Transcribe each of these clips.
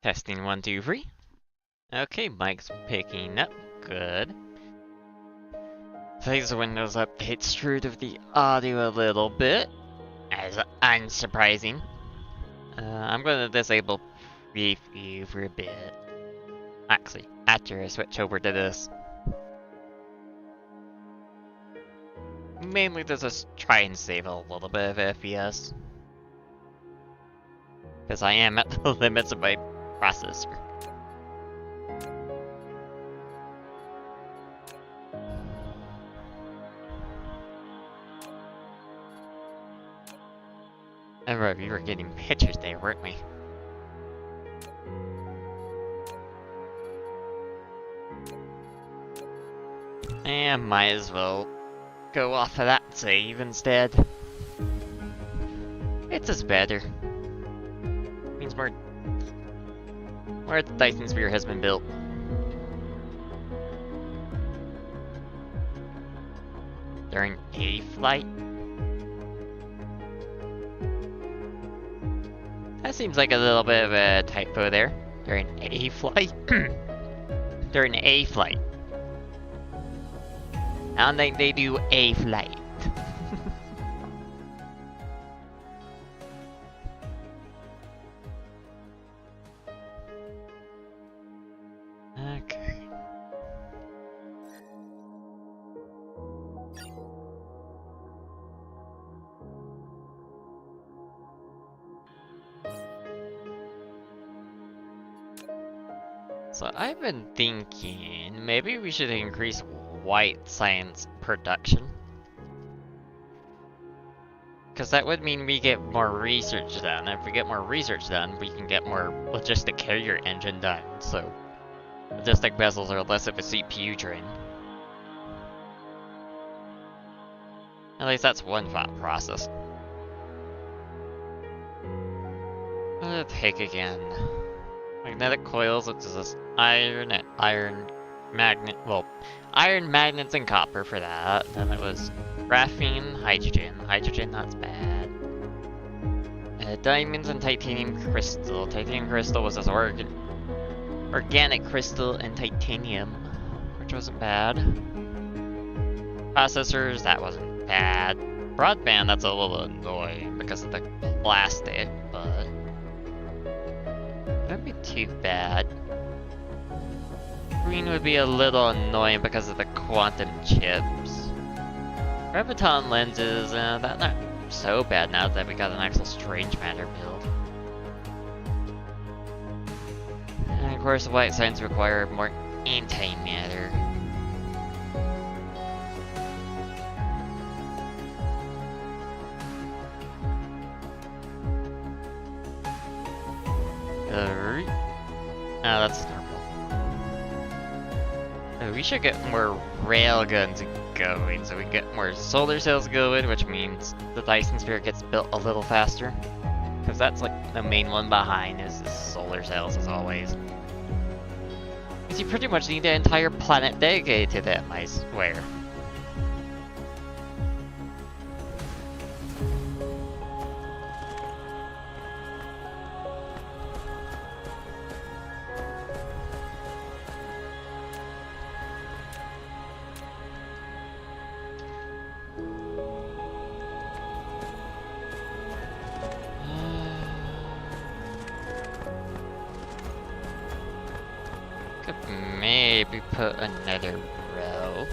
Testing 1, 2, 3. Okay, mic's picking up. Good. These Windows updates screwed with the audio a little bit, as unsurprising. I'm gonna disable preview for a bit. Actually, after I switch over to this. Mainly to just try and save a little bit of FPS. Because I am at the limits of my processor. Remember, we were getting pictures there, weren't we? And might as well go off of that save instead. It's just better. Means more the Dyson Sphere has been built. During a flight. That seems like a little bit of a typo there. During a flight. During a flight. I don't think they do a flight. Okay. So I've been thinking maybe we should increase white science production. Because that would mean we get more research done. If we get more research done, we can get more logistic carrier engine done. So logistic bezels are less of a CPU drain. At least that's one thought process. What did it take again? Magnetic coils, which is this iron magnet, well, iron magnets and copper for that. Then it was graphene, hydrogen. Hydrogen, that's bad. Diamonds and titanium crystal. Titanium crystal was this organic crystal and titanium, which wasn't bad. Processors, that wasn't bad. Broadband, that's a little annoying because of the plastic, but that'd be too bad. Green would be a little annoying because of the quantum chips. Graviton lenses, that's not so bad now that we got an actual strange matter build. And of course, white science require more antimatter. Oh, that's normal. We should get more railguns going, so we get more solar cells going, which means the Dyson Sphere gets built a little faster. Because that's like the main one behind is the solar cells, as always. Because you pretty much need an entire planet dedicated to them, I swear. Maybe put another row.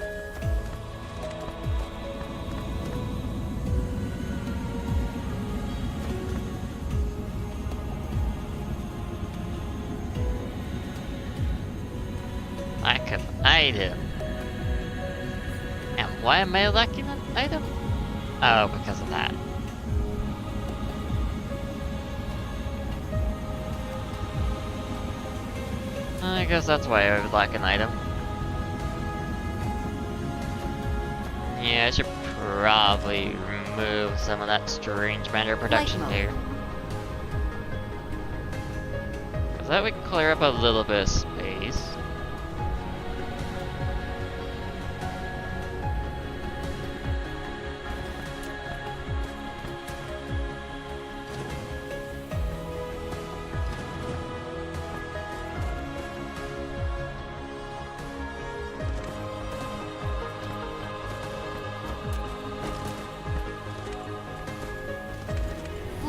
Lack of item. And why am I lacking an item? Oh, because of that. I guess that's why I would lack an item. Yeah, I should probably remove some of that strange matter production there. Because that would clear up a little bit of space.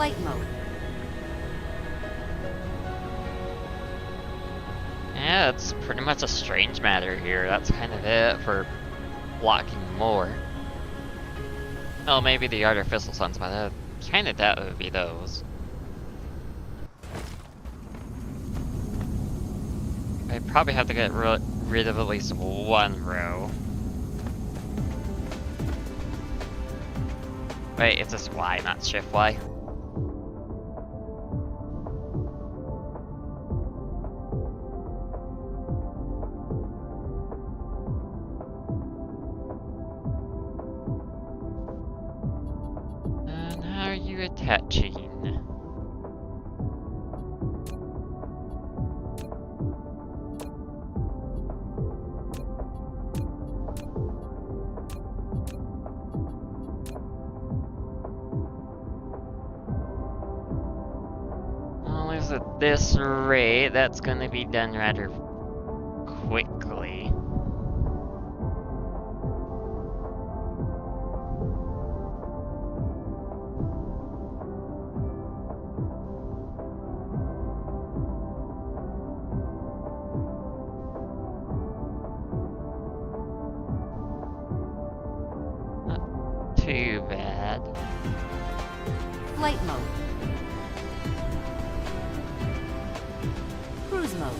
Flight mode. Yeah, it's pretty much a strange matter here. That's kind of it for blocking more. Oh, maybe the artificial suns, but I kind of doubt it would be those. I probably have to get rid of at least one row. Wait, it's just Y, not shift Y. And how are you attaching? At this rate, that's gonna be done rather quickly. Not too bad. Flight mode. Cruise mode.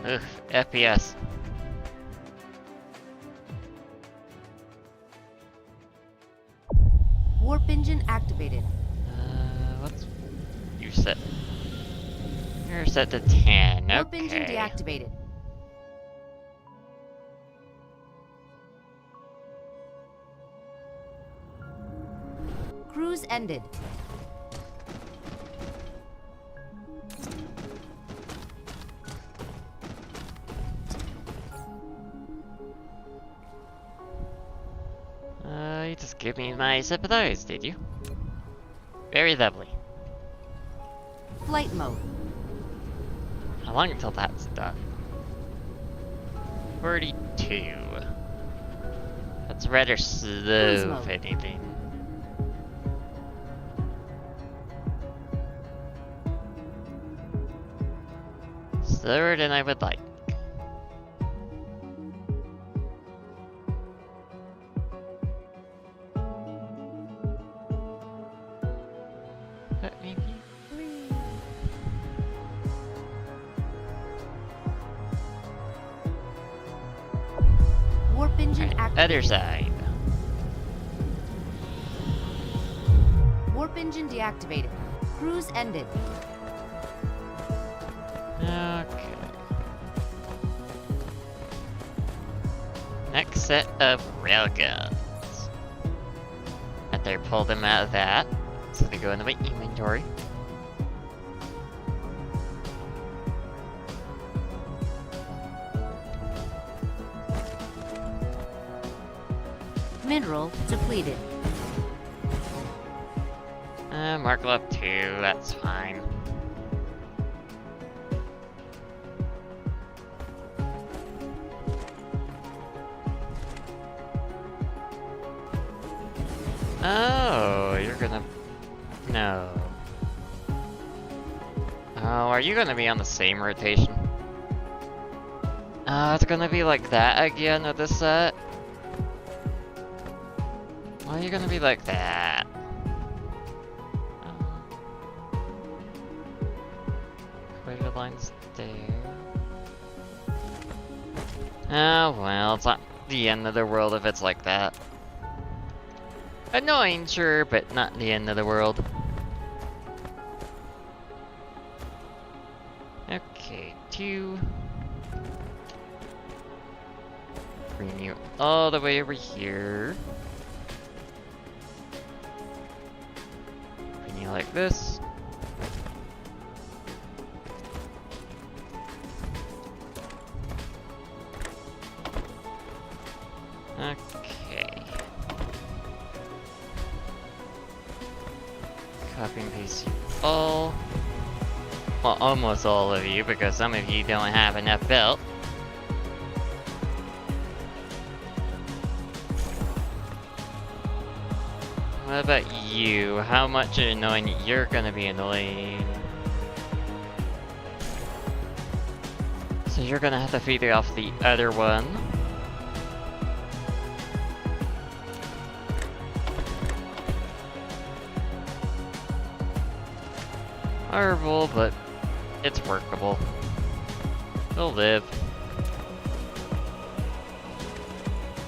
Ugh, FPS. Warp engine activated. What's you set? You're set to 10. Warp engine Okay. deactivated. Cruise ended. You just gave me my sympathize, did you? Very lovely. Flight mode. How long until that's done? 42. That's rather slow, if anything. Slower than I would like. But maybe Warp engine activated. other side. Warp engine deactivated. Cruise ended. Okay. Next set of railguns. After I pull them out of that, so they go into my inventory. Mineral depleted. Mark level 2, that's fine. Oh, you're gonna... No. Oh, are you gonna be on the same rotation? It's gonna be like that again with this set? Why are you gonna be like that? Equator lines there. Oh well, it's not the end of the world if it's like that. Annoying, sure, but not the end of the world. Okay, 2. Bring you all the way over here. Bring you like this. Okay. Copy and paste you all. Well, almost all of you, because some of you don't have enough belt. What about you? How much annoying you're gonna be annoying? So you're gonna have to feed it off the other one. Horrible, but it's workable. It'll live.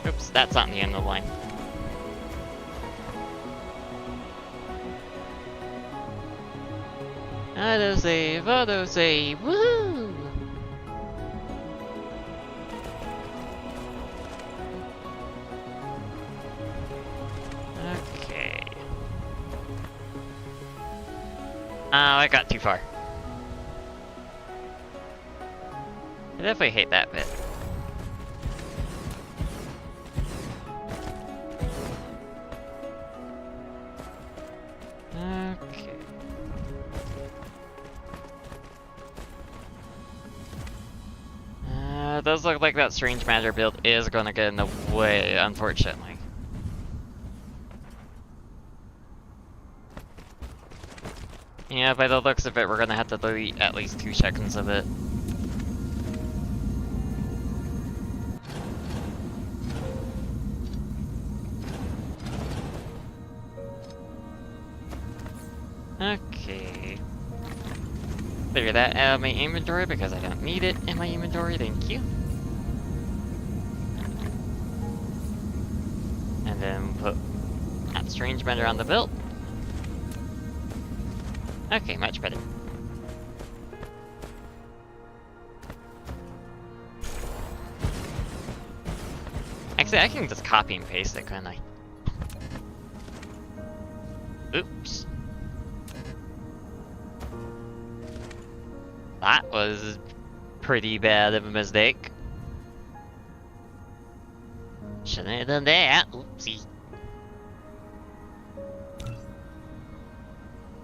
Oops, that's not the end of the line. Autosave, woohoo! Okay. Oh, I got too far. I definitely hate that bit. Okay. It does look like that strange matter build is gonna get in the way, unfortunately. Yeah, by the looks of it, we're gonna have to delete at least 2 seconds of it. Okay. Clear that out of my inventory because I don't need it in my inventory, thank you. And then put that strange matter on the belt. Okay, much better. Actually, I can just copy and paste it, couldn't I? Oops. That was pretty bad of a mistake. Shouldn't have done that. Oopsie.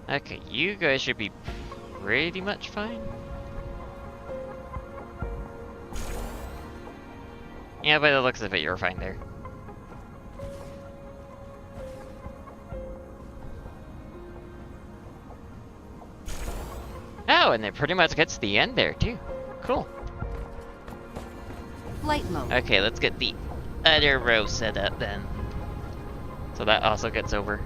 Okay, you guys should be pretty much fine. Yeah, by the looks of it, you're fine there. Oh, and it pretty much gets to the end there, too. Cool. Flight mode. Okay, let's get the other row set up then. So that also gets over.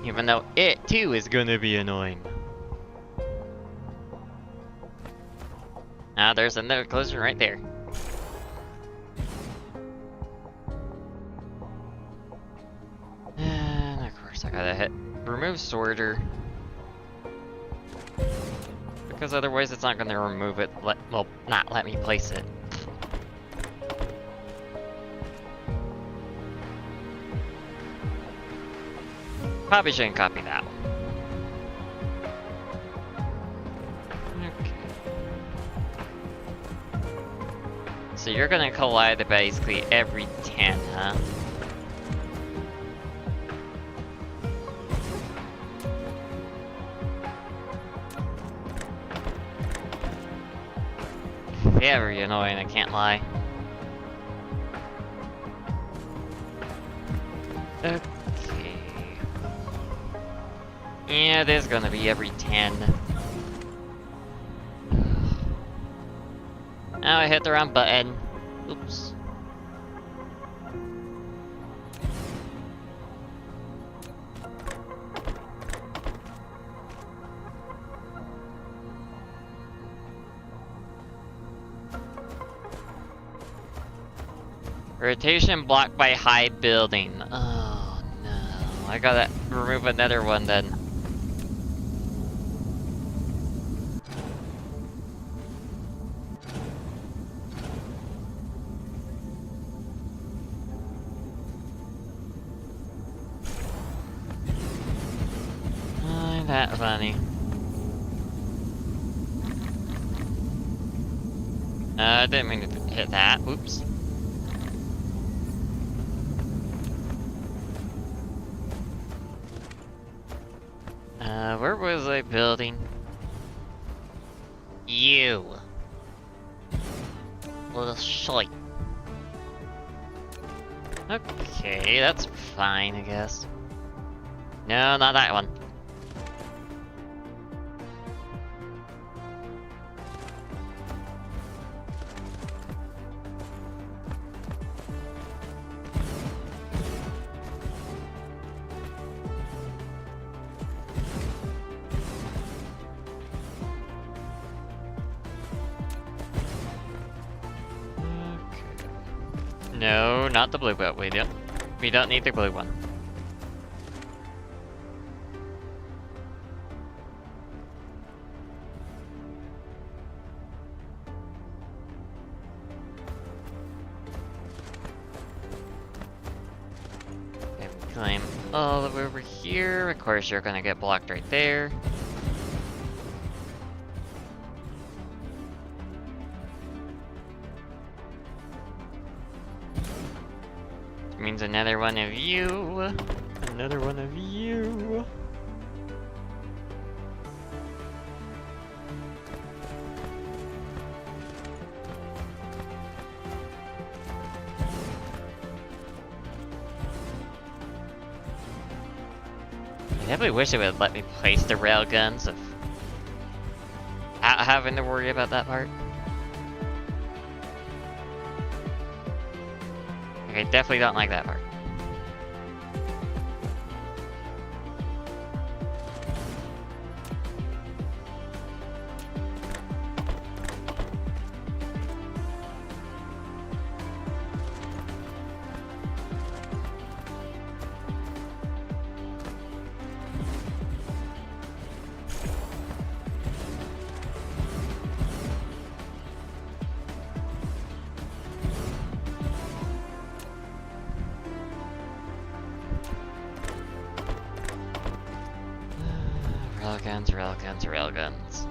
Even though it, too, is gonna be annoying. Ah, there's another collision right there. And of course I gotta hit remove sorter. Because otherwise it's not gonna remove it, well, not let me place it. Probably shouldn't copy that one. Okay. So you're gonna collide basically every 10, huh? Very annoying, I can't lie. Okay. Yeah, it is gonna be every 10. Now I hit the wrong button. Oops. Rotation blocked by high building. Oh no. I gotta remove another one then. Ain't that funny. I didn't mean to hit that. Whoops. Where was I building? You. Little shite. Okay, that's fine, I guess. No, not that one. No, not the blue boat. We don't need the blue one. Okay, we climb all the way over here. Of course, you're gonna get blocked right there. Means another one of you. Another one of you. I definitely wish it would let me place the railguns of not having to worry about that part. I definitely don't like that part. Railguns, railguns, railguns.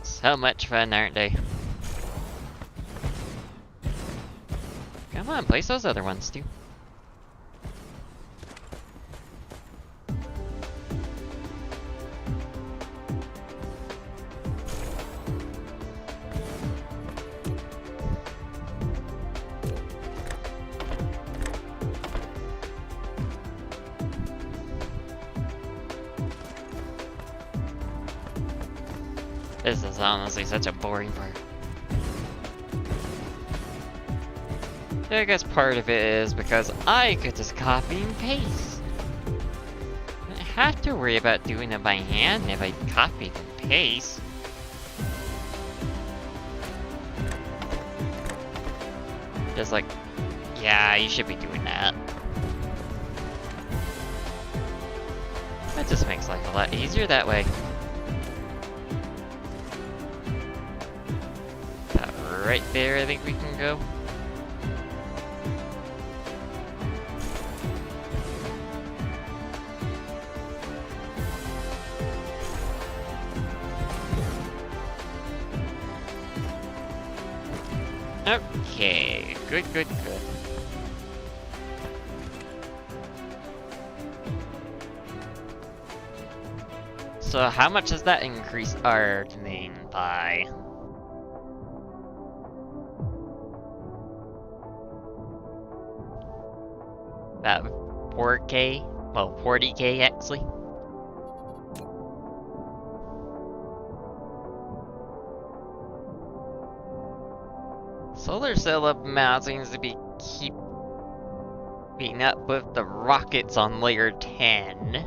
So much fun, aren't they? Come on, place those other ones too. This is honestly such a boring part. I guess part of it is because I could just copy and paste. I don't have to worry about doing it by hand if I copy and paste. Just like, yeah, you should be doing that. That just makes life a lot easier that way. Right there, I think we can go. Okay, good, good, good. So how much does that increase our domain by? About 4K? Well, 40K actually. Solar cell up mount seems to be keeping up with the rockets on layer 10.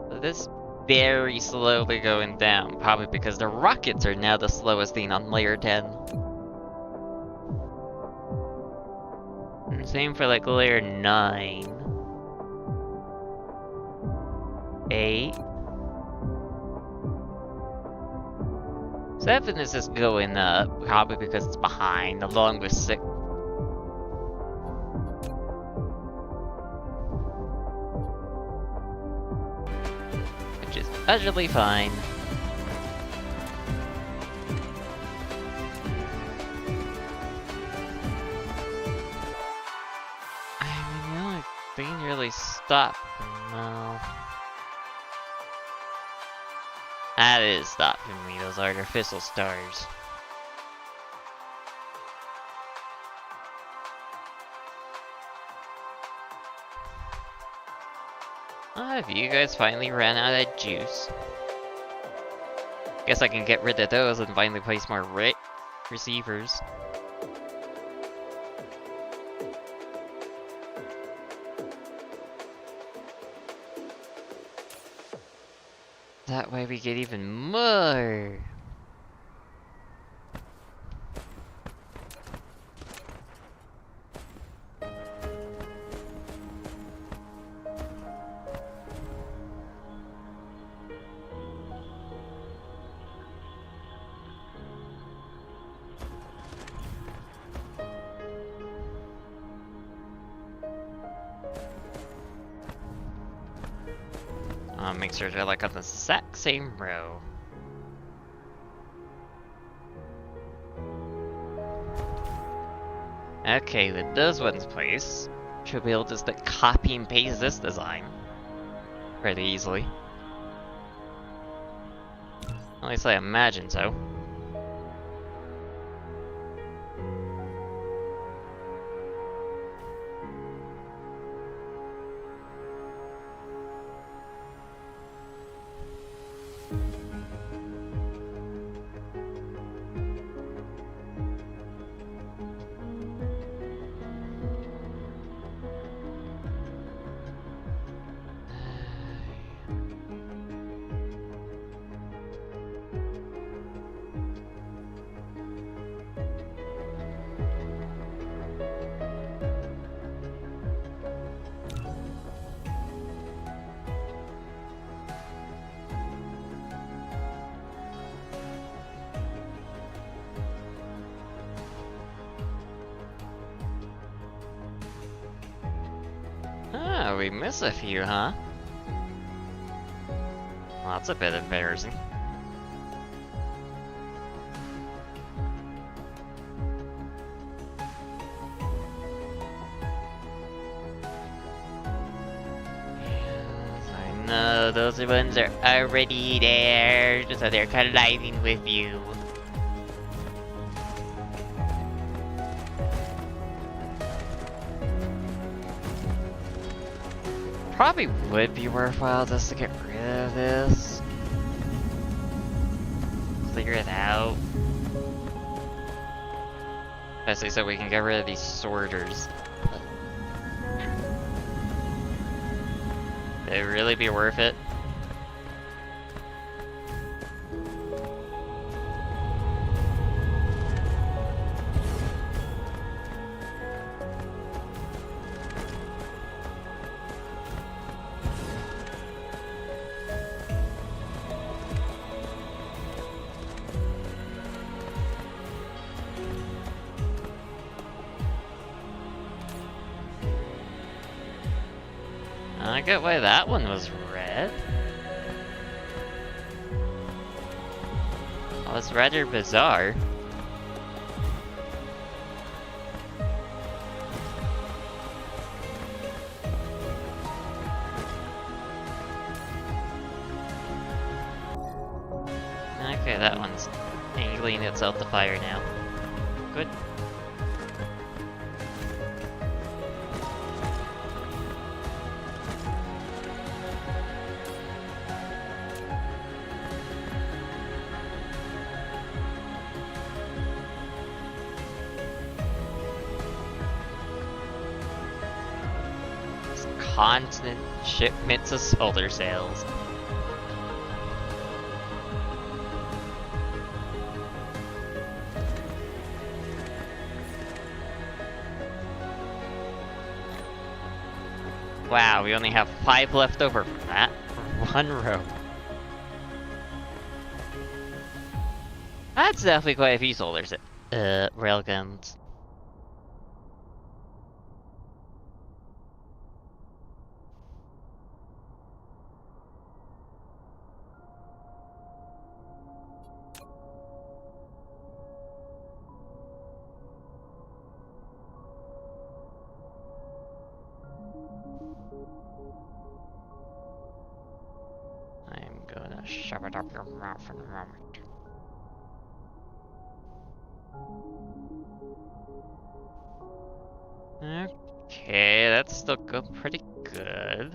So this very slowly going down, probably because the rockets are now the slowest thing on layer 10. And same for like layer 9. 8. 7 is just going up, probably because it's behind, along with 6. Which is utterly fine. I mean, the only thing really stopped now. That is stopping me, those artificial stars. Have you guys finally ran out of juice? Guess I can get rid of those and finally place more receivers. That way we get even more. Make sure they're like on the exact same row. Okay, with those ones placed, should be able just to copy and paste this design pretty easily. At least I imagine so. Ah, we miss a few, huh? Well, that's a bit embarrassing. Yes, I know, those ones are already there, so they're colliding with you. Probably would be worthwhile just to get rid of this. Clear it out. Especially so we can get rid of these sorters. Would it really be worth it? I get why that one was red. Well, it's rather bizarre. Okay, that one's angling itself to fire now. Good. Constant shipments of solar sails. Wow, we only have 5 left over from that for one row. That's definitely quite a few solar railguns. I'm gonna gonna shove it up your mouth in a moment. Okay, that's still going pretty good.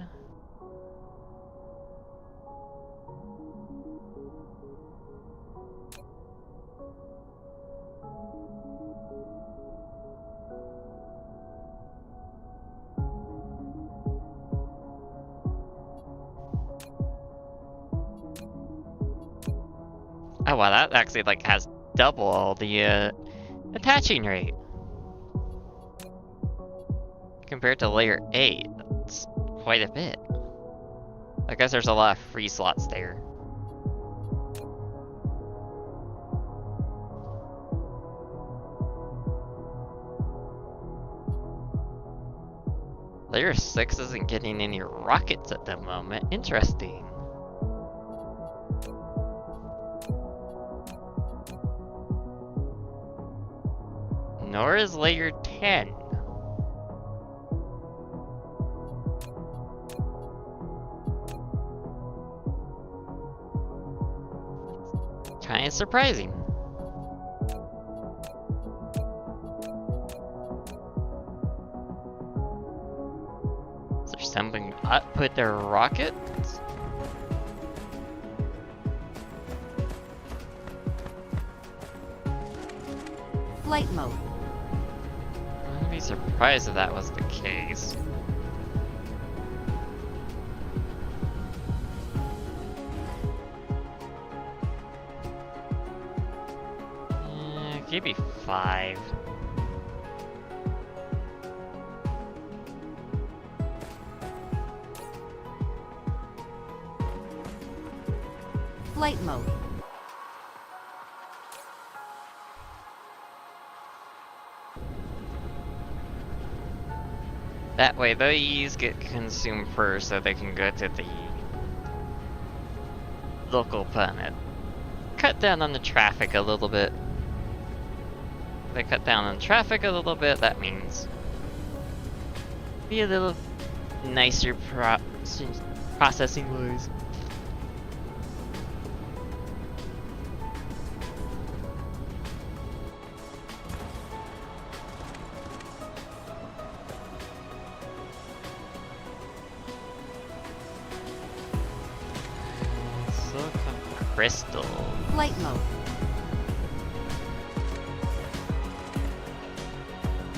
Oh wow, that actually like has double the attaching rate compared to layer 8. That's quite a bit. I guess there's a lot of free slots there. Layer 6 isn't getting any rockets at the moment. Interesting. Nor is layer 10. Kinda surprising. Is there something up with their rockets? Flight mode. I'd be surprised if that was the case. Maybe 5. Flight mode. That way these get consumed first so they can go to the local planet. Cut down on the traffic a little bit. If they cut down on traffic a little bit, that means be a little nicer processing wise. Crystal. Flight mode.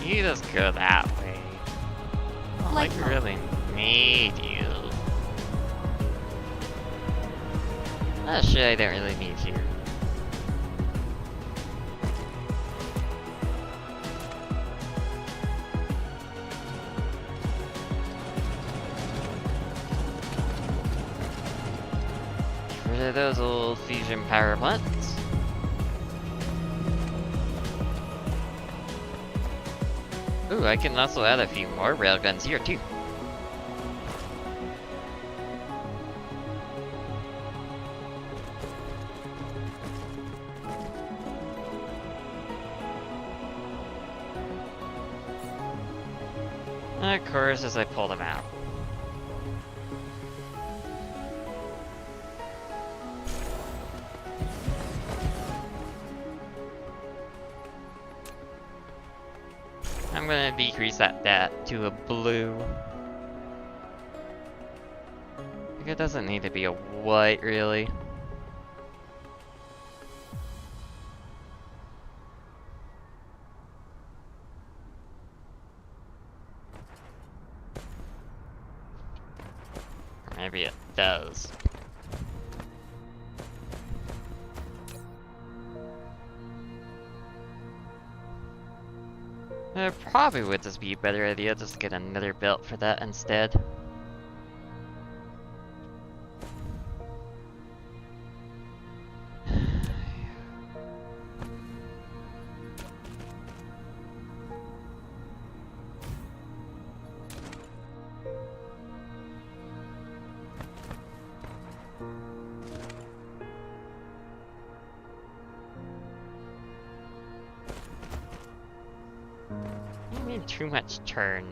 You just go that way. Oh, Flight I mode. really need you. Oh shit, I don't really need you. Rid of those old fusion power plants. Ooh, I can also add a few more railguns here too. Of course, as I pull them out. I'm gonna decrease that to a blue. Like, it doesn't need to be a white, really. Or maybe it does. It probably would just be a better idea just to get another belt for that instead. Too much turn.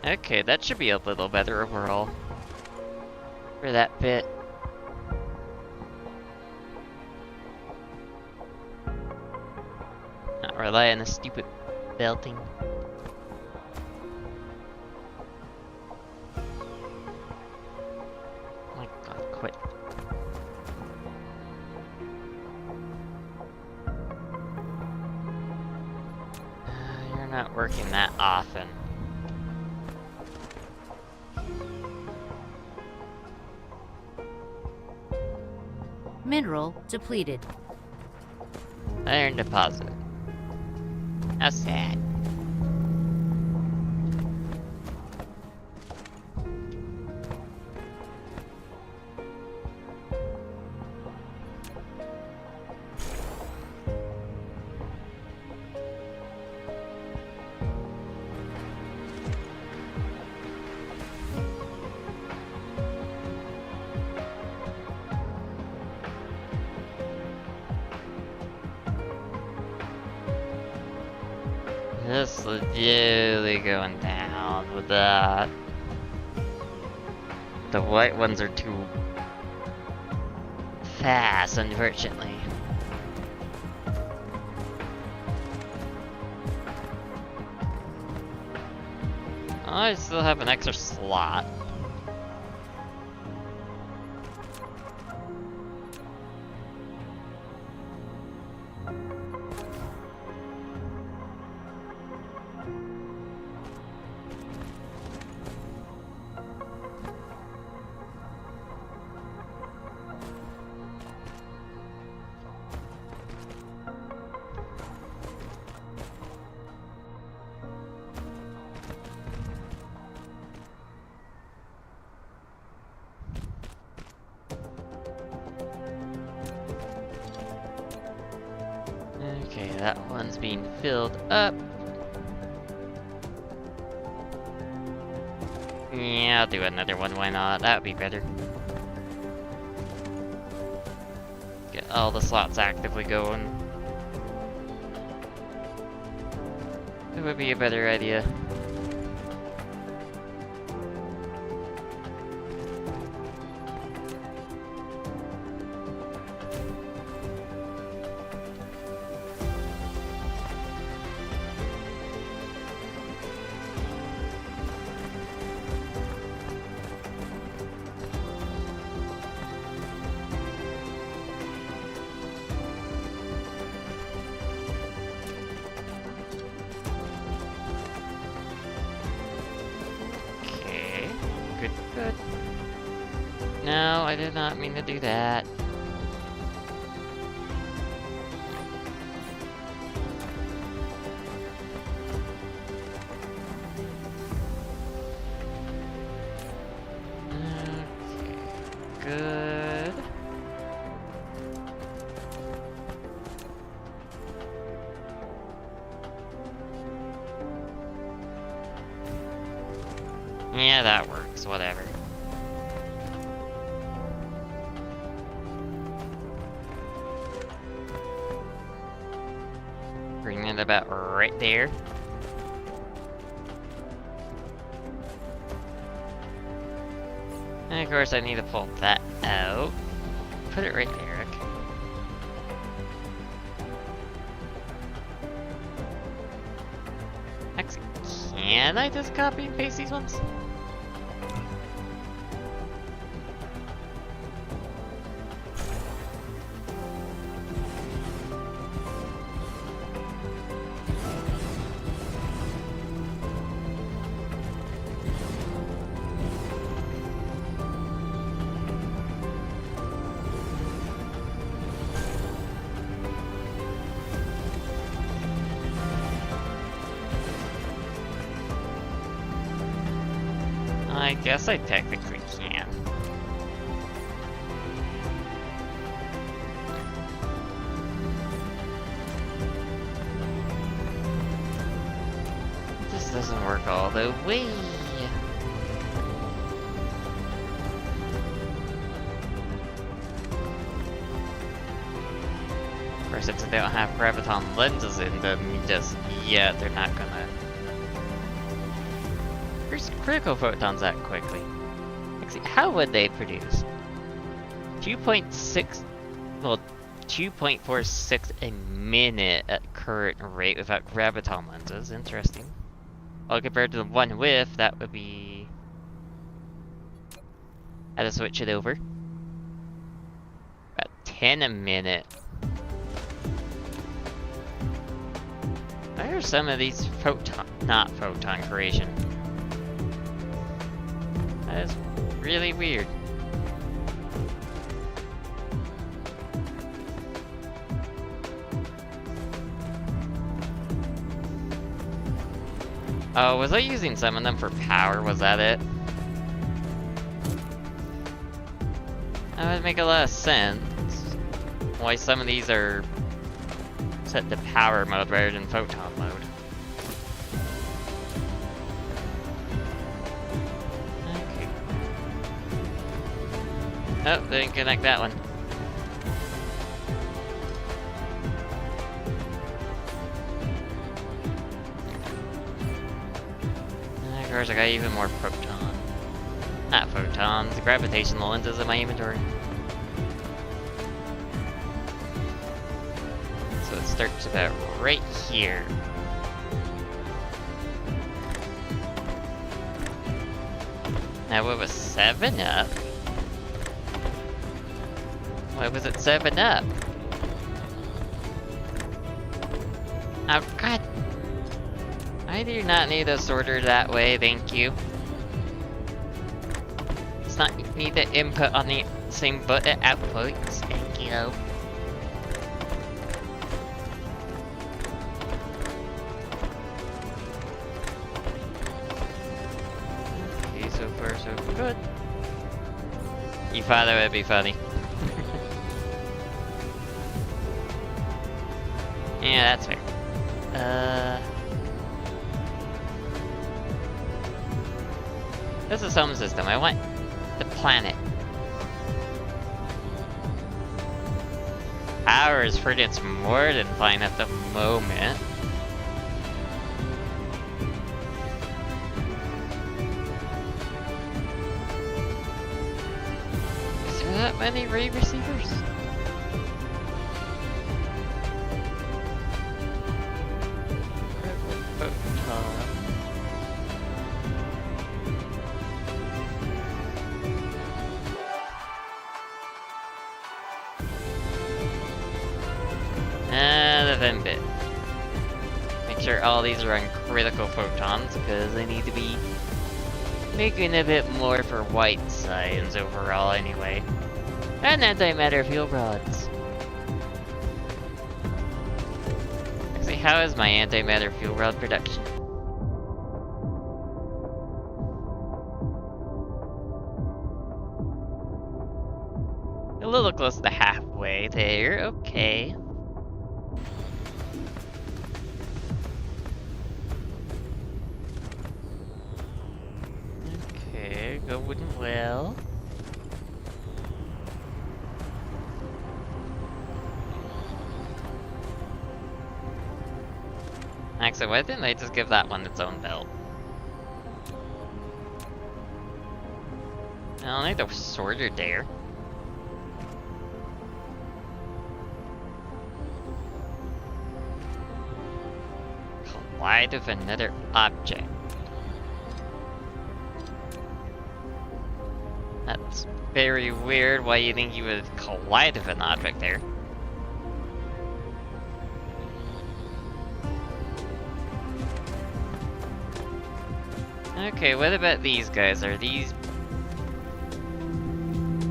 Okay, that should be a little better overall. For that bit. Not rely on the stupid belting. Oh my god, quit. You're not working that often. Mineral depleted. Iron deposit. How sad. Just really going down with that. The white ones are too fast, unfortunately. I still have an extra slot. Okay, that one's being filled up. Yeah, I'll do another one, why not? That would be better. Get all the slots actively going. It would be a better idea. Good. No, I did not mean to do that. Okay, good. Yeah, that works, whatever. Bring it about right there. And of course I need to pull that out. Put it right there, okay. Actually, can I just copy and paste these ones? I guess I technically can. This doesn't work all the way. Of course, since they don't have graviton lenses in them just yet, they're not gonna produce critical photons that quickly? Actually, how would they produce? 2.6, well, 2.46 a minute at current rate without graviton lenses. Interesting. Well, compared to the one with, that would be... How to switch it over? About 10 a minute. Why are some of these not photon creation? That is really weird. Oh, was I using some of them for power? Was that it? That would make a lot of sense. Why some of these are set to power mode rather than photon mode. Okay. Oh, didn't connect that one. Of course, I got even more not photons, gravitational lenses in my inventory. So it starts about right here. Now what was 7 up? Why was it 7 up? Oh god. I do not need a sorter that way, thank you. It's not need the input on the same button outputs, thank you. Okay, so far so good. You thought that would be funny. Yeah, that's fair. This is home system. I want the planet. Power is pretty much more than fine at the moment. Is there that many ray receivers? The Vim bit. Make sure all these are on critical photons because I need to be making a bit more for white science overall anyway. And antimatter fuel rods. Actually, how is my antimatter fuel rod production? A little close to halfway there, okay. Okay, going well. Actually, why didn't I just give that one its own belt? I don't need a sorter there. Collide with another object. That's very weird. Why you think you would collide with an object there? Okay, what about these guys? Are these...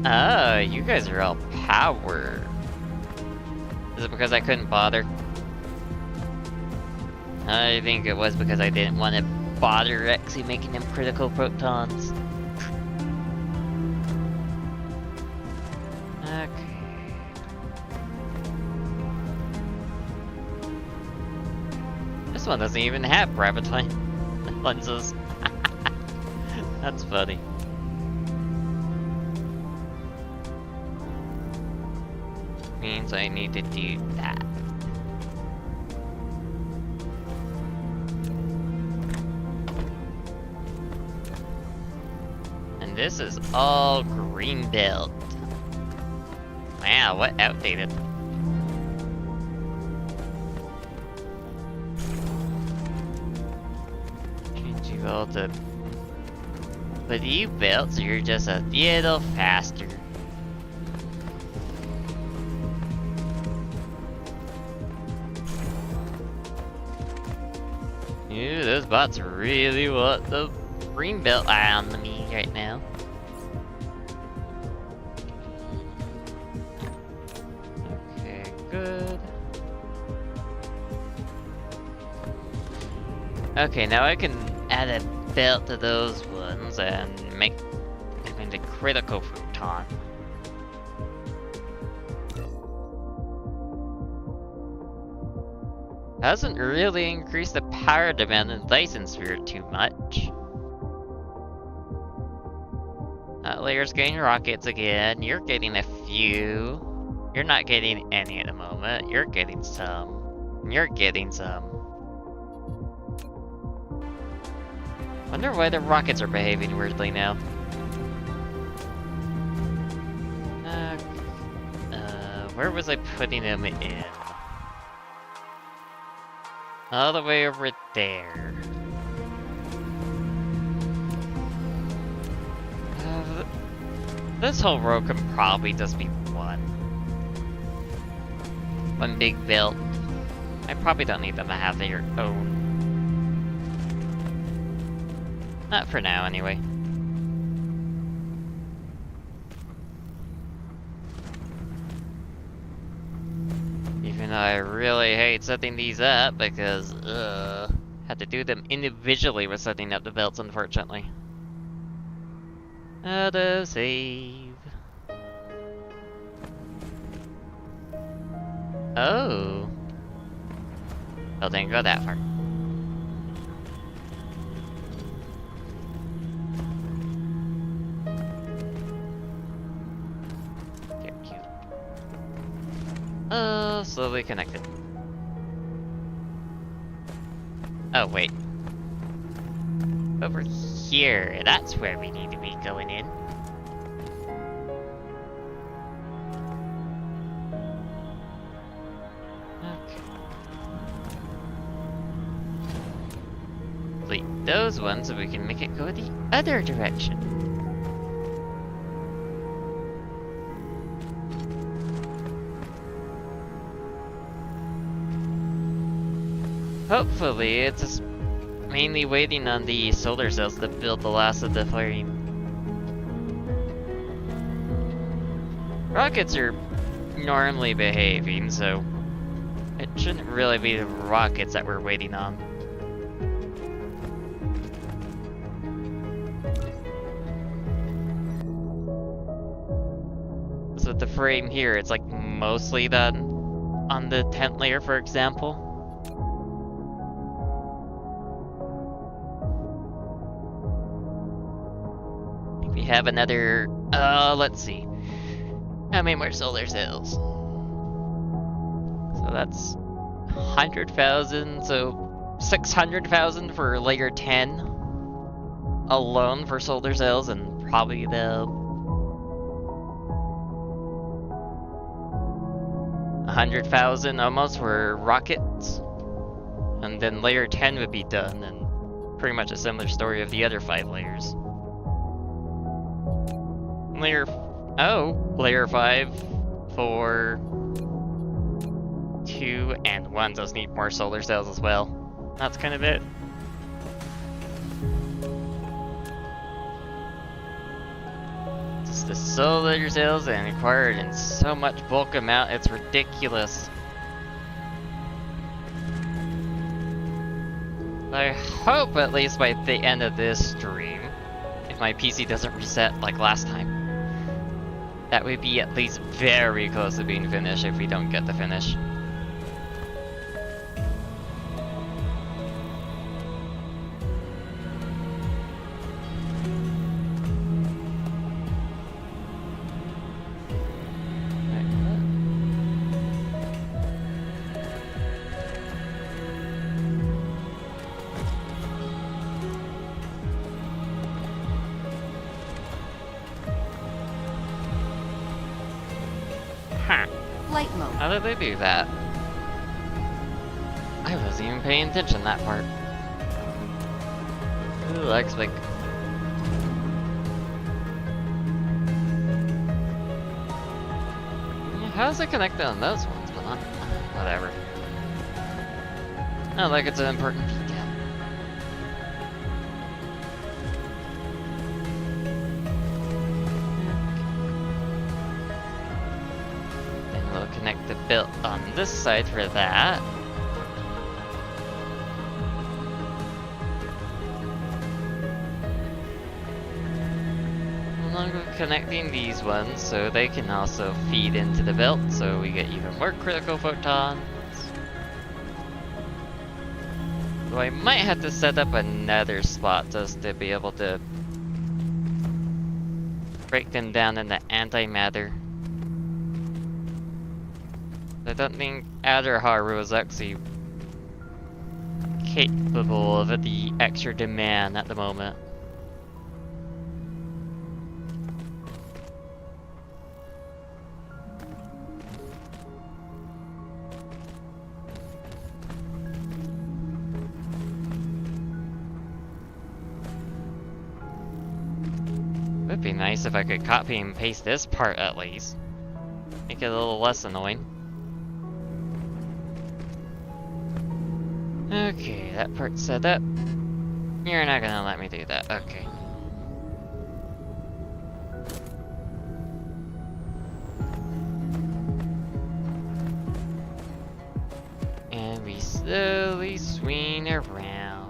Oh, you guys are all power. Is it because I couldn't bother? I think it was because I didn't want to bother actually making them critical protons. Okay. This one doesn't even have graviton lenses. That's funny. Means I need to do that. And this is all green belt. Wow, what outdated? Change you all to blue belts, you're just a little faster. Ooh, those bots really want the green belt eye on me right now. Okay, good. Okay, now I can add a belt to those ones and make them into critical photon. Hasn't really increased the power demand in Dyson Sphere too much. That layer's getting rockets again. You're getting a few. You're not getting any at the moment. You're getting some. You're getting some. Wonder why the rockets are behaving weirdly now. Where was I putting them in? All the way over there. This whole row can probably just be one big belt. I probably don't need them to have their own. Not for now, anyway. Even though I really hate setting these up because, had to do them individually with setting up the belts, unfortunately. Auto save. Oh. Well, didn't go that far. Slowly connected. Oh, wait. Over here, that's where we need to be going in. Okay. Complete those ones so we can make it go the other direction. Hopefully, it's just mainly waiting on the solar cells to build the last of the flame. Rockets are normally behaving, so it shouldn't really be the rockets that we're waiting on. So the frame here, it's like mostly done on the 10th layer, for example. We have another, let's see. How many more solar cells? So that's 100,000, so 600,000 for layer 10 alone for solar cells, and probably the 100,000 almost for rockets. And then layer 10 would be done, and pretty much a similar story of the other 5 layers. Layer 5 for 2 and 1 does need more solar cells as well. That's kind of it. Just the solar cells and acquired in so much bulk amount, it's ridiculous. I hope at least by the end of this stream, if my PC doesn't reset like last time, that would be at least very close to being finished if we don't get the finish. Huh. Flight mode. How did they do that? I wasn't even paying attention that part. Ooh, looks like... Yeah, how's it connected on those ones, but not... Whatever. Not like it's an important detail. Then we'll connect the belt on this side for that. Connecting these ones so they can also feed into the belt, so we get even more critical photons. So I might have to set up another spot just to be able to break them down into antimatter. I don't think Outer Haru is actually capable of the extra demand at the moment. It'd be nice if I could copy and paste this part at least. Make it a little less annoying. Okay, that part's set up. You're not gonna let me do that, okay. And we slowly swing around.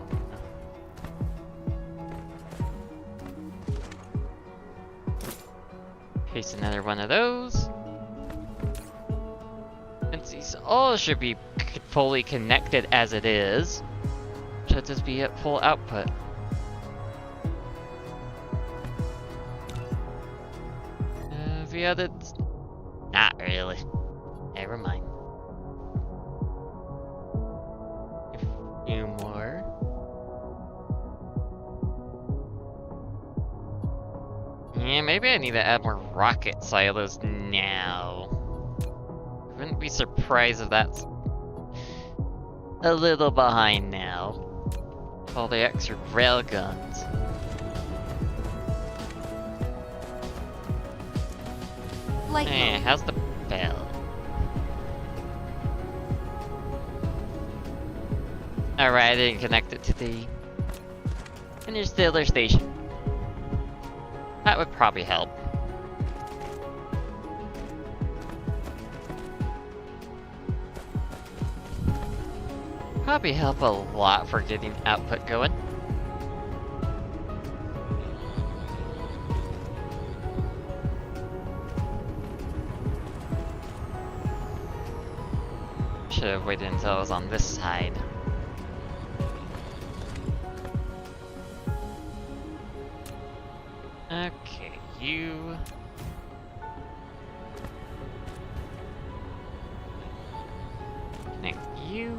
Paste another one of those. Since these all should be fully connected as it is, should just be at full output. The other, not really. Never mind. A few more. Yeah, maybe I need to add more rocket silos now. I wouldn't be surprised if that's a little behind now. All the extra railguns. Flight Hey, mode. how's the bell? Alright, I didn't connect it to the interstellar station. That would probably help. Probably help a lot for getting output going. Should have waited until I was on this side. Okay, you... Connect you...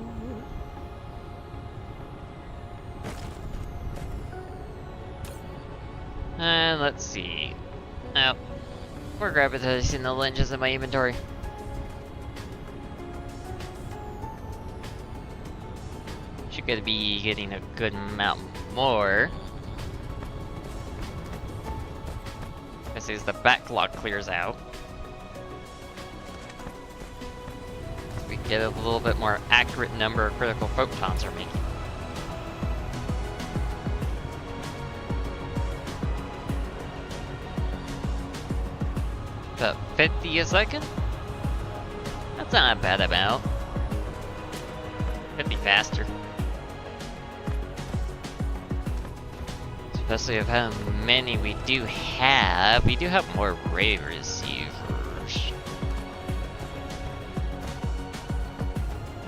And let's see. Oh, we're gravitating the lenses in my inventory. Should gonna be getting a good amount more. As soon as the backlog clears out, so we get a little bit more accurate number of critical photons we're making. About 50 a second? That's not a bad amount. Could be faster. Especially with how many we do have. We do have more ray receivers.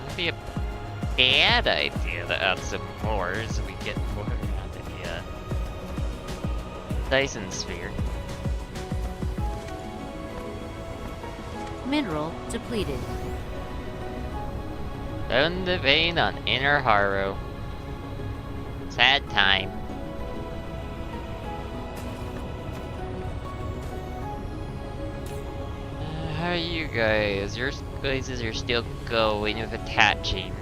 That'd be a bad idea to add some more so we get more out of the Dyson Sphere. Mineral depleted. Down the vein on Inner Haru. Sad time. How are you guys? Your guys are still going with attaching.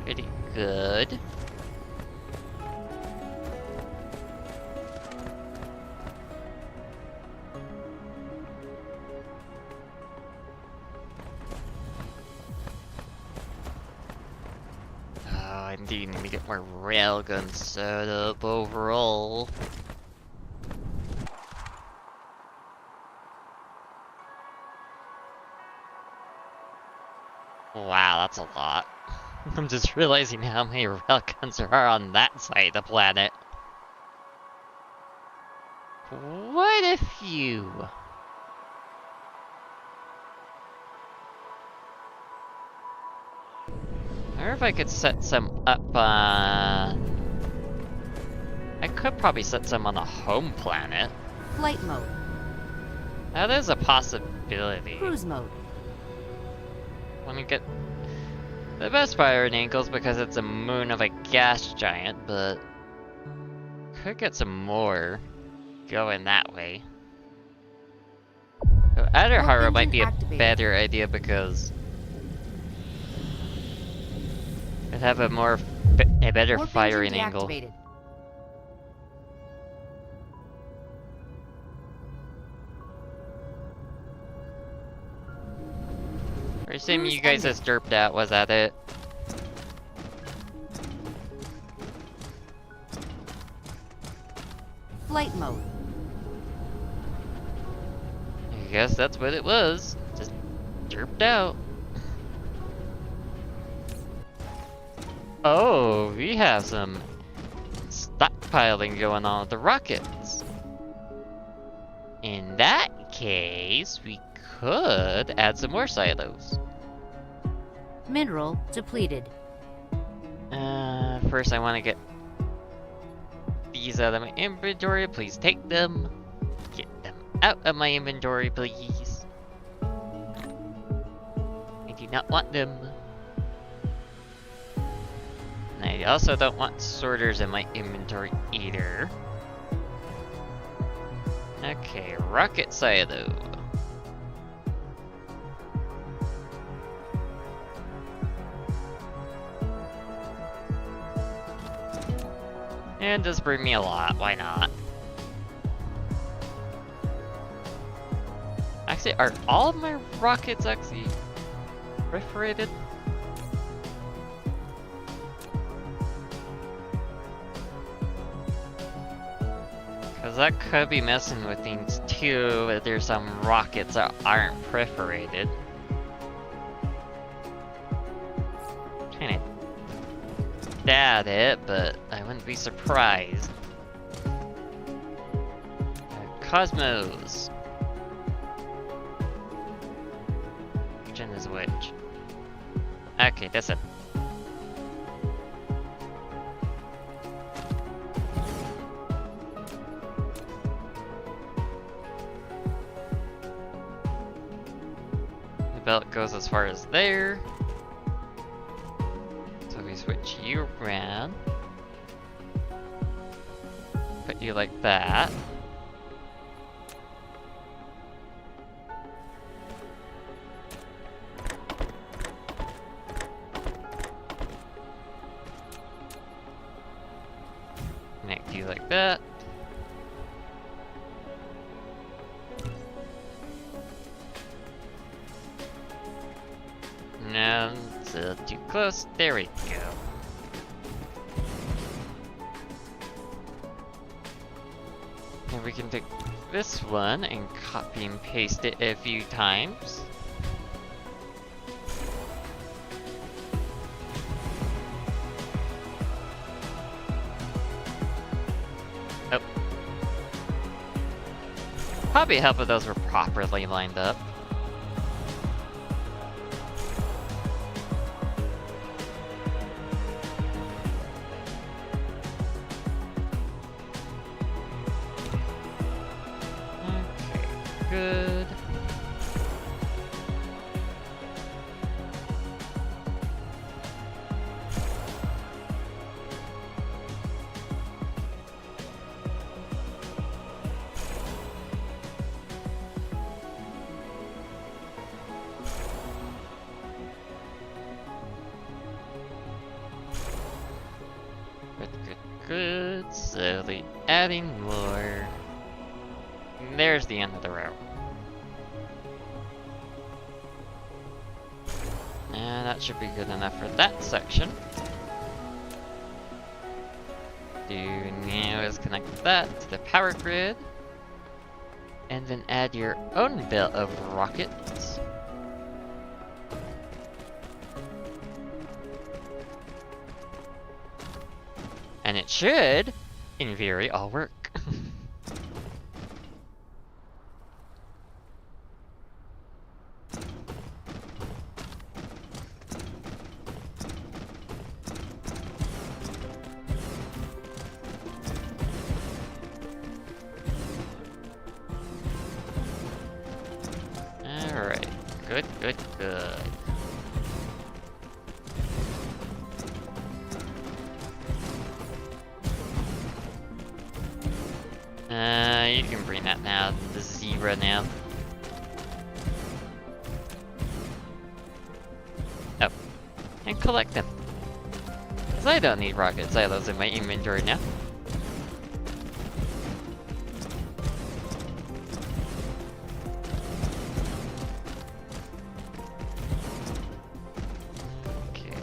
Pretty good. Oh, indeed, need to get more railguns set up overall. Wow, that's a lot. I'm just realizing how many railguns there are on that side of the planet. Quite a few. I wonder if I could set some up I could probably set some on the home planet. Flight mode. That is a possibility. Cruise mode. Let me get the best firing angles because it's a moon of a gas giant, but could get some more going that way. Outer Harbor might be a better idea because it'd have a better Warp firing engine angle. deactivated. First time Cruise you guys ended. just derped out, was that it? Flight mode. I guess that's what it was. Just derped out. Oh, we have some stockpiling going on with the rockets. In that case, we could add some more silos. Mineral depleted. First I want to get these out of my inventory. Please take them. Get them out of my inventory, please. I do not want them. And I also don't want sorters in my inventory either. Okay, rocket silo. And just bring me a lot, why not? Actually, are all of my rockets actually perforated? Cause that could be messing with things too, if there's some rockets that aren't perforated. Kinda doubt it, but I wouldn't be surprised. Cosmos. Which one is which? Okay, that's it. The belt goes as far as there. So we switch you around. Put you like that. Connect you like that. No, it's too close. There we go. And we can take this one and copy and paste it a few times. Oh. Probably help if those were properly lined up. Good. Good. Slowly adding more. And there's the end of the route. And that should be good enough for that section. Do now is connect that to the power grid. And then add your own belt of rockets. And it should, in theory, all work. Alright, good. You can bring that now, the zebra now. Oh, and collect them. Because I don't need rocket silos in my inventory now. Okay.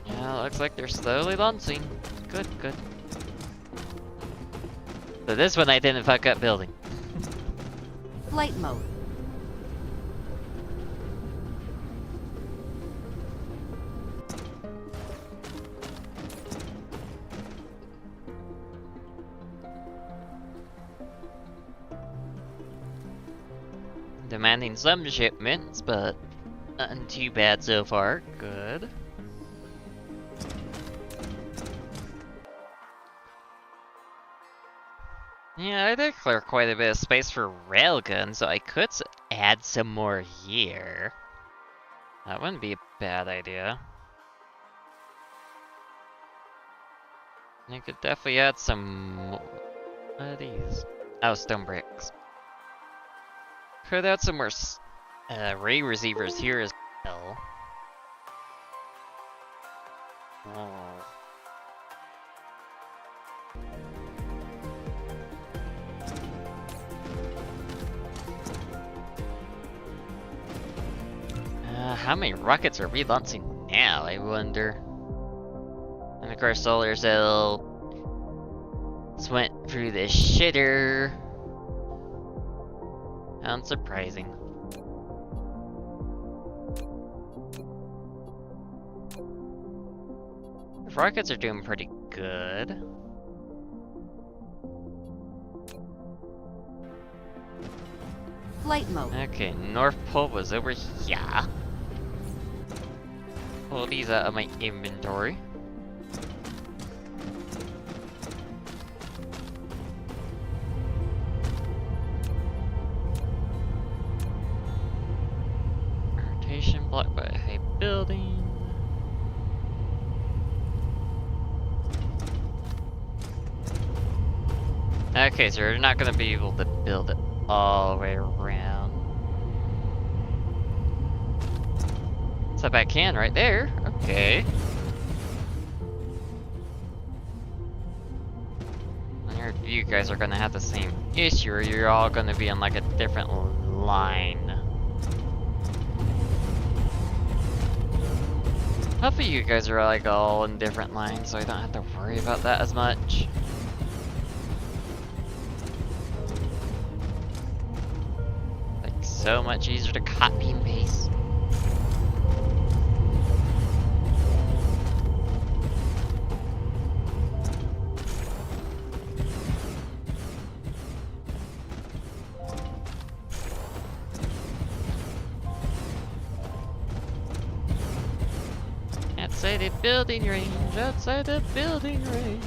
Yeah, looks like they're slowly launching. Good. So this one I didn't fuck up building. Flight mode. Demanding some shipments, but nothing too bad so far. Good. Yeah, I did clear quite a bit of space for railguns, so I could add some more here. That wouldn't be a bad idea. I could definitely add some... What are these? Oh, stone bricks. Could add some more ray receivers here as well. Oh. How many rockets are we launching now, I wonder? And of course, solar cell went through the shitter. Unsurprising. The rockets are doing pretty good. Flight mode. Okay, North Pole was over here. Pull these out of my inventory. Rotation blocked by a high building. Okay, so you're not gonna be able to build it all the way around. Except I can right there. Okay. You guys are gonna have the same issue, or you're all gonna be on like a different line. Hopefully you guys are like all in different lines, so I don't have to worry about that as much. Like so much easier to copy and paste. Outside the building range, outside the building range.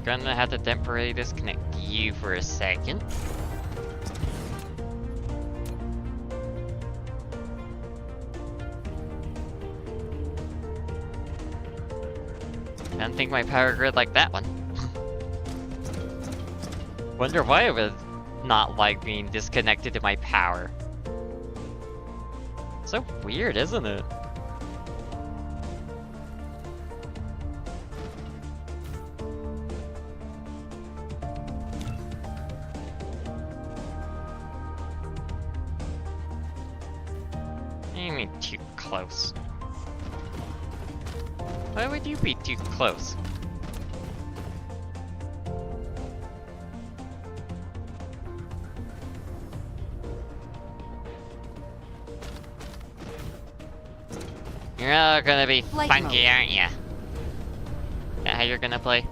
Gonna have to temporarily disconnect you for a second. didn't think my power grid like that one. Wonder why it would not like being disconnected to my power. So weird, isn't it? What do you mean too close? Why would you be too close? You're all gonna be Flight funky, mode. aren't ya? That how you're gonna play?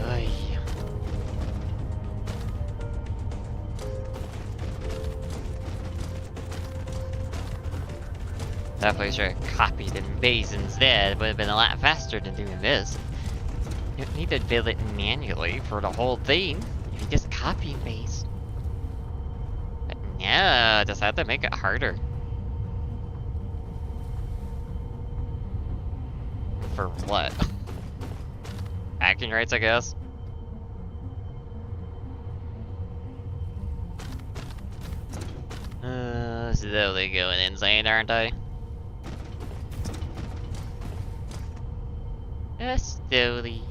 Ay. Definitely should have copied in base instead. It would have been a lot faster than doing this. You don't need to build it manually for the whole thing if you just copy and paste. But no, just have to make it harder. For what? Acting rights, I guess. Slowly going insane, aren't I? Just slowly.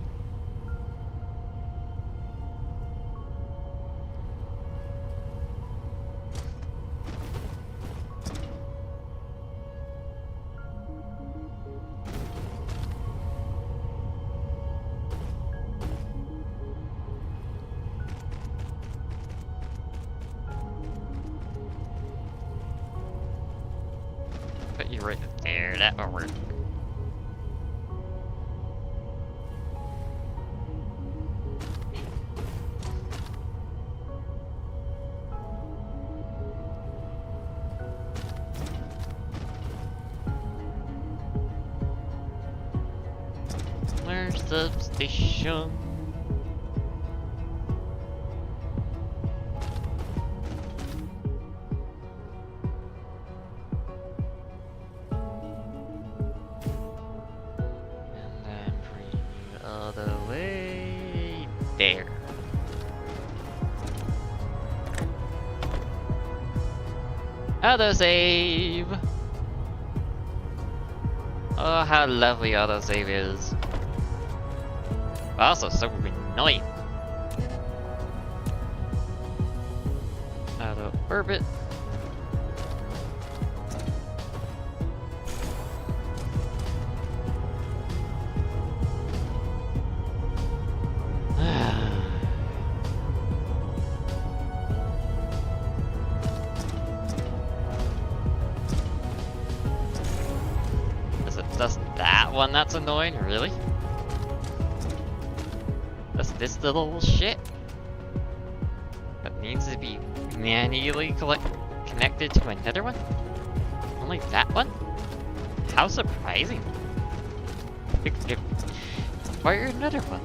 Put you right there, that will work. Where's the station? And then bring you all the way there. Autosave! Oh, how lovely autosave is. But also so annoying. Out of orbit. Is it just that one that's annoying? Really? Just this little shit that needs to be manually connected to another one? Only that one? How surprising. Fire another one.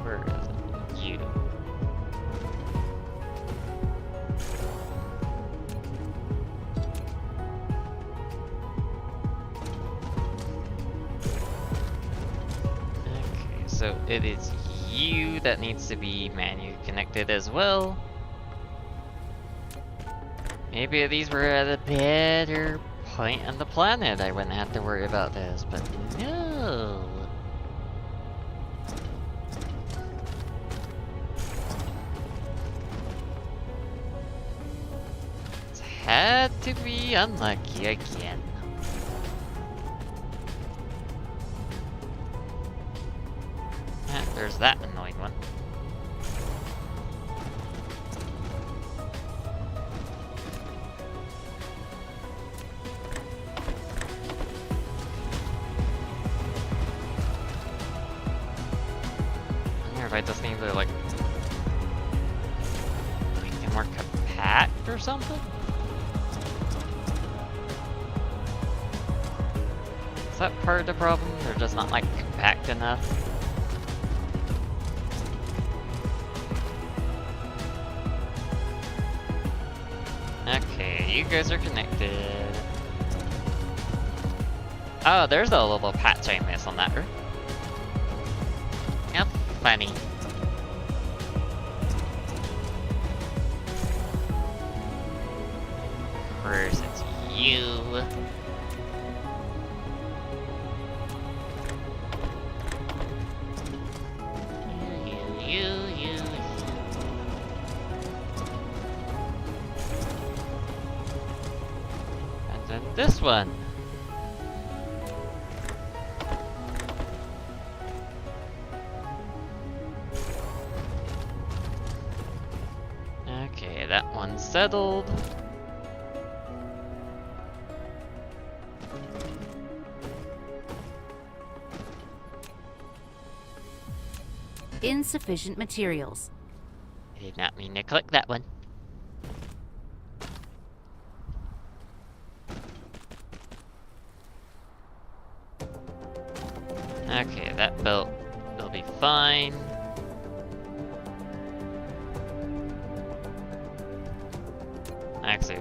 Where is it? You. Okay, so it is you that needs to be manually connected as well. Maybe if these were at a better point on the planet, I wouldn't have to worry about this, but no. It's had to be unlucky again. There's that annoying one. If I just need to like make it more compact or something. Is that part of the problem? They're just not like compact enough? Okay, you guys are connected. Oh, there's a little patch I missed on that route. How funny. Of course, it's you. You. And then this one. Okay, that one's settled. Insufficient materials. I did not mean to click that one. Okay, that belt will be fine. Actually,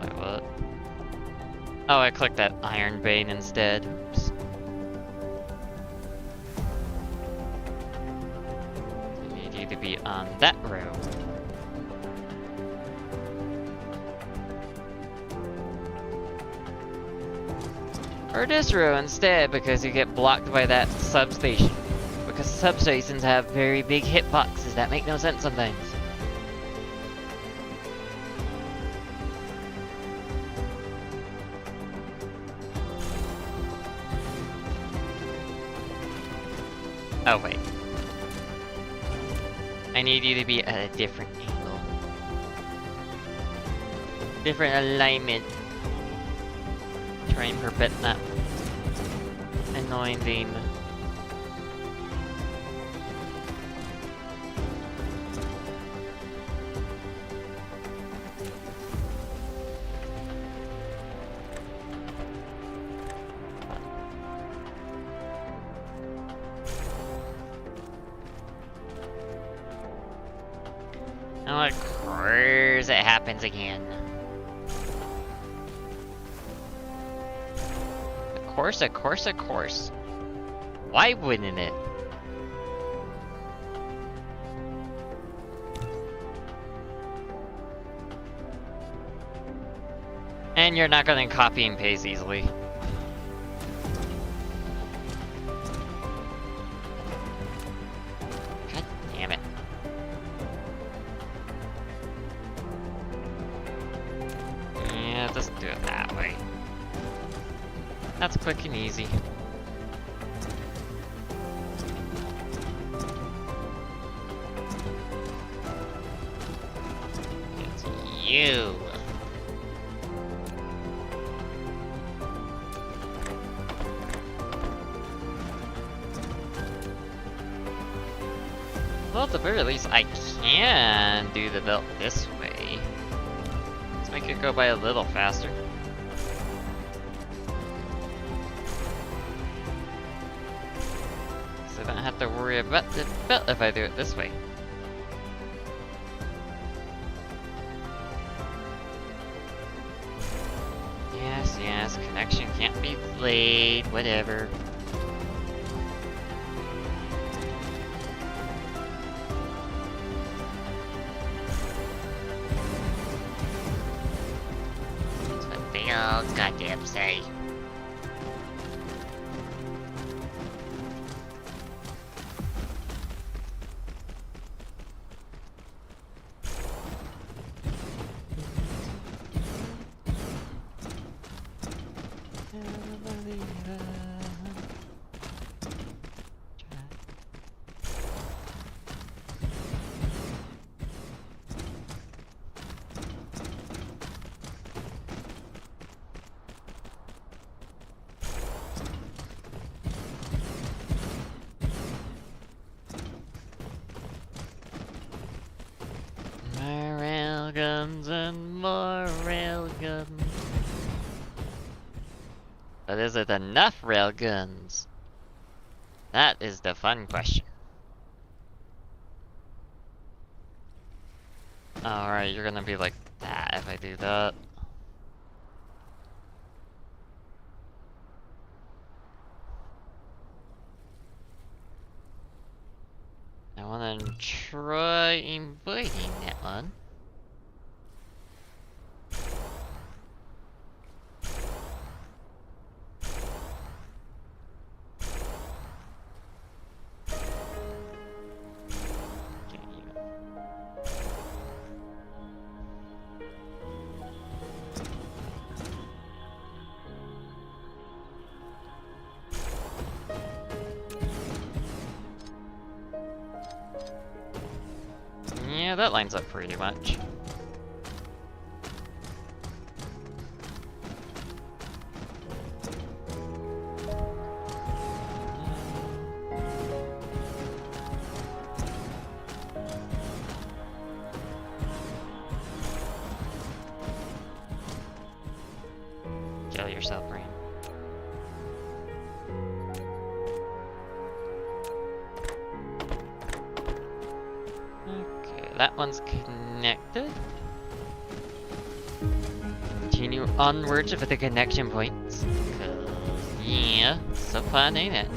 wait, what? Oh, I clicked that iron vein instead. Oops. I need you to be on that row. Or this row instead, because you get blocked by that substation. Because substations have very big hitboxes that make no sense sometimes. Oh wait. I need you to be at a different angle. Different alignment. Try and prevent that annoying thing. Oh, of course it happens again. Of course. Why wouldn't it? And you're not gonna copy and paste easily. God damn it. Yeah, just do it that way. That's quick and easy. It's you. Well, at the very least, I can do the belt this way. Let's make it go by a little faster. So I don't have to worry about the belt if I do it this way. Yes, connection can't be delayed, whatever. That's what they all goddamn say. More railguns and more railguns. But is it enough railguns? That is the fun question. Alright, you're gonna be like that if I do that. I wanna try inviting that one. Can't even. Yeah, that lines up pretty much. Kill yourself, brain. Okay, that one's connected. Continue onwards with the connection points. 'Cause, yeah, so fun, ain't it?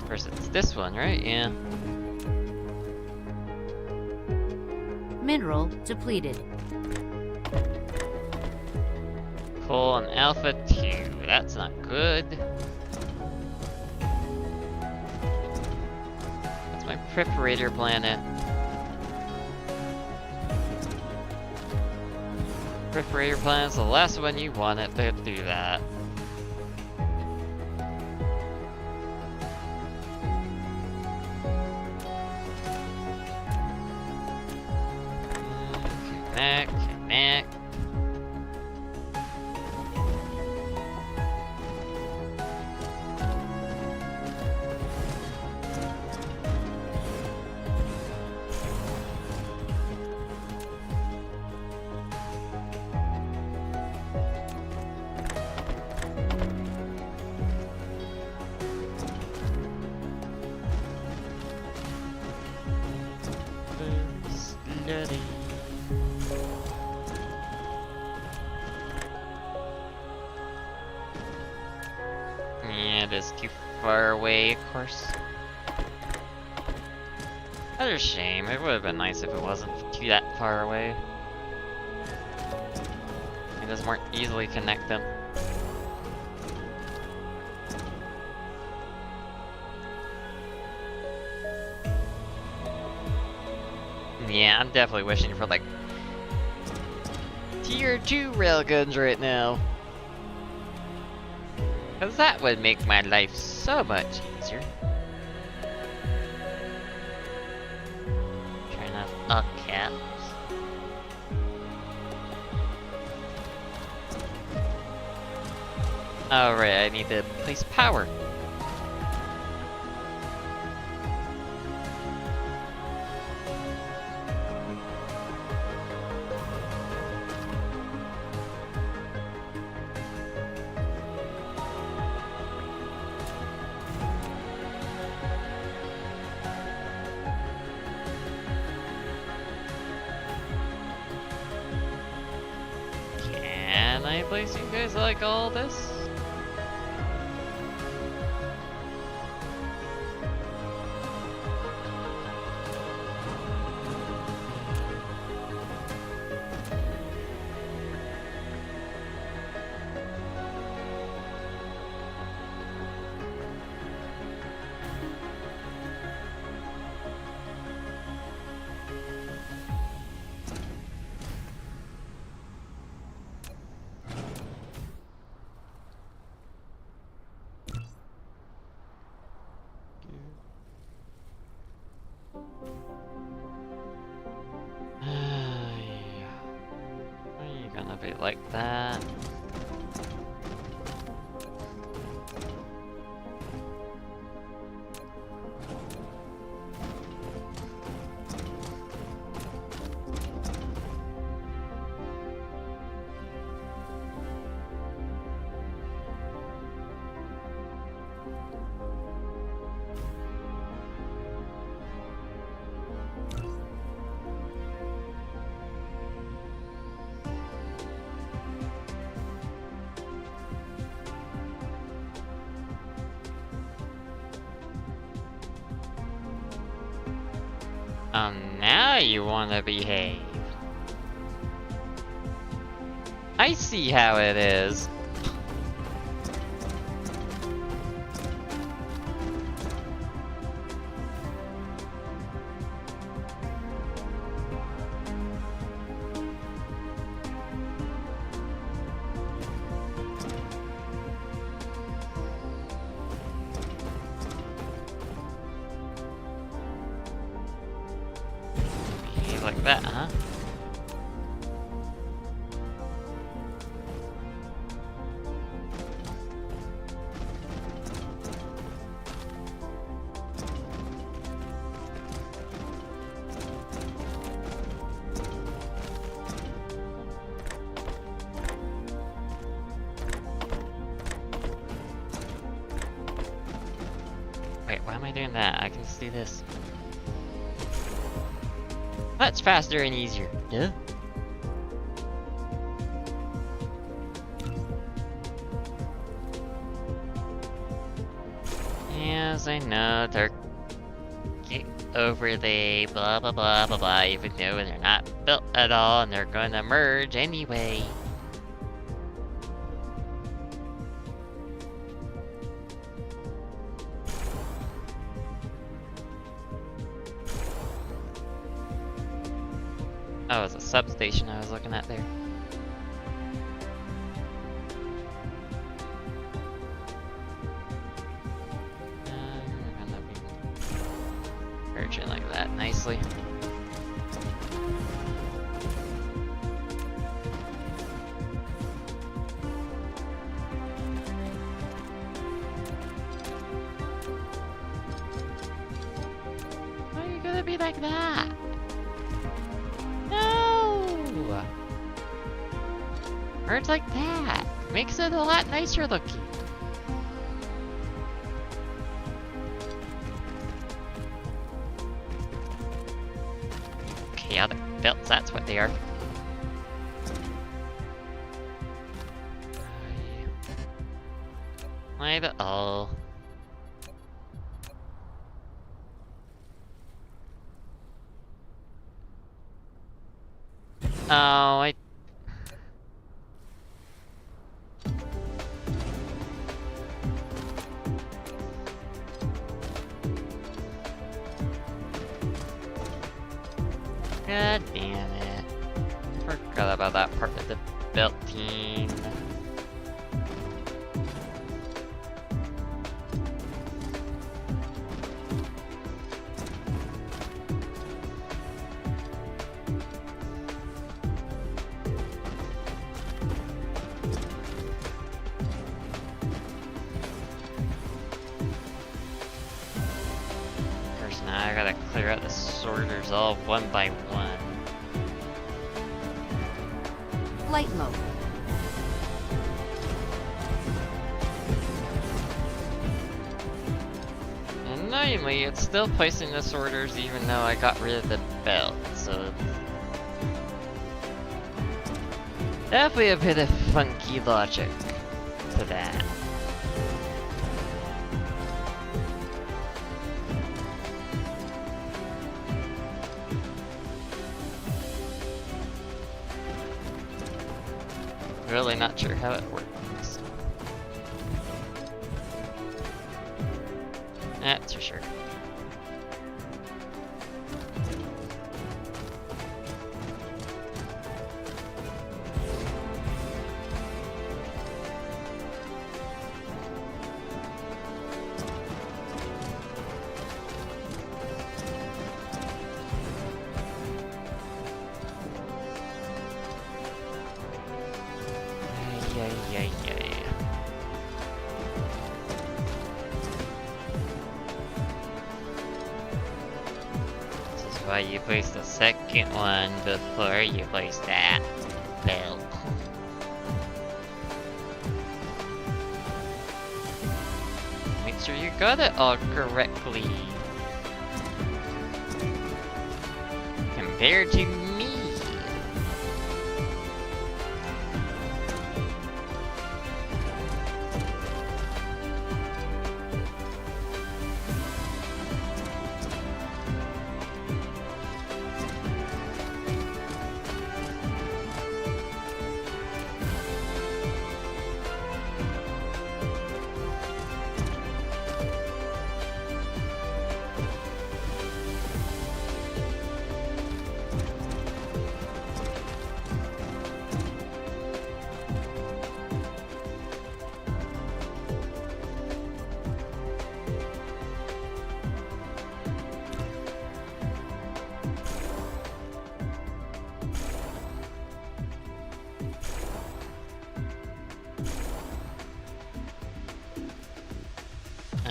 First, it's this one, right? Yeah. Mineral depleted. Coal and Alpha 2. That's not good. That's my preparator planet. Preparator planet's the last one you want it to do that. Connect, connect. Steady. Yeah, it is too far away, of course. That's a shame. It would have been nice if it wasn't too that far away. It does more easily connect them. Yeah, I'm definitely wishing for like tier 2 railguns right now. Cause that would make my life so much easier. Try not up caps. Alright, I need to place power. Can I place you guys like all this? Are you gonna be like that? Now you wanna behave. I see how it is. Behave like that, huh? Wait, why am I doing that? I can see this. That's faster and easier. Duh. Yes, I know, they're get over the blah blah blah blah blah, even though they're not built at all and they're gonna merge anyway. Oh, it's a substation I was looking at there. We're gonna be merging like that nicely. Why are you gonna be like that? No! Birds like that makes it a lot nicer looking. Chaotic belts, that's what they are. Why the all? Oh, I... God damn it. Forgot about that part of the built team. Now I gotta clear out the sorters all one by one. Light mode. Annoyingly, it's still placing the sorters even though I got rid of the belt, so... definitely a bit of funky logic to that. Really not sure how it works. That's for sure. Yay. This is why you place the second one before you place that belt. Make sure you got it all correctly. Compared to me.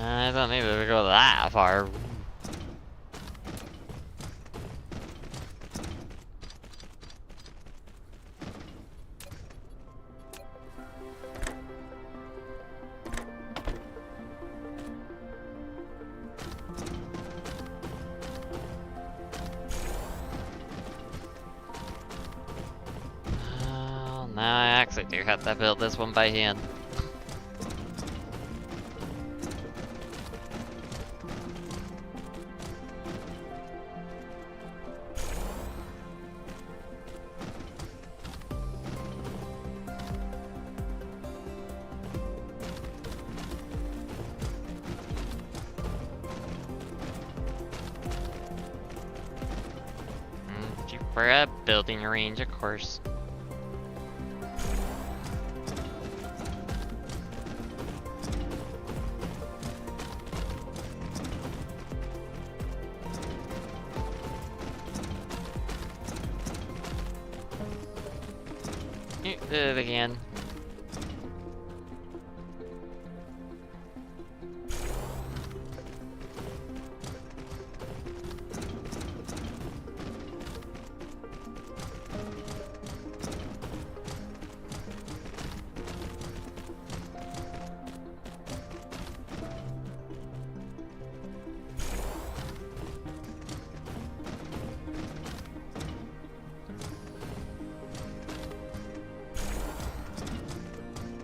I don't need to go that far. Now I actually do have to build this one by hand. For a building range, of course. Did it again.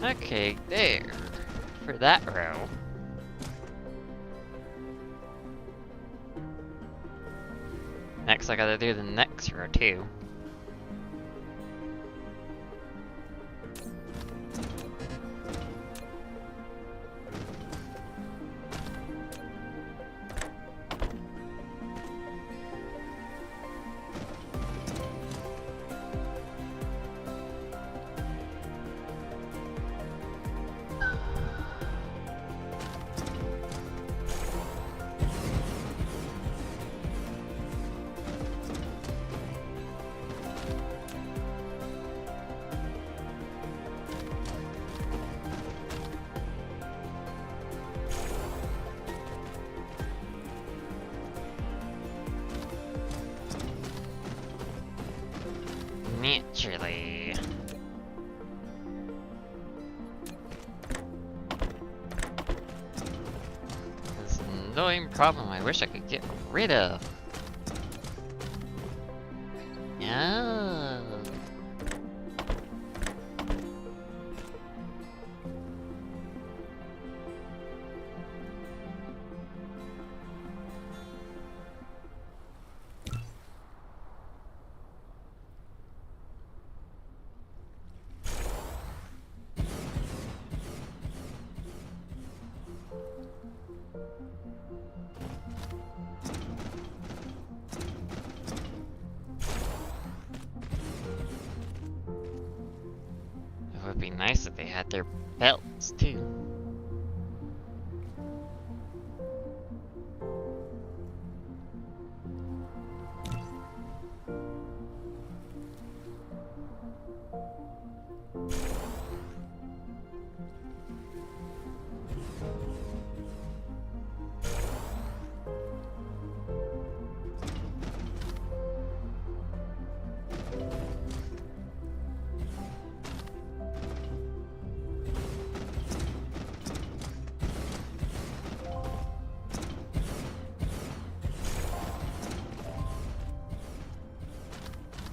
Okay, there. For that row. Next I gotta do the next row too. Naturally. This annoying problem I wish I could get rid of. Yeah. It would be nice if they had their belts too.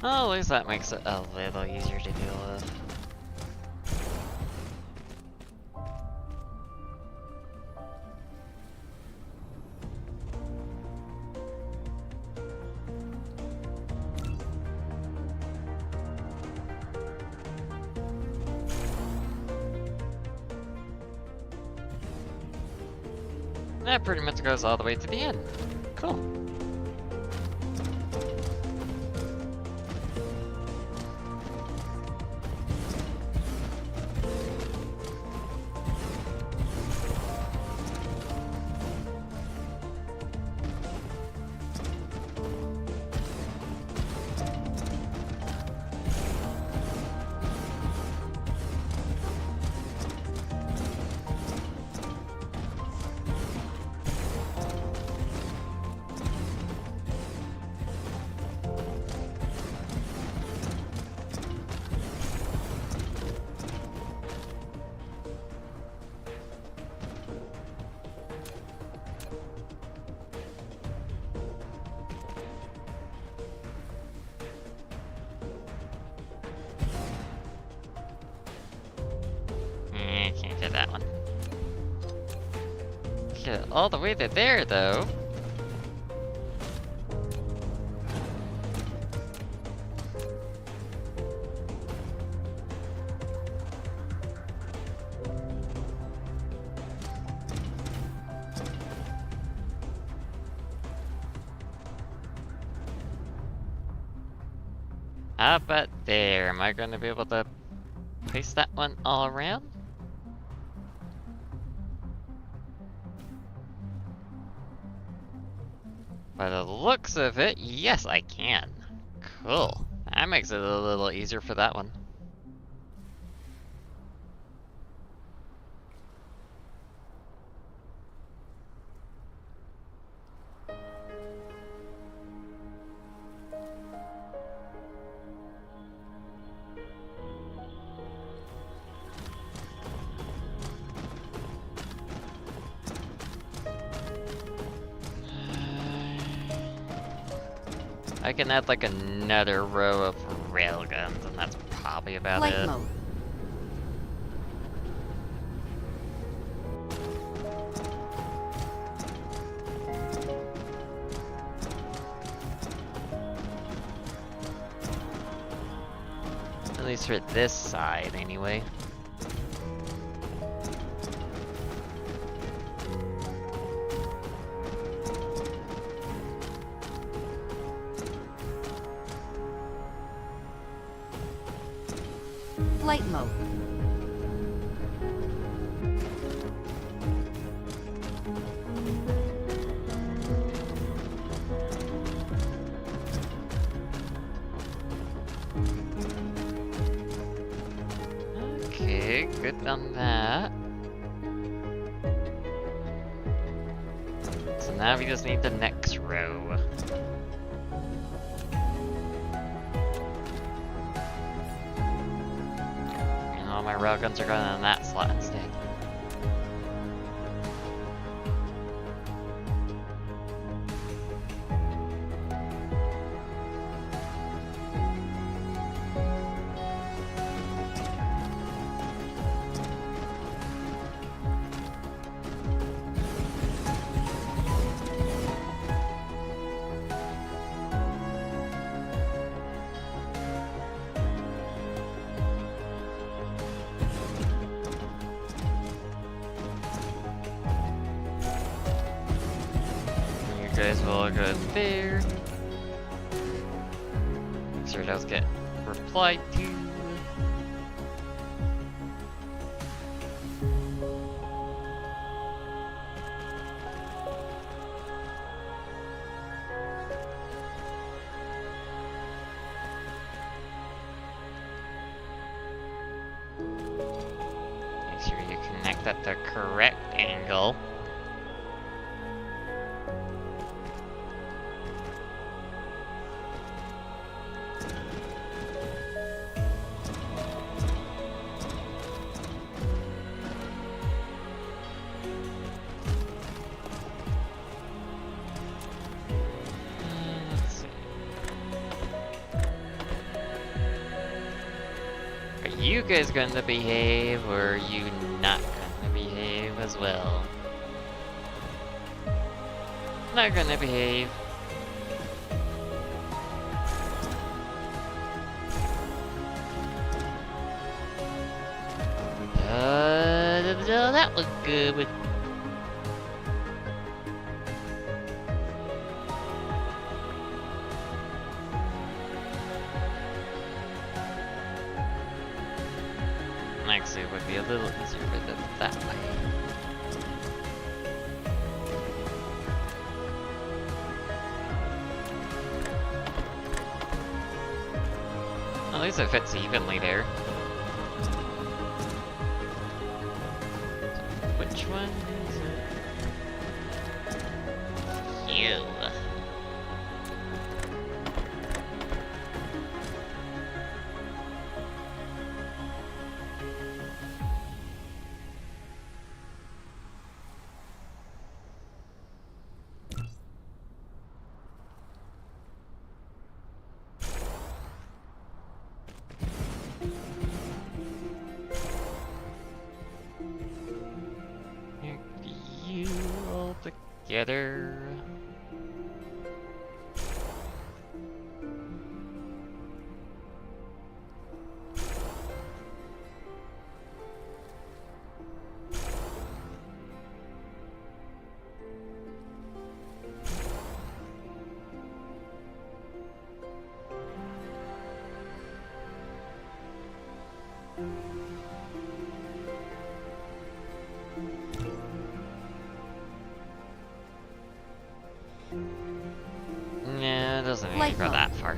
Oh, at least that makes it a little easier to deal with. That pretty much goes all the way to the end. Cool. get it all the way to there, though. How about there? Am I going to be able to place that one all around? By the looks of it, yes, I can. Cool. That makes it a little easier for that one. I can add like another row of railguns, and that's probably about Flight it. mode. At least for this side, anyway. Flight mode. Okay, good on that. So now we just need the next row. And all my railguns are going in that slot instead. You guys will go there. Make sure those get replied to. Make sure you connect at the correct angle. Let's see. Are you guys gonna behave, or are you not gonna behave as well? Not gonna behave. That was good. Actually, it would be a little easier with it that way. At least it fits evenly there. Which one is it? You. You together. Yeah, it doesn't really Light go mode. that far.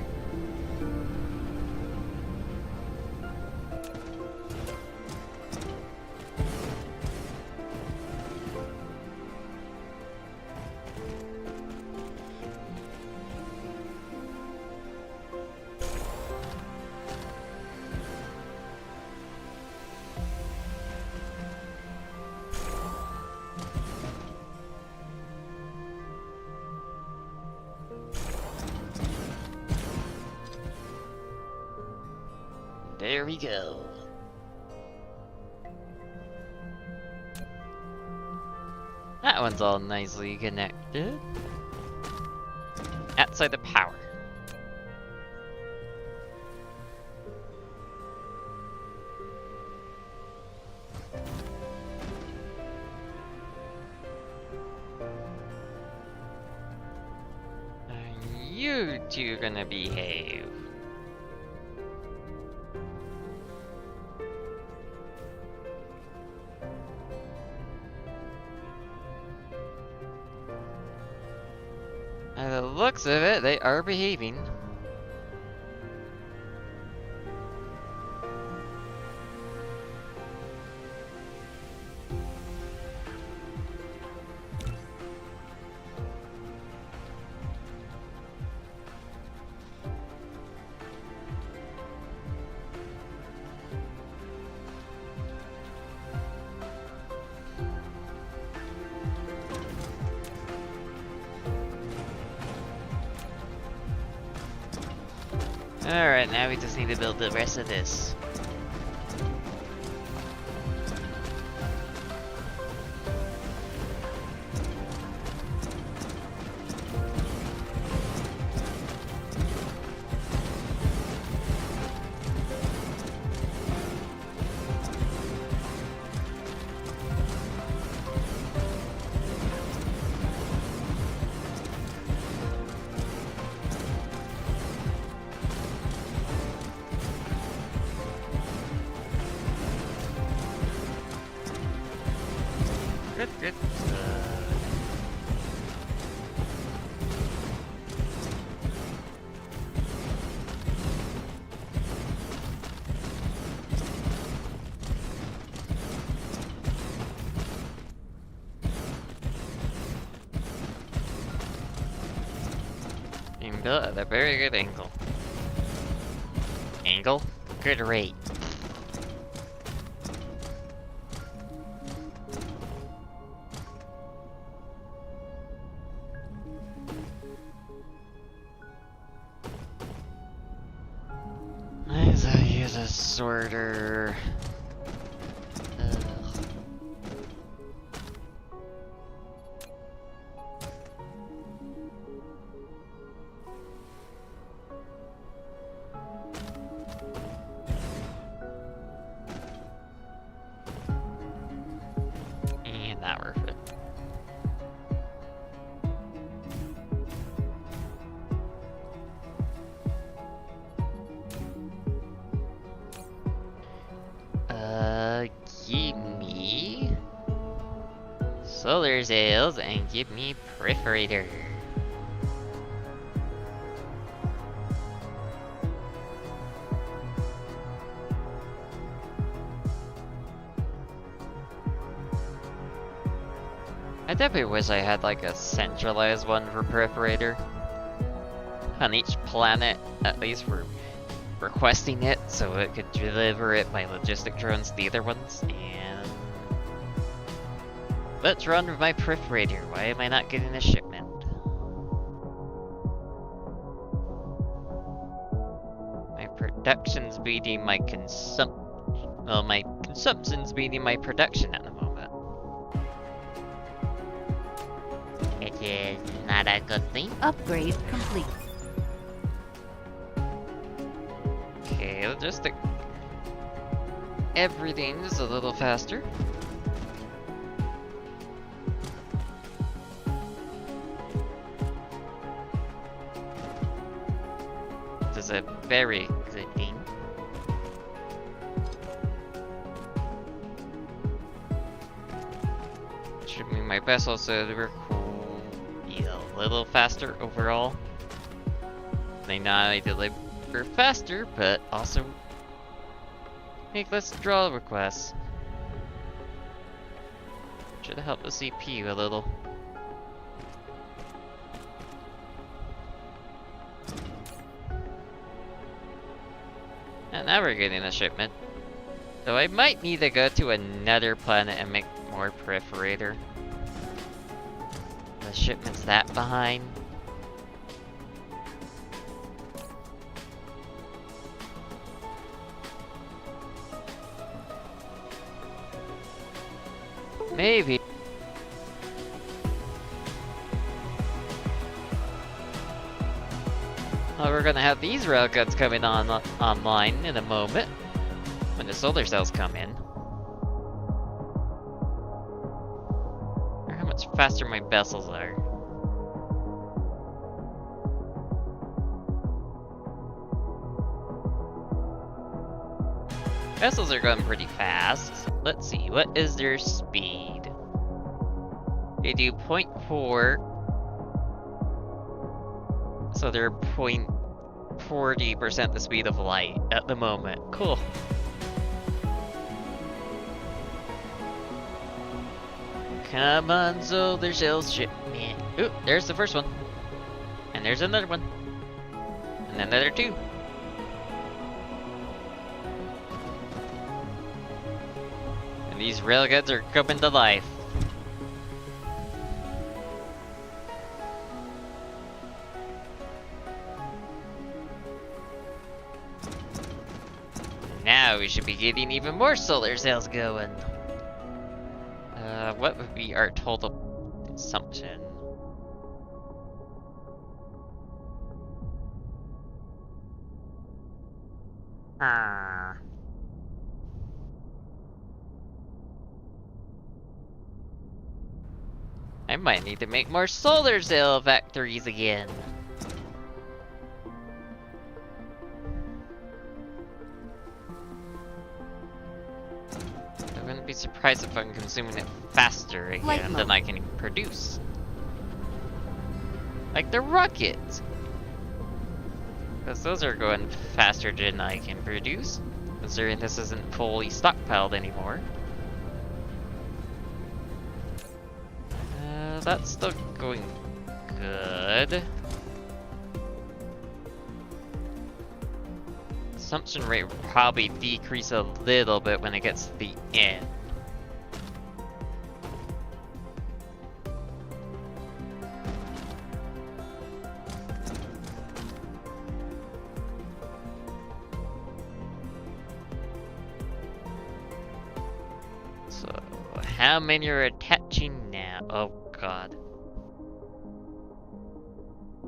There we go. That one's all nicely connected. Outside the power. Are you two gonna behave? By the looks of it, they are behaving. Alright, now we just need to build the rest of this. Good. And built at a very good angle. Angle? Good rate. Let's use a sorter. Ugh. And that worth it. Give me solar sails and give me perforator. I definitely wish I had like a centralized one for perforator. On each planet, at least for requesting it, so it could deliver it by logistic drones to the other ones, and let's run with my perforator. Why am I not getting a shipment? My production's beating my my consumption's beating my production at the moment. It is not a good thing. Upgrade complete. Okay, let's just stick everything just a little faster. This is a very good thing. Should be my best also to be a little faster overall. They not only deliver faster, but also make less draw requests. Should help the CPU a little. And now we're getting a shipment. So I might need to go to another planet and make more perforator. The shipment's that behind. Maybe. Well, we're gonna have these railguns coming online in a moment when the solar cells come in. Or how much faster my vessels are. Vessels are going pretty fast. Let's see, what is their speed? They do 0.4. So they're 0.40% the speed of light at the moment. Cool. Come on, solar cells, shipment. Ooh, there's the first one. And there's another one. And another two. And these railguns are coming to life. Now we should be getting even more solar cells going. What would be our total consumption? I might need to make more solar cell factories again. I wouldn't be surprised if I'm consuming it faster again than I can produce. Like the rockets! Because those are going faster than I can produce, considering this isn't fully stockpiled anymore. That's still going good. Consumption rate will probably decrease a little bit when it gets to the end. So, how many are attaching now? Oh god.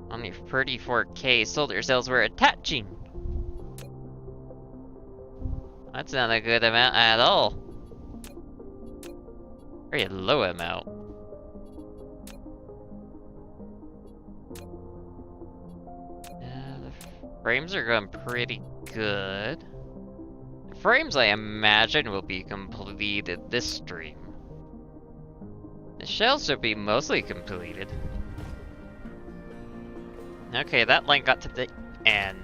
Only 34k solar cells were attaching. That's not a good amount at all. Very low amount. The frames are going pretty good. The frames, I imagine, will be completed this stream. The shells should be mostly completed. Okay, that line got to the end.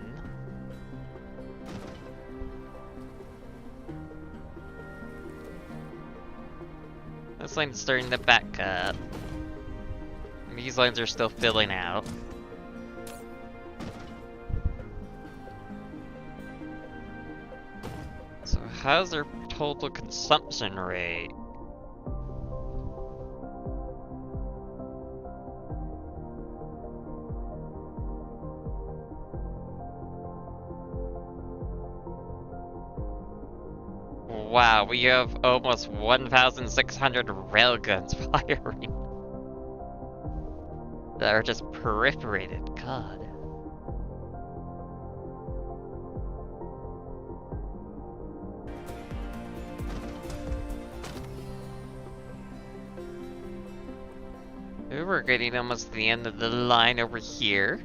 This line's starting to back up. These lines are still filling out. So how's their total consumption rate? Wow, we have almost 1,600 railguns firing. that are just perforated. God. We're getting almost to the end of the line over here.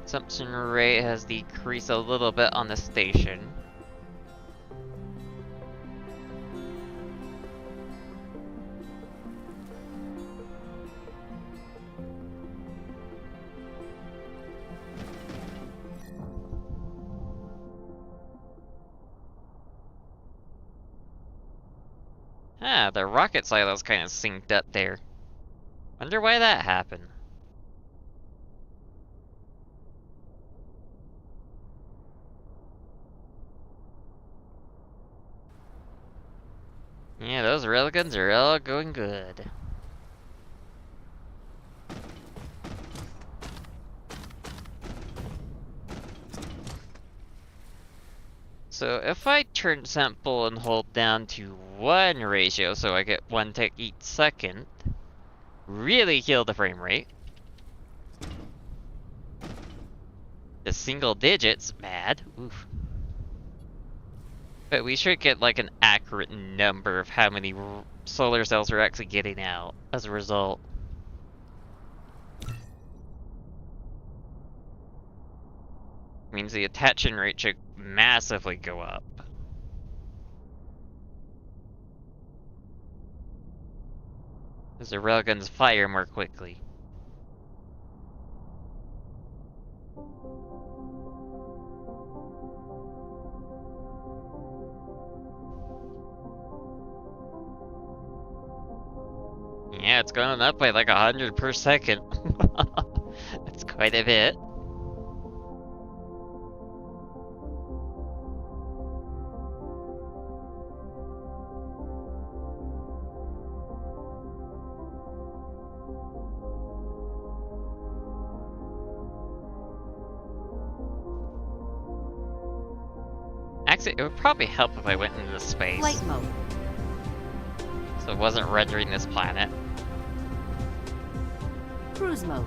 Consumption rate has decreased a little bit on the station. Ah, the rocket silo's kind of synced up there. Wonder why that happened. Yeah, those railguns are all going good. So if I turn sample and hold down to 1 ratio so I get 1 tick each second, really heal the frame rate. The single digits, bad. Oof. But we should get like an accurate number of how many solar cells we're actually getting out as a result. Means the attachment rate should massively go up. As the railguns fire more quickly. Yeah, it's going up by like 100 per second. That's quite a bit. Actually, it would probably help if I went into space. Flight mode. So it wasn't rendering this planet. Cruise mode.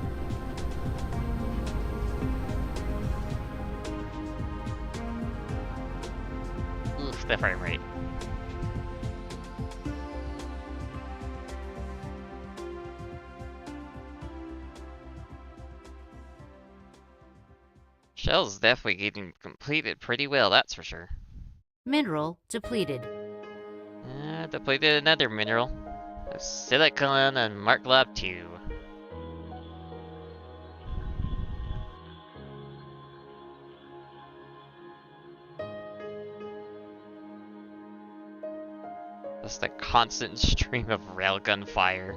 Oof, the frame rate. Shell's definitely getting completed pretty well, that's for sure. Mineral depleted. Depleted another mineral. Silicon and Mark Lab 2. Just a constant stream of railgun fire.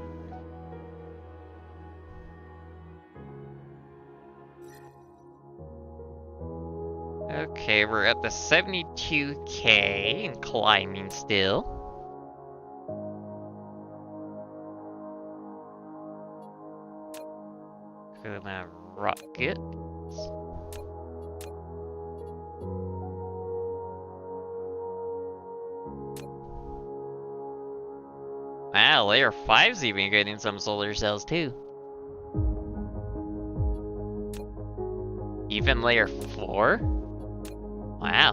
Okay, we're at the 72K and climbing still. Gonna rocket. Wow, layer 5's even getting some solar cells too. Even layer 4? Wow.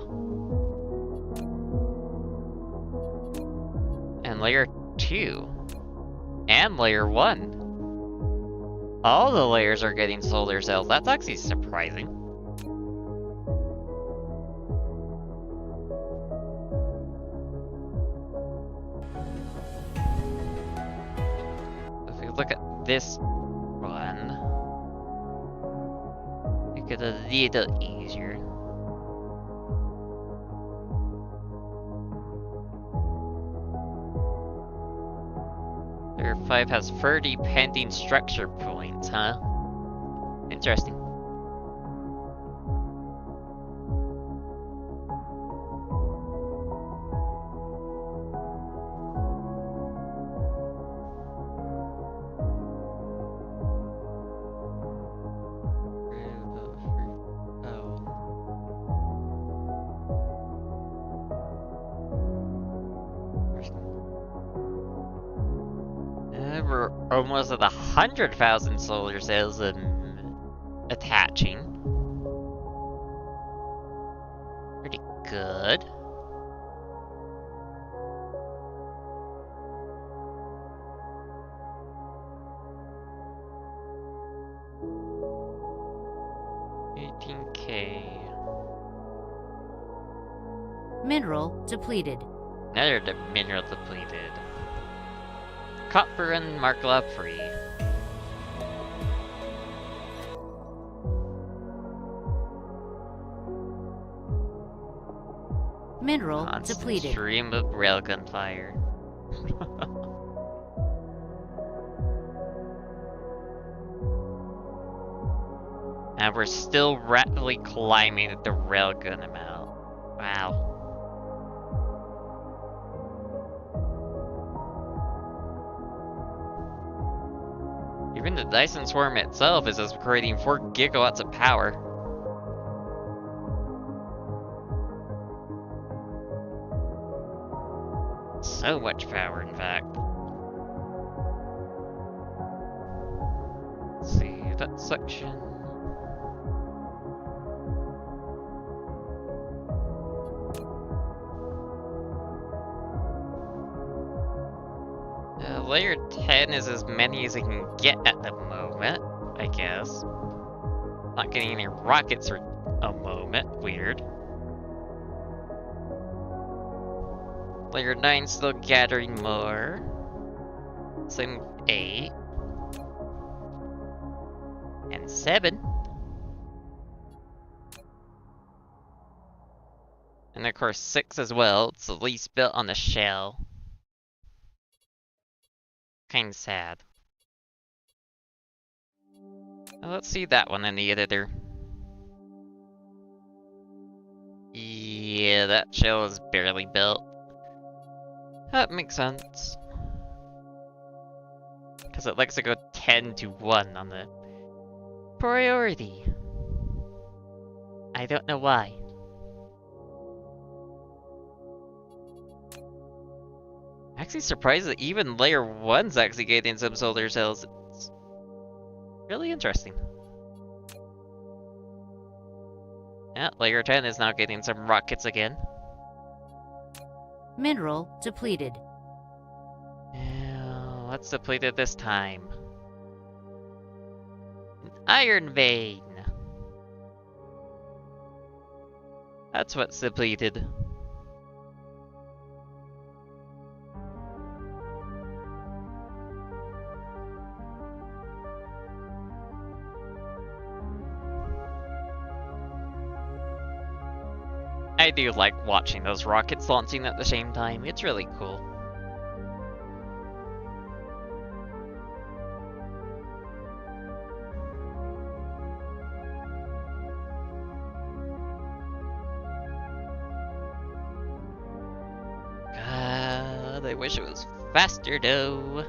And layer 2. And layer 1. All the layers are getting solar cells. That's actually surprising. If you look at this one, make it a little easier. Layer 5 has 30 pending structure points, huh? Interesting. we're almost at 100,000 solar cells and attaching. Pretty good. $18K. Mineral depleted. Another mineral depleted. Copper and Markla free. Mineral Constant depleted. stream of railgun fire. And we're still rapidly climbing the railgun amount. Wow. Even the Dyson Swarm itself is just creating 4 gigawatts of power. So much power, in fact. Let's see, that section. Layer 10 is as many as it can get at the moment, I guess. Not getting any rockets for a moment, weird. Layer 9 still gathering more. Same 8. And 7. And of course 6 as well, it's the least built on the shell. Kinda sad. Now let's see that one in the editor. Yeah, that shell is barely built. That makes sense. Because it likes to go 10 to 1 on the priority. I don't know why. Actually surprised that even layer 1's actually getting some solar cells. It's really interesting. Yeah, layer 10 is now getting some rockets again. Mineral depleted. What's depleted this time? An iron vein. That's what's depleted. I do like watching those rockets launching at the same time. It's really cool. God, I wish it was faster though.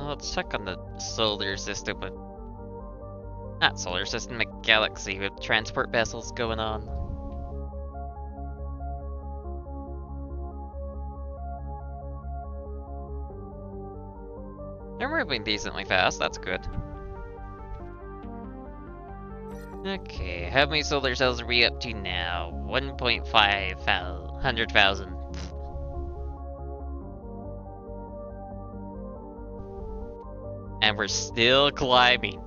Let's check on the solar system with... Not solar system, the galaxy with transport vessels going on. They're moving decently fast, that's good. Okay, how many solar cells are we up to now? 1,500,000. And we're still climbing.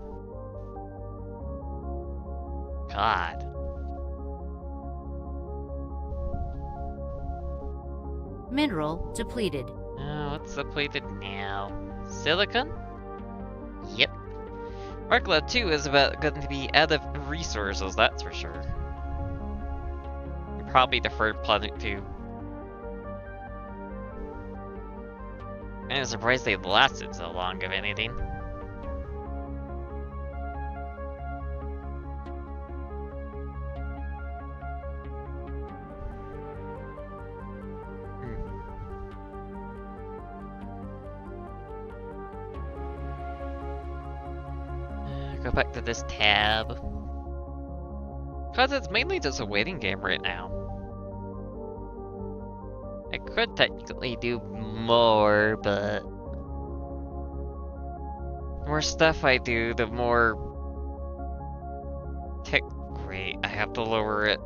God. Mineral depleted. What's depleted now? Silicon? Yep. Markla 2 is about going to be out of resources, that's for sure. Probably the third planet too. I'm surprised they lasted so long, if anything. Go back to this tab. Cause it's mainly just a waiting game right now. I could technically do more, but the more stuff I do, the more tick rate I have to lower it.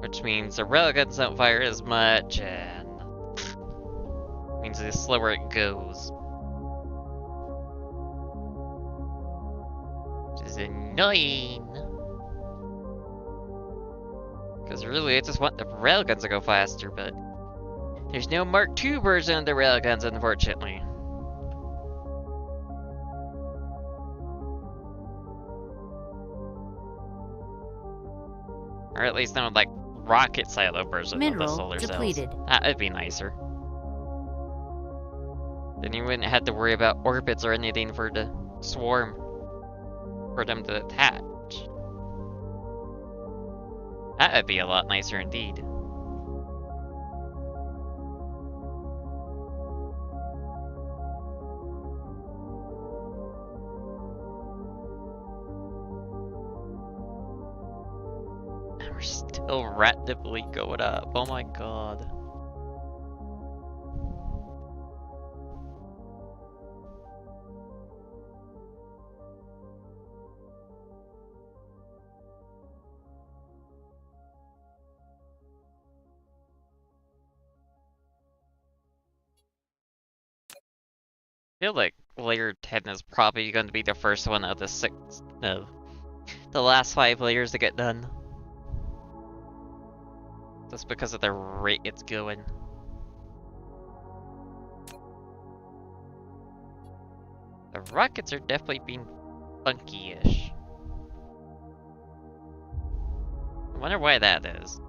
Which means the railguns don't fire as much, and means the slower it goes. Which is annoying. Because really, I just want the railguns to go faster, but there's no Mark II version of the railguns, unfortunately. Or at least no, like, rocket silo version of the Mineral solar depleted. cells. That would be nicer. Then you wouldn't have to worry about orbits or anything for the swarm. For them to attach. That would be a lot nicer indeed. And we're still rapidly going up. Oh my god. I feel like layer 10 is probably going to be the first one of the the last 5 layers to get done. Just because of the rate it's going. The rockets are definitely being funky-ish. I wonder why that is.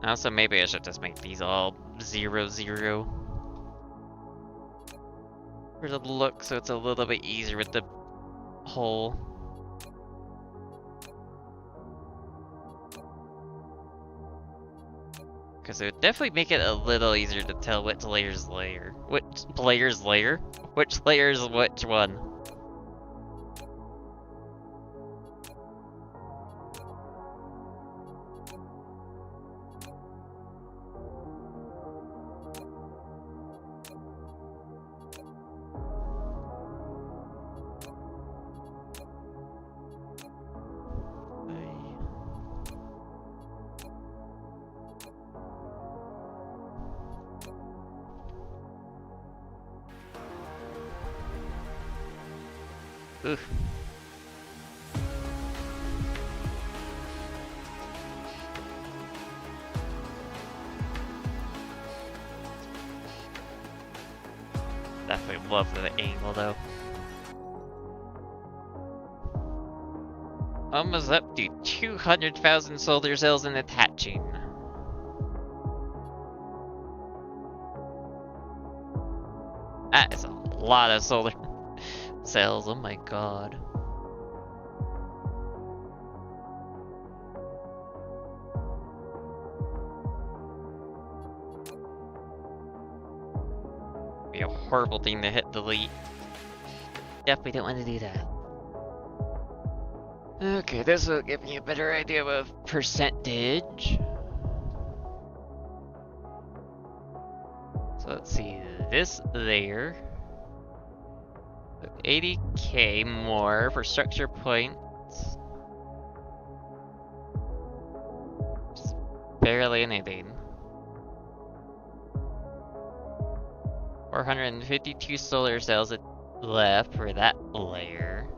Also, maybe I should just make these all 0, 0. For the look, so it's a little bit easier with the hole. Because it would definitely make it a little easier to tell which layer's layer. Which player's layer? Which layer's which one? Oof. Definitely love the angle though. Almost up to 200,000 solar cells and attaching. That is a lot of solar cells, oh my god. Be a horrible thing to hit delete. Definitely don't want to do that. Okay, this will give me a better idea of percentage. So let's see, this layer. 80k more for structure points. Just barely anything. 452 solar cells left for that layer.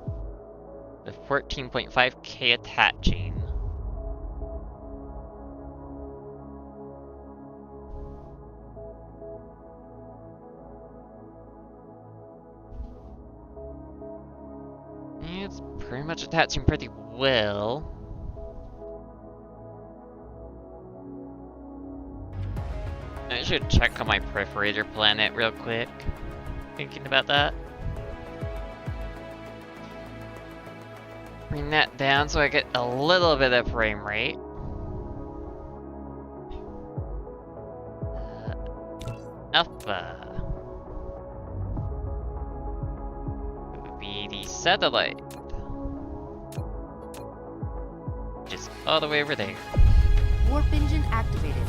With 14.5k attaching. It's pretty much attaching pretty well. I should check on my perforator planet real quick. Thinking about that. Bring that down so I get a little bit of frame rate. Alpha. Would be the satellite. Just all the way over there. Warp engine activated.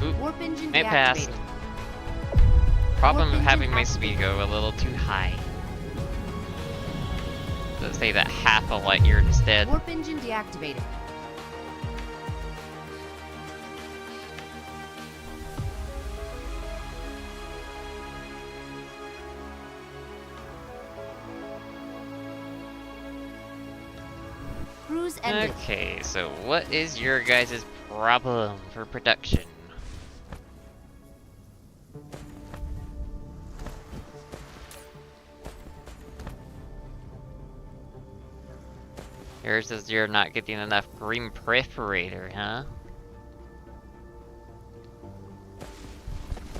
Oop, Warp engine it passed. deactivated. Problem Warp of having engine my speed go a little too high. Let's say that half a light year instead. Warp engine deactivated. Cruise ended. Okay, so what is your guys' problem for production? Yours is you're not getting enough green perforator, huh?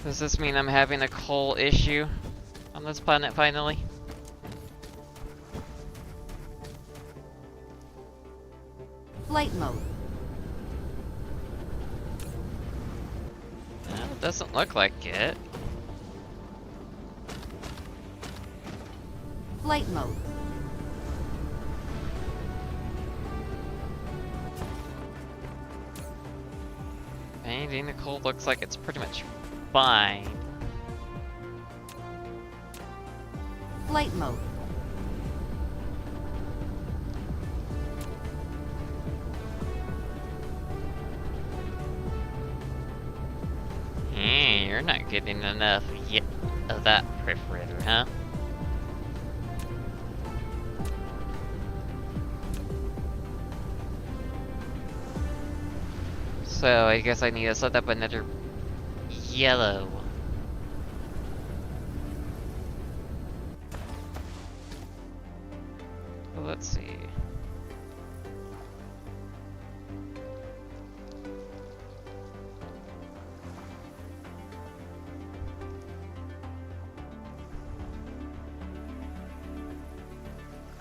Does this mean I'm having a coal issue on this planet finally? Flight mode. Well, it doesn't look like it. Flight mode. Anything the coal looks like it's pretty much fine. Flight mode. You're not getting enough yet of that perforator, huh? So I guess I need to set up another yellow. Well, let's see.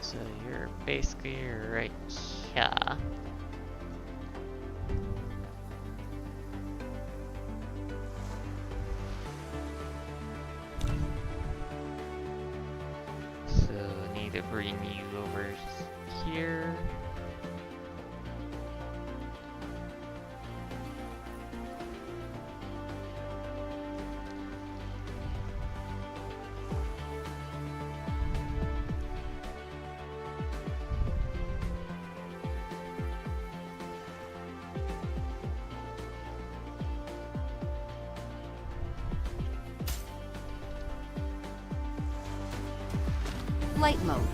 So you're basically right here. So need to bring you over here. Flight mode.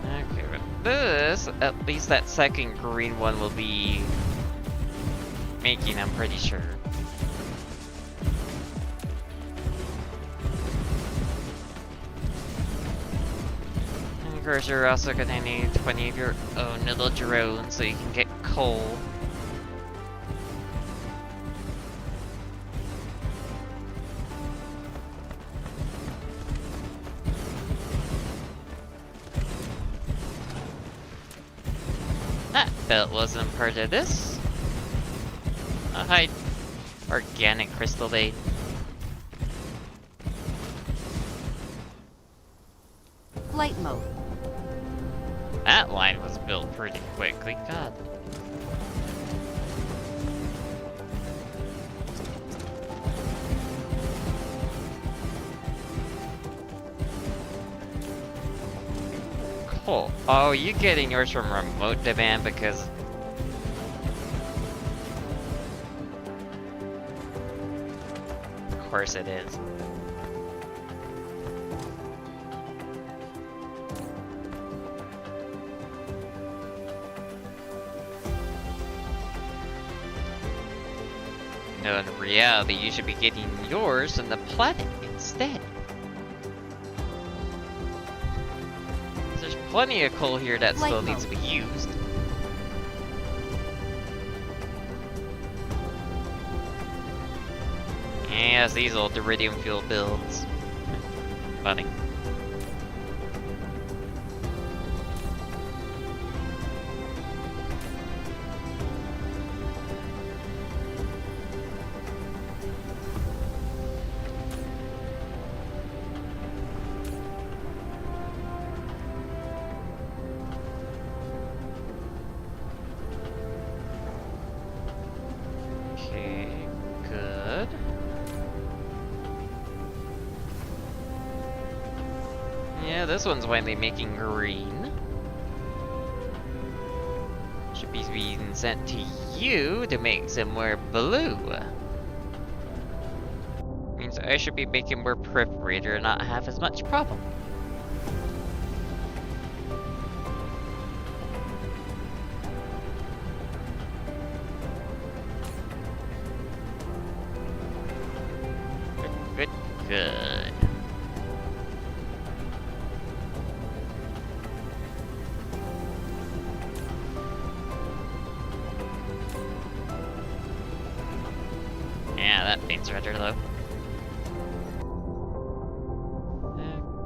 Okay, but this, at least that second green one will be making, I'm pretty sure. And of course, you're also gonna need 20 of your own little drones so you can get coal. That belt wasn't part of this. Hi, organic crystal bait. Flight mode. That line was built pretty quickly, God. Cool. Oh, you getting yours from remote demand because... Of course it is. No, in reality, you should be getting yours from the planet instead. There's plenty of coal here that Flight still mode. needs to be used. Yes, these old iridium fuel builds. Funny. Okay, good. Yeah, this one's finally making green. Should be being sent to you to make some more blue. Means I should be making more perforator and not have as much problem. Good, good. Yeah, that paint's redder though.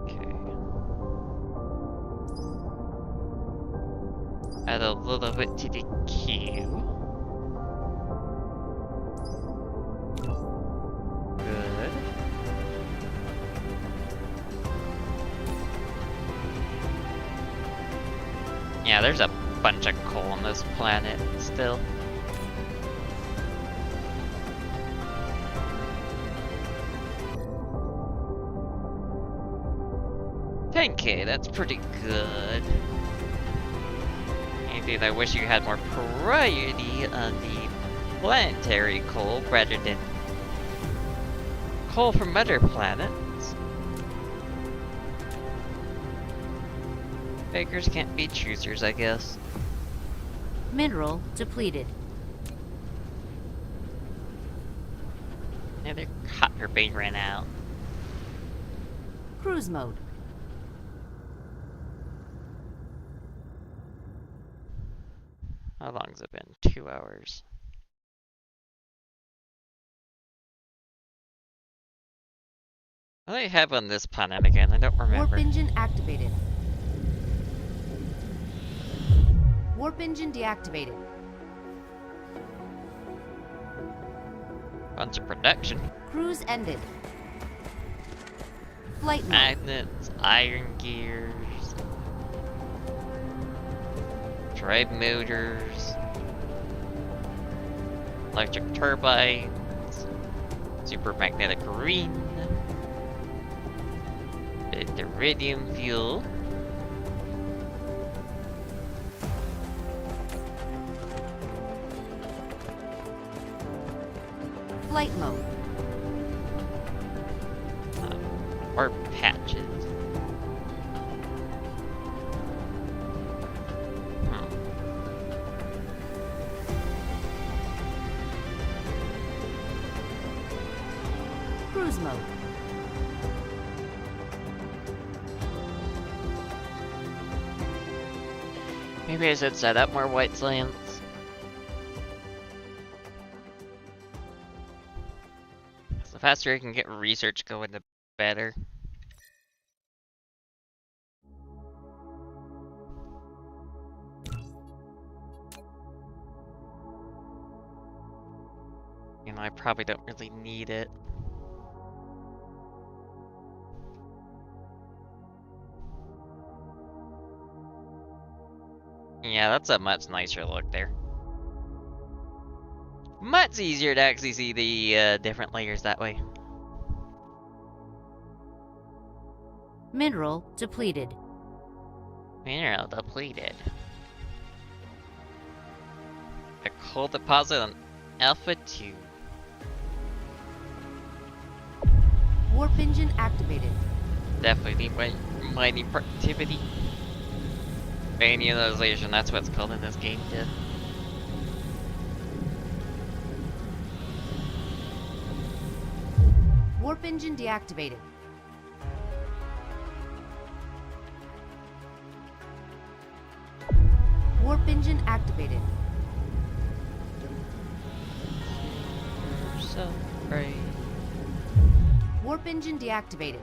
Okay. Add a little bit to the queue. Good. Yeah, there's a bunch of coal on this planet still. $10K, that's pretty good. Indeed, I wish you had more priority on the planetary coal rather than coal from other planets. Beggars can't be choosers, I guess. Mineral depleted. And their copper vein ran out. Cruise mode. How long's it been? 2 hours. What do I have on this planet again? I don't remember. Warp engine activated. Warp engine deactivated. Bunch of production. Cruise ended. Flight mode. Magnets, iron gears, drive motors, electric turbines, supermagnetic marine, iridium fuel, Flight mode. or patches. Cruise mode. Maybe I should set up more white slants. The faster I can get research going, the better. You know, I probably don't really need it. Yeah, that's a much nicer look there. Much easier to actually see the different layers that way. Mineral depleted. Mineral depleted. A coal deposit on Alpha 2. Warp engine activated. Definitely need mining productivity. Vanillization, that's what it's called in this game, yeah. Warp engine deactivated. Warp engine activated. So bright. Warp engine deactivated.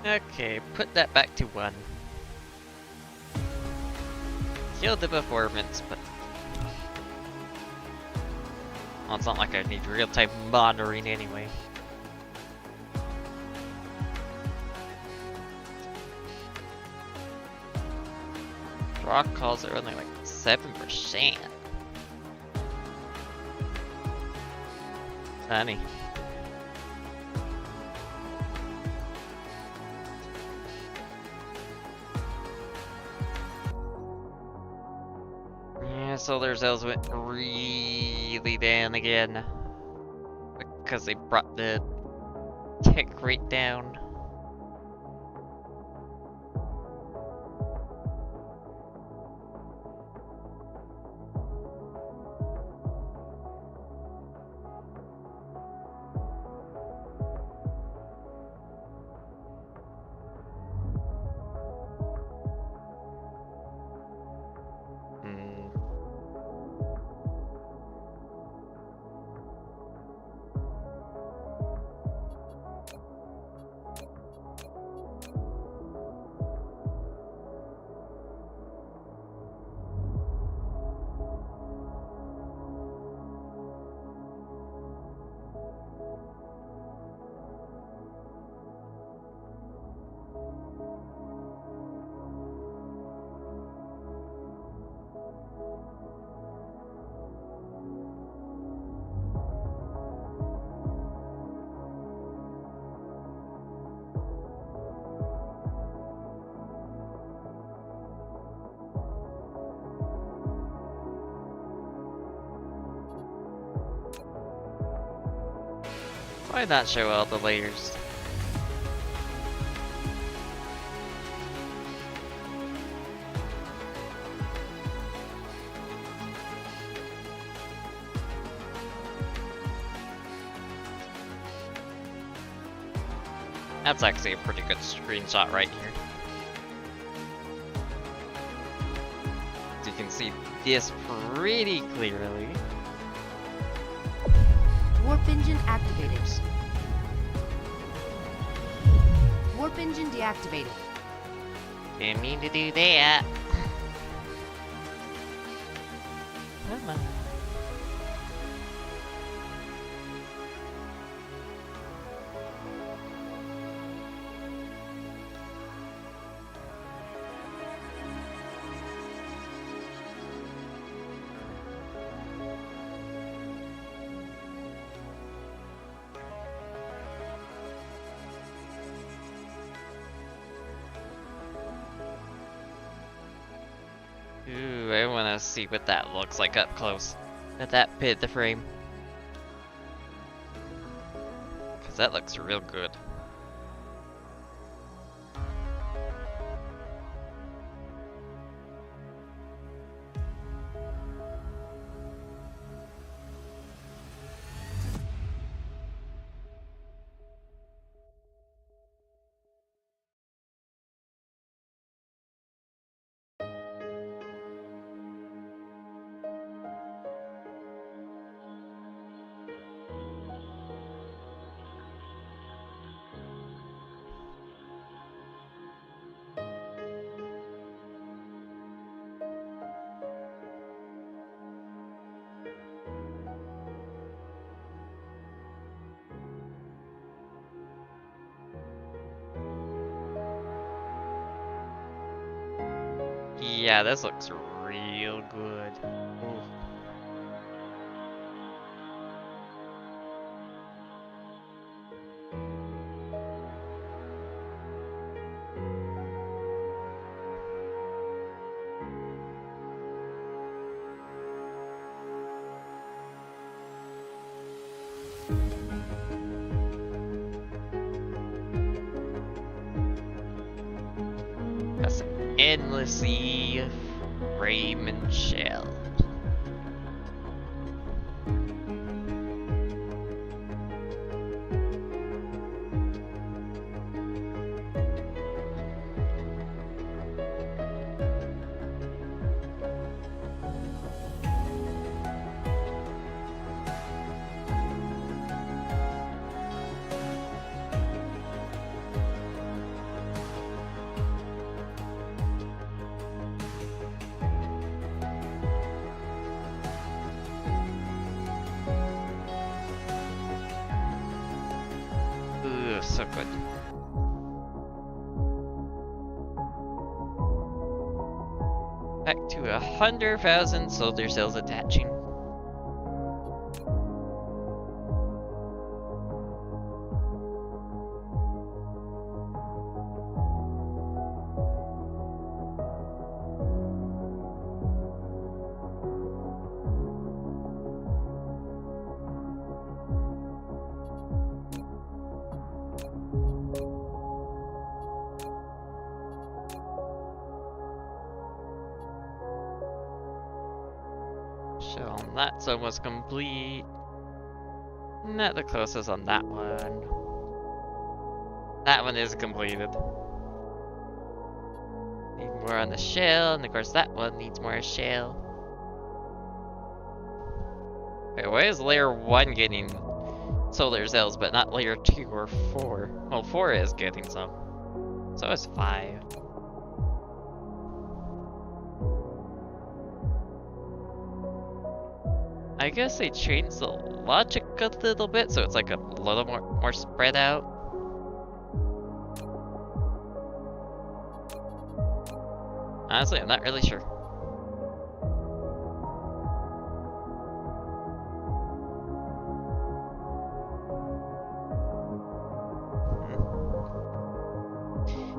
Okay, put that back to 1. Kill the performance, but... well, it's not like I need real-time monitoring anyway. Rock calls are only like 7%. Funny. Yeah, solar cells went really down again because they brought the tick rate down. Why not show all the layers? That's actually a pretty good screenshot right here. So you can see this pretty clearly. Warp engine activated. Warp engine deactivated. Didn't mean to do that. Come on. Ooh, I wanna see what that looks like up close. At that bit, the frame. Cause that looks real good. Yeah, this looks real good. Ooh. That's endlessly frame and shell. so good. Back to 100,000 solar cells attaching. So that's almost complete. Not the closest on that one. That one is completed. Need more on the shell, and of course that one needs more shell. Wait, why is layer 1 getting solar cells, but not layer 2 or 4? Well, 4 is getting some. So is 5. I guess they changed the logic a little bit, so it's like a little more spread out. Honestly, I'm not really sure.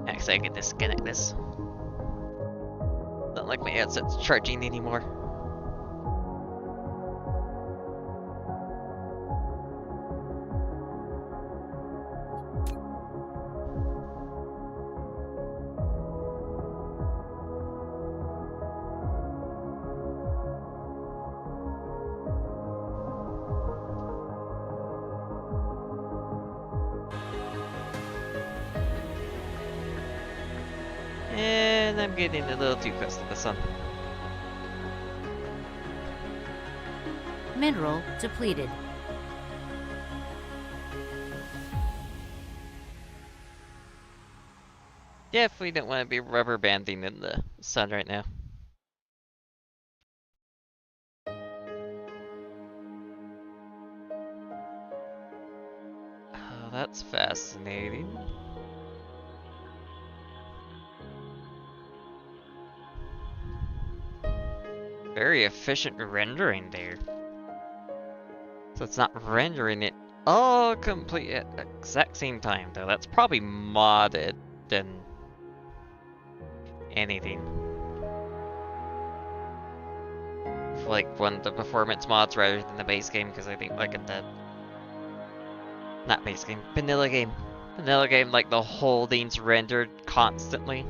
Actually, I can disconnect this. Not like my headset's charging anymore. And I'm getting a little too close to the sun. Mineral depleted. Definitely don't want to be rubber banding in the sun right now. Oh, that's fascinating. Very efficient rendering there. So it's not rendering it all complete at the exact same time, though. That's probably modded than anything. Like one of the performance mods rather than the base game, because I think like in the not base game, vanilla game. Vanilla game, like the whole thing's rendered constantly.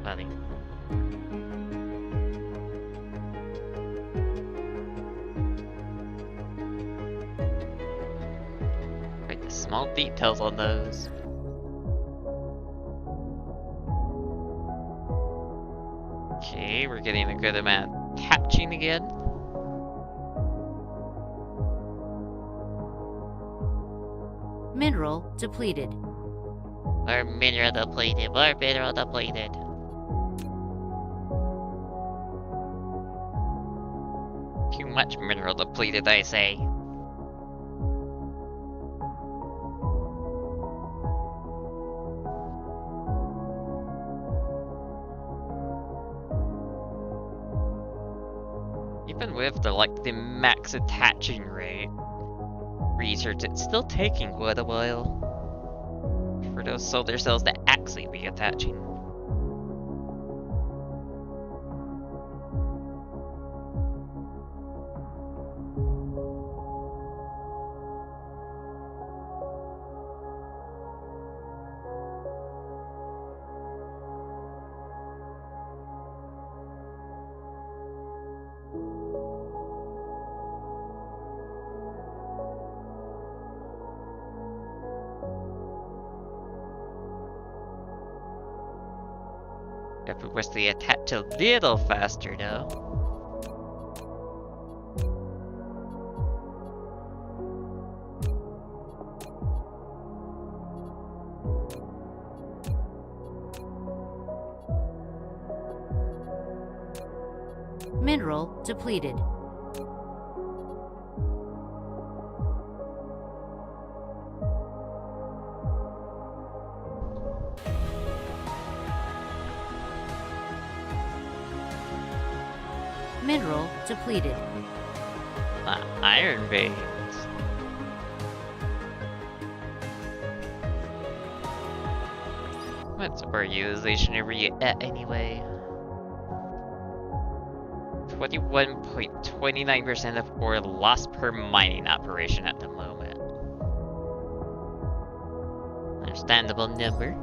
Funny. Right, the small details on those. Okay, we're getting a good amount of hatching again. Mineral depleted. More mineral depleted, more mineral depleted. Too much mineral depleted, I say. Even with the max attaching rate research, it's still taking quite a while for those solar cells to actually be attaching. If we wish to attach a little faster though. Mineral depleted. Mineral depleted. Iron veins. What's our utilization rate at anyway? 21.29% of ore lost per mining operation at the moment. Understandable number.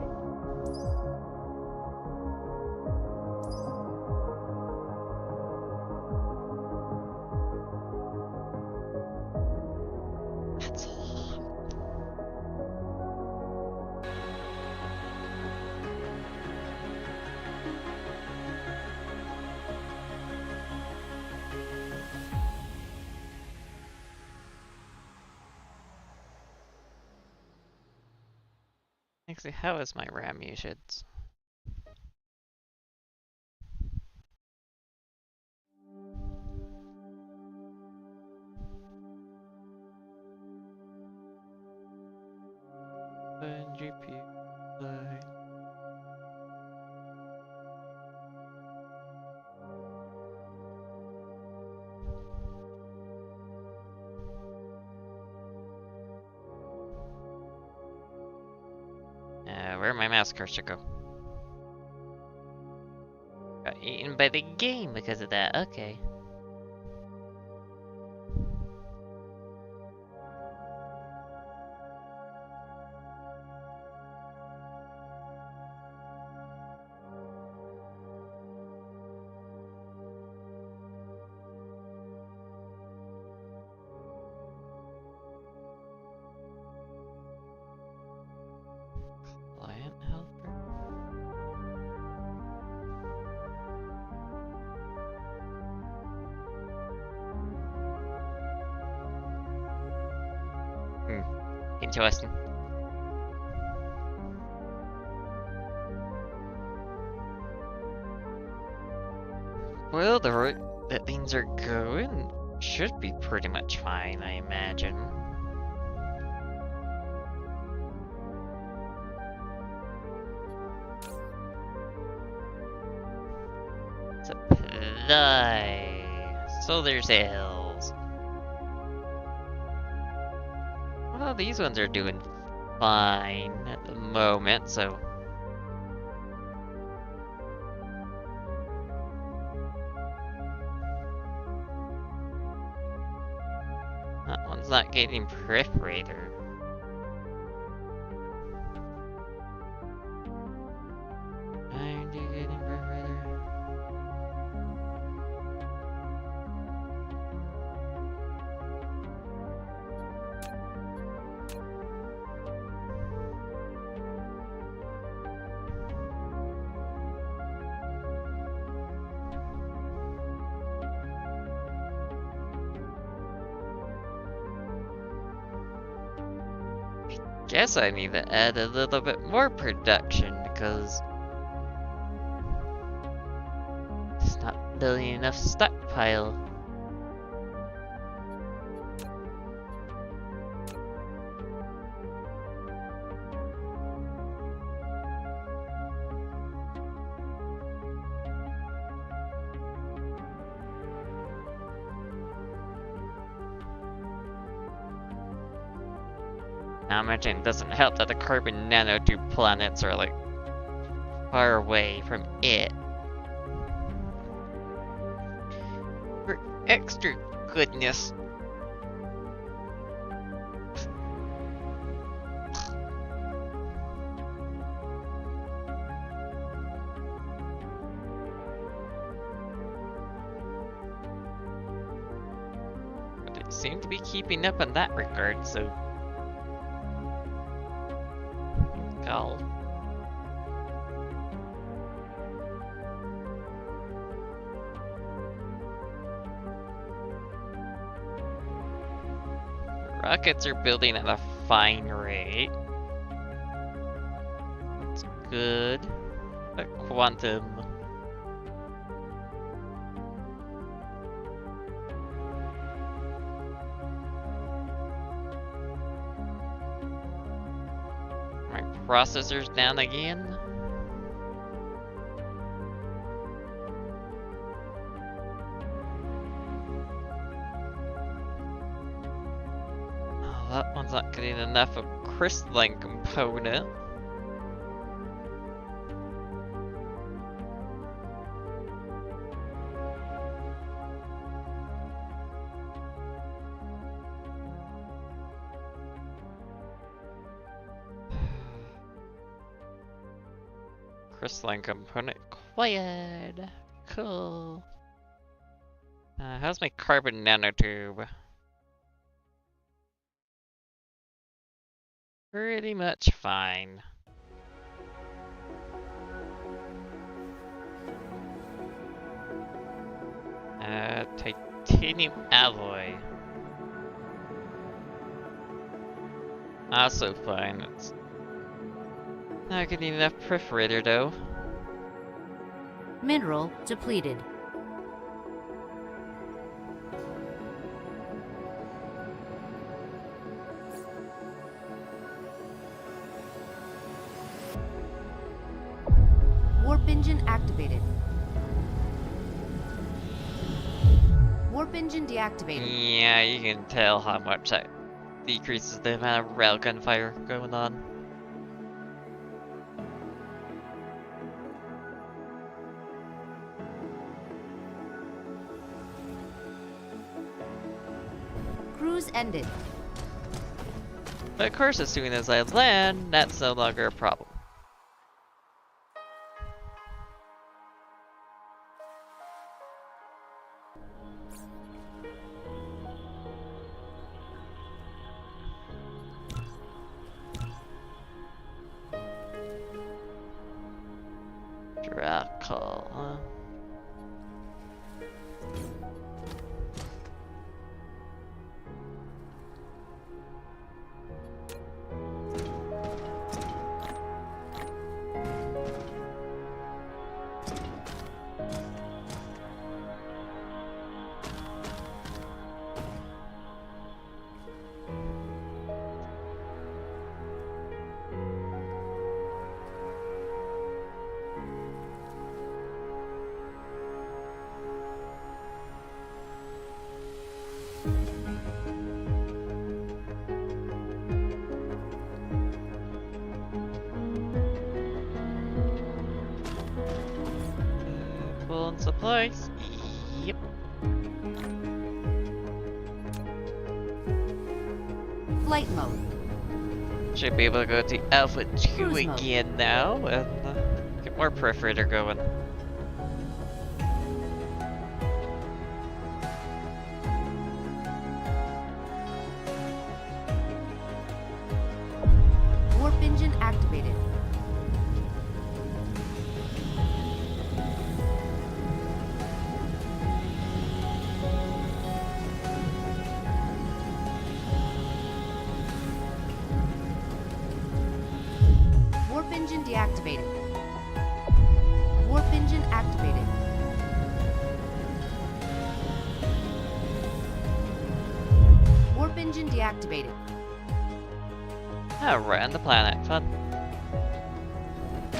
That's a lot. Actually, how is my RAM usage? GPU play. Where my mouse cursor go? Got eaten by the game because of that. Okay. Client helper. Interesting. Well, the route that things are going should be pretty much fine, I imagine. Supply solar cells. Well, these ones are doing fine at the moment, so. That one's not getting perforator. I'm getting perforator. Guess I need to add a little bit more production because it's not building enough stockpile. Now imagine it doesn't help that the carbon nanotube planets are like far away from it. For extra goodness. But they seem to be keeping up in that regard, so God. Rockets are building at a fine rate. It's good. But quantum. My processor's down again. Oh, that one's not getting enough of crystalline component. Crystalline component acquired. Cool. How's my carbon nanotube? Pretty much fine. Titanium alloy. Also fine. It's not getting enough perforator though. Mineral depleted. Warp engine activated. Warp engine deactivated. Yeah, you can tell how much that decreases the amount of railgun fire going on. Cruise ended. But of course, as soon as I land, that's no longer a problem. Dracal, huh? Full supplies. Yep. Flight mode. Should be able to go to Alpha 2 Cruise mode. again now and get more perforator going. Warp engine activated. Warp engine deactivated. Warp engine activated. Warp engine deactivated. Oh, right on the planet. Fun.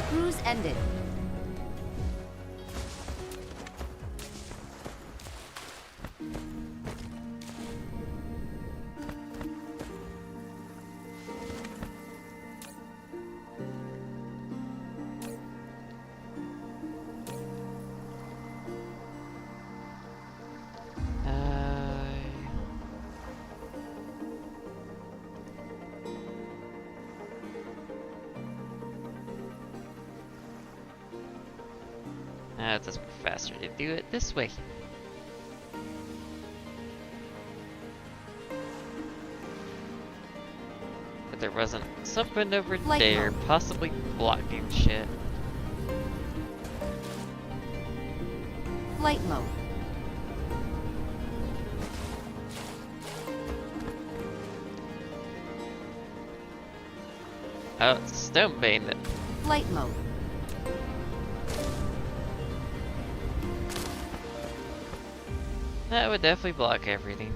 Cruise ended. It does be faster to do it this way. But there wasn't something over Flight there mode. possibly blocking shit. Flight mode. Oh, it's stone vein. Flight mode. That would definitely block everything.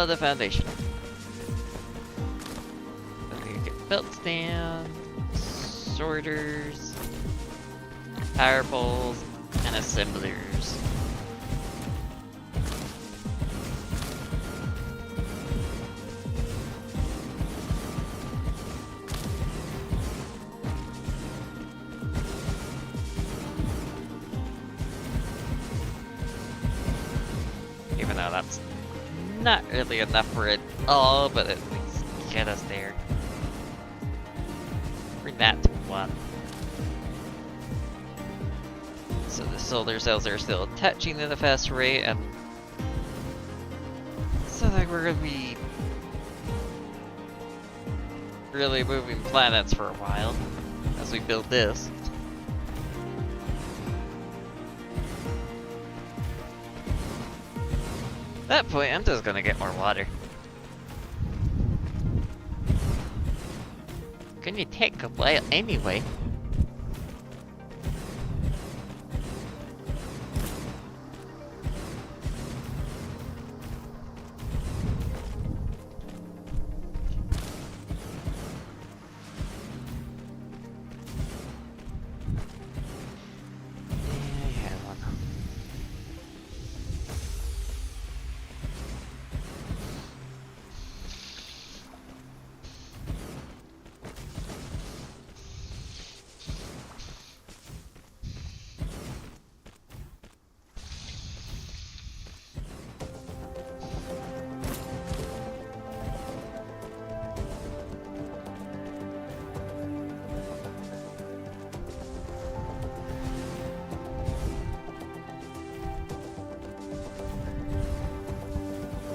The foundation. So you get belts down, sorters, power poles, and assemblers. Even though that's not really enough for it all, but at least get us there. Bring that to 1. So the solar cells are still attaching at a fast rate, and so like we're gonna be really moving planets for a while as we build this. At that point, I'm just gonna get more water. Couldn't you take a while anyway?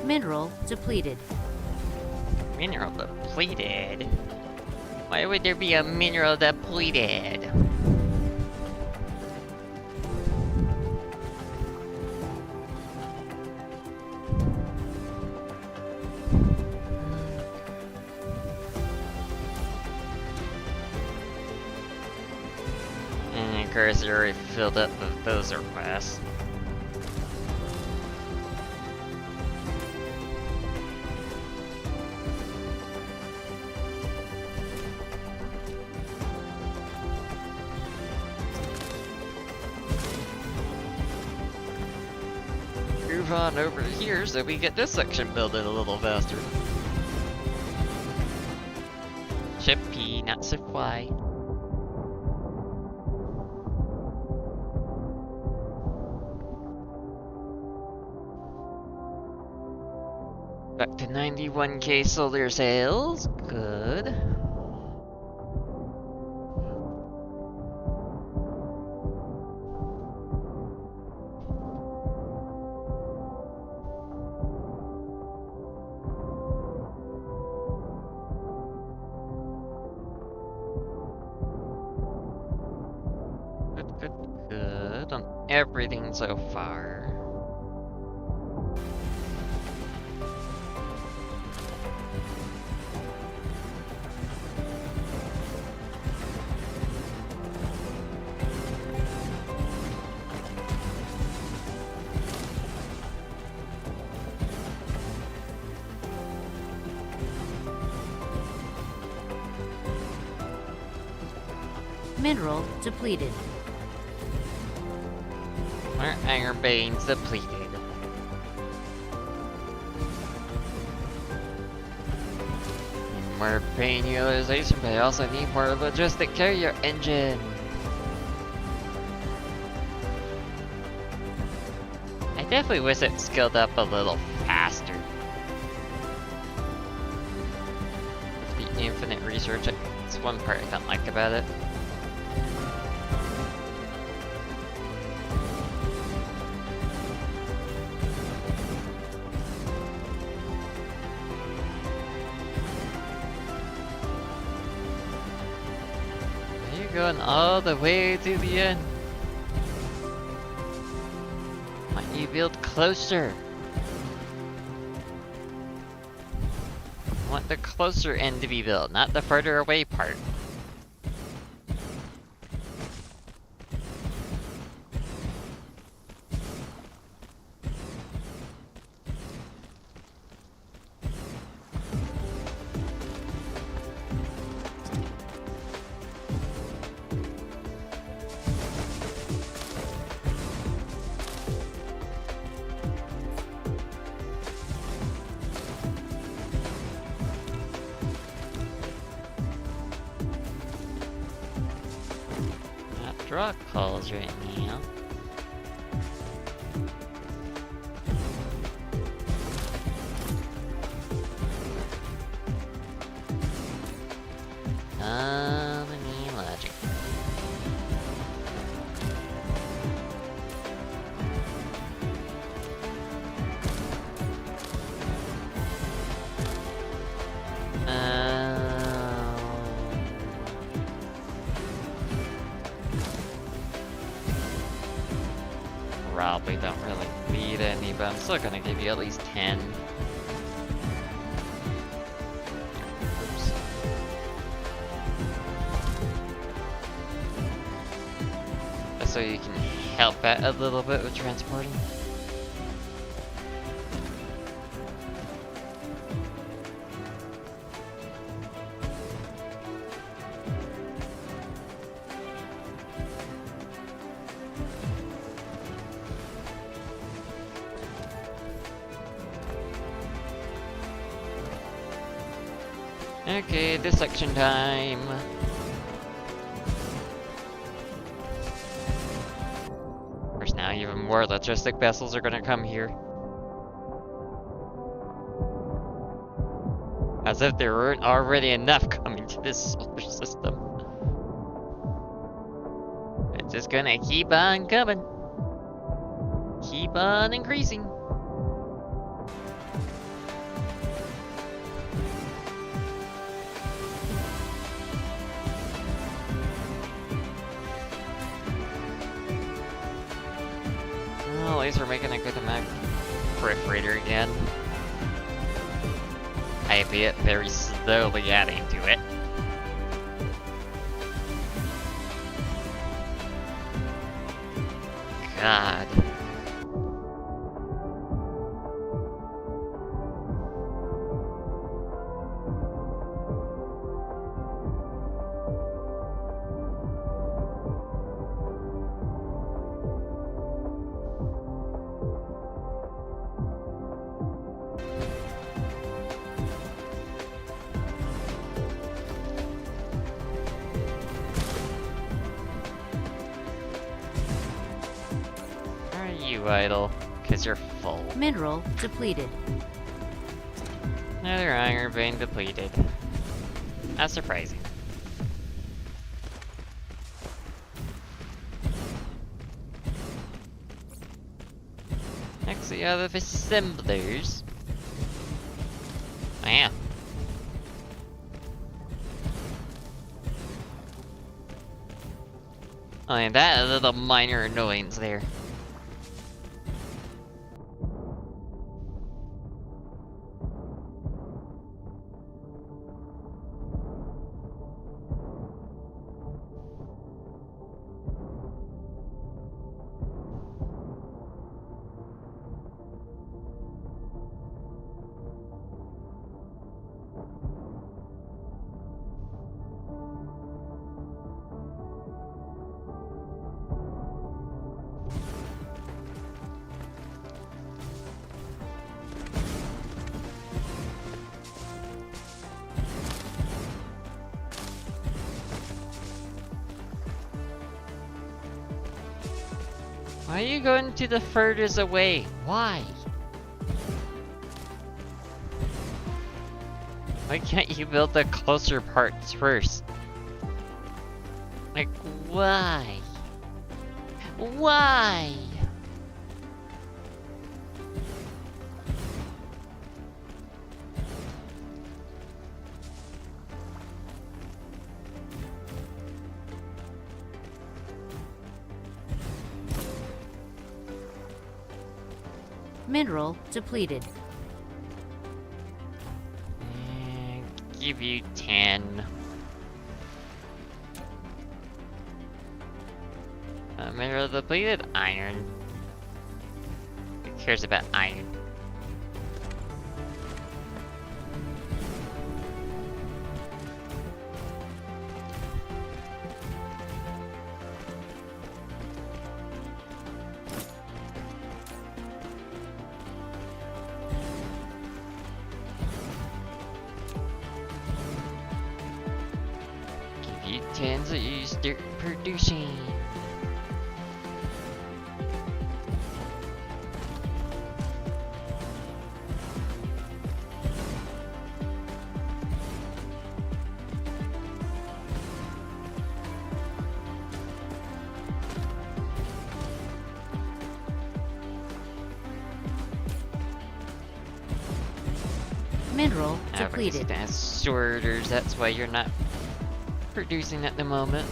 Mineral depleted. Mineral depleted? Why would there be a mineral depleted? And of course, you already filled up with those requests. Move on over here so we get this section building a little faster. Ship P, not ship Y. Back to 91k solar sails. Good. Good on everything so far. Mineral depleted. Our iron veins depleted. Need more pain utilization, but I also need more logistic carrier engine. I definitely wish it scaled up a little faster. With the infinite research, it's one part I don't like about it. You're going all the way to the end. Why don't you build closer? I want the closer end to be built, not the further away part. Draw calls right now. Any logic. Probably don't really need any, but I'm still gonna give you at least 10. Oops. Just so you can help out a little bit with transporting. Okay, dissection time. Of course, now even more logistic vessels are gonna come here. As if there weren't already enough coming to this solar system. It's just gonna keep on coming. Keep on increasing. Well, at least we're making a good amount of perforator again. Albeit very slowly adding to it. God. You idle, because you're full. Mineral depleted. Another iron vein depleted. Not surprising. Next we have the assemblers. Oh, yeah. Oh, and that little minor annoyance there. Why are you going to the furthest away? Why? Why can't you build the closer parts first? Like, why? Why? Mineral depleted. Give you 10. Mineral depleted iron. Who cares about iron? Give you 10 so you start producing. Mineral Everybody's depleted. got sorters, that's why you're not producing at the moment.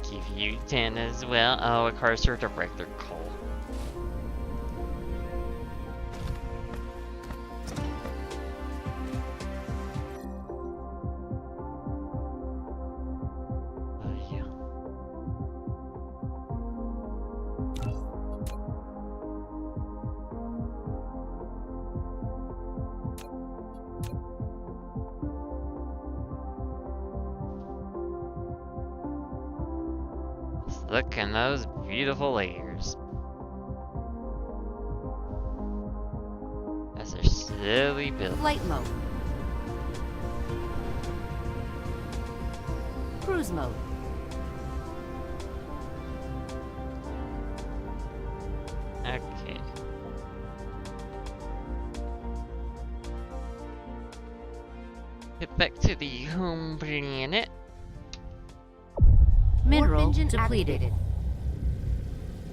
Give you 10 as well. Oh, a car sort of break their coal. Yeah. Look at those beautiful layers. As they're slowly built. Flight mode. Cruise mode. Okay. Get back to the home planet. Mineral Warp engine depleted. activated.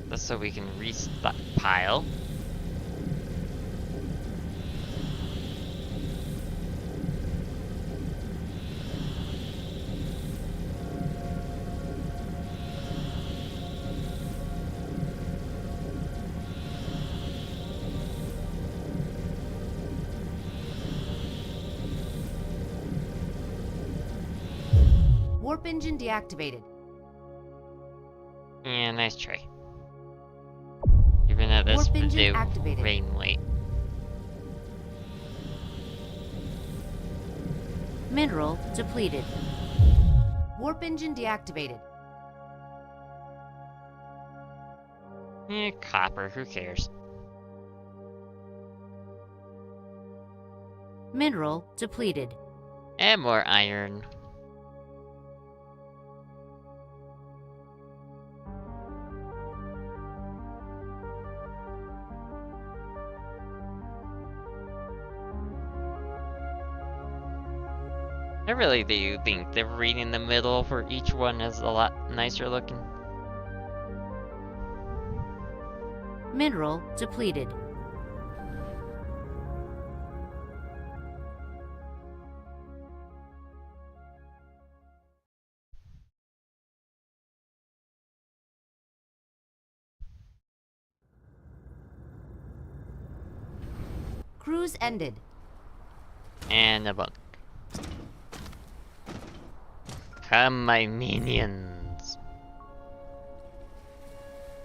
Just so we can restockpile. Warp engine deactivated. Yeah, nice try. Even at this Warp engine blue activated. rain weight. Mineral depleted. Warp engine deactivated. Copper, who cares? Mineral depleted. And more iron. I really do think the reading in the middle for each one is a lot nicer looking. Mineral depleted. Cruise ended. And a bunk. Come, my minions.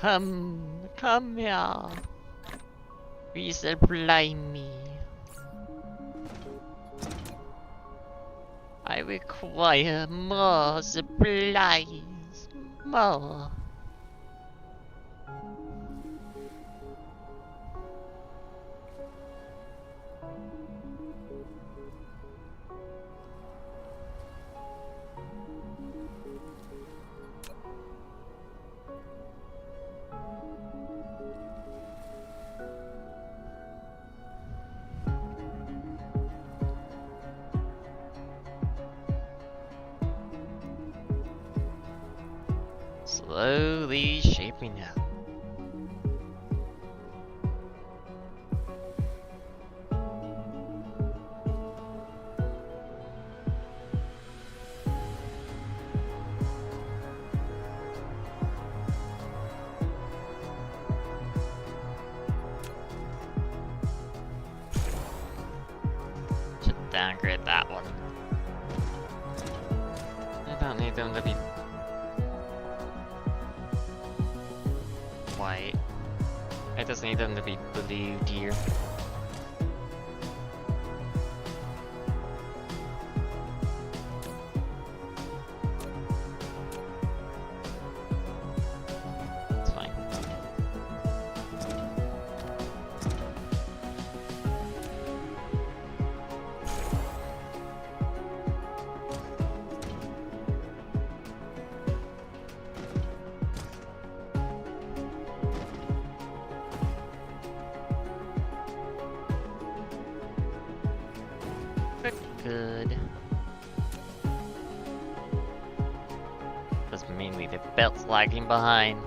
Come here. Resupply me. I require more supplies. More. Slowly shaping up. Should downgrade that one. I don't need them to be white. I just need them to be blue, dear. It's fine. Good. That's mainly the belt's lagging behind.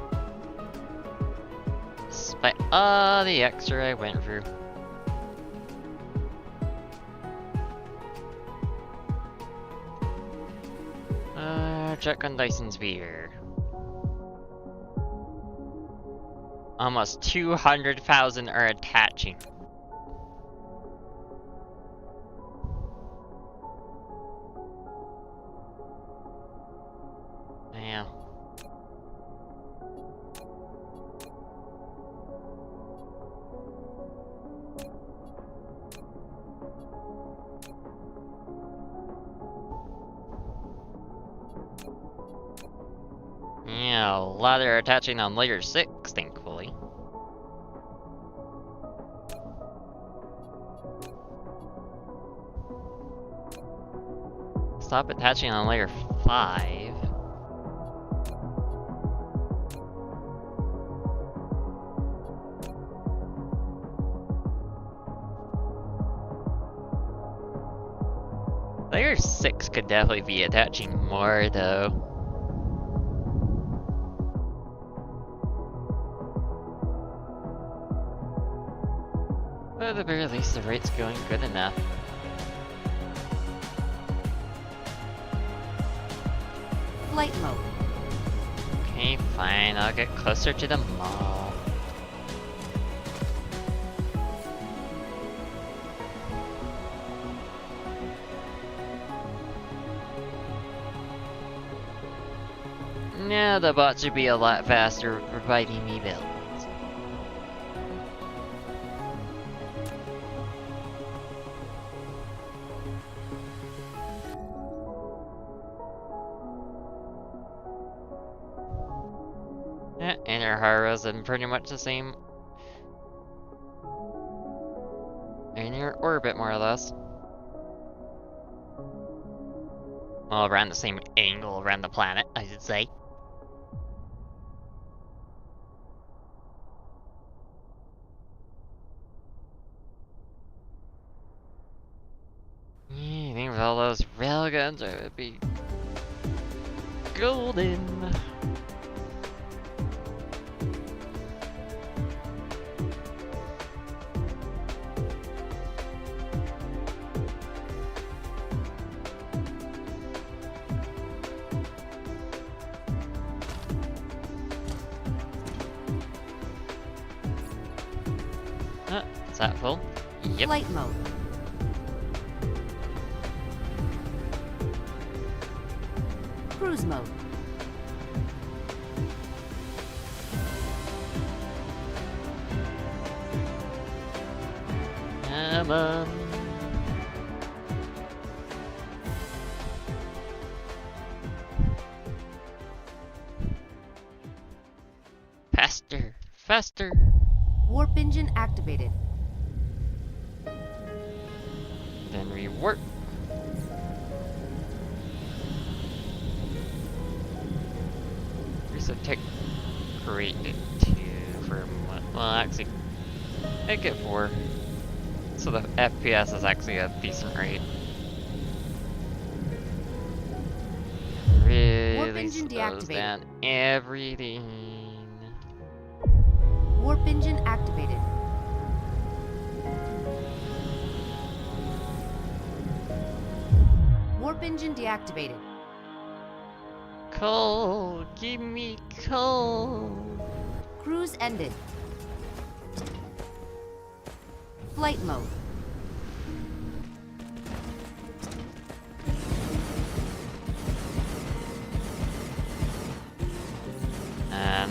Despite all the extra I went through. Check on Dyson Sphere. Almost 200,000 are attaching. Yeah. Yeah, a lot are attaching on layer 6, thankfully. Stop attaching on layer 5. Layer 6 could definitely be attaching more, though. But at the very least, the rate's going good enough. Flight mode. Okay, fine. I'll get closer to the mall. Now the bot should be a lot faster at providing me builds. Yeah, inner Hara's in pretty much the same inner orbit, more or less. Well, around the same angle around the planet, I should say. Yeah, I think with all those railguns, it would be golden. Is that full? Yep. Flight mode. Cruise mode. Come on. faster. Warp engine activated. Then rewarp. Reset tech create it 2 for one. Well, actually, make it 4. So the FPS is actually a decent rate. Really engine slows deactivated. down everything. Warp engine activated. Warp engine deactivated. Coal, give me coal. Cruise ended. Flight mode.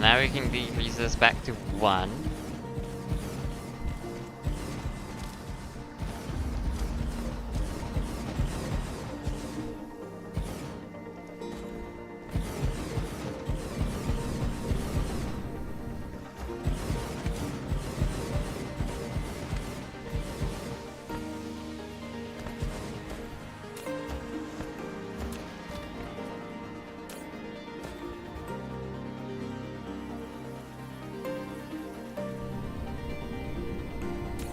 Now we can decrease this back to 1.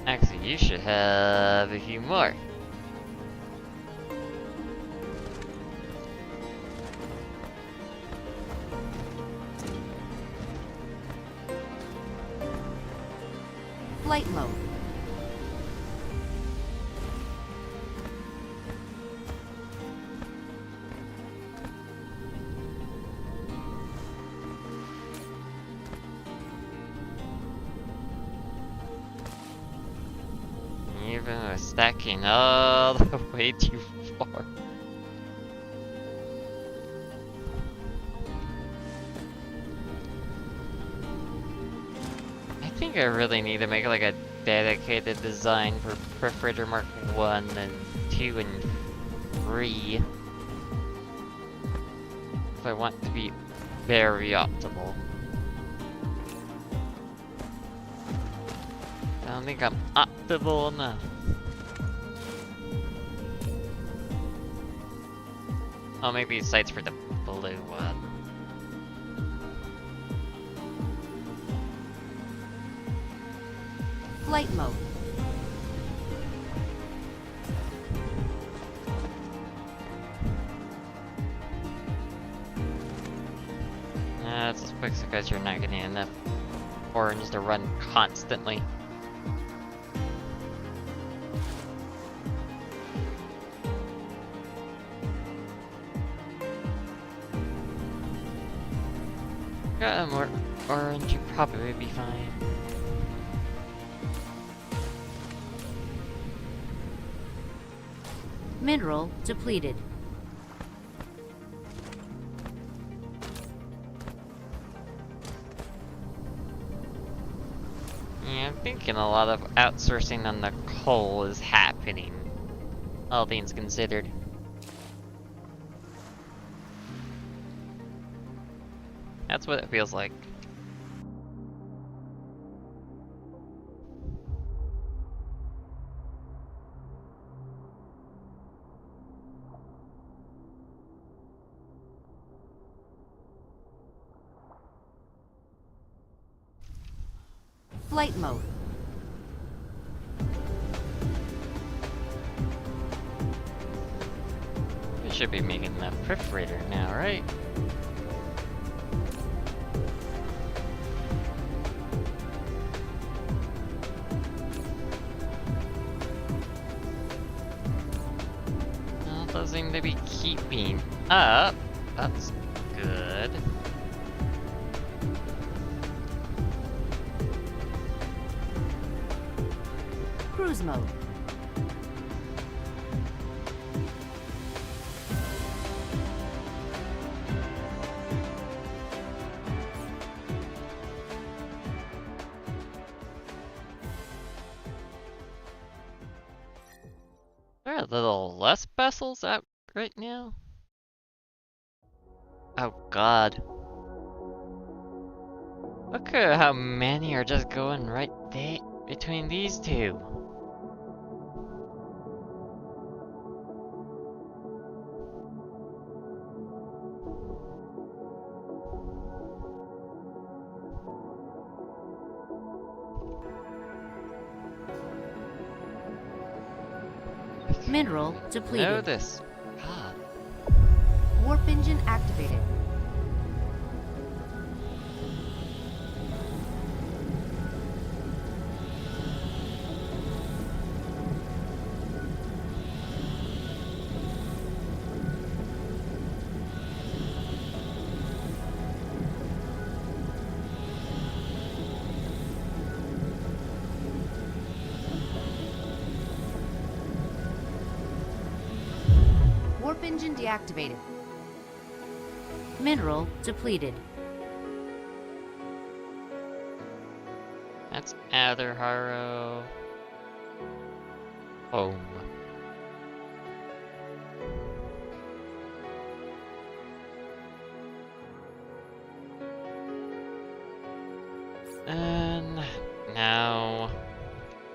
Actually, you should have a few more. Flight mode. Even with stacking all the way too far. I think I really need to make like a dedicated design for Perforator Mark 1 and 2 and 3. If I want to be very optimal. I don't think I'm optimal enough. Oh, maybe sights for the blue one. Flight mode. That's just because you're not getting enough orange to run constantly. Got more orange, you probably be fine. Mineral depleted. Yeah, I'm thinking a lot of outsourcing on the coal is happening, all things considered. That's what it feels like. Flight mode. We should be making that perforator now, right? Well, it does seem to be keeping up. That's good. Cruise mode. There are a little less vessels out right now. Oh god. Look at how many are just going right there between these two. Mineral Know depleted. this. Ah. Warp engine activated. Warp engine deactivated. Mineral depleted. That's Adderharo. Home. And now,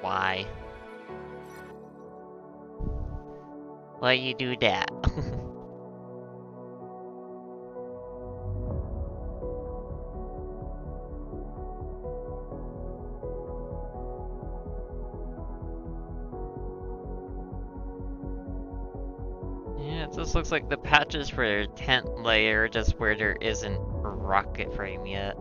why? Why you do that? Yeah, it just looks like the patches for their tent layer, just where there isn't a rocket frame yet.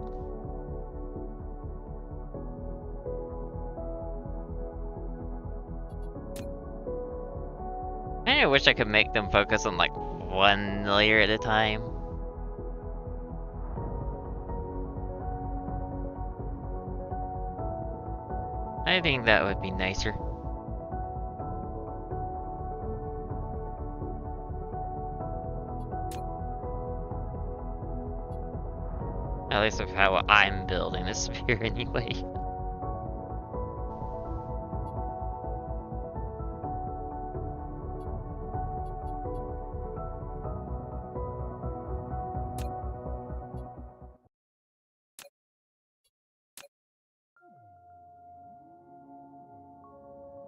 I wish I could make them focus on like one layer at a time. I think that would be nicer. At least with how I'm building this sphere anyway.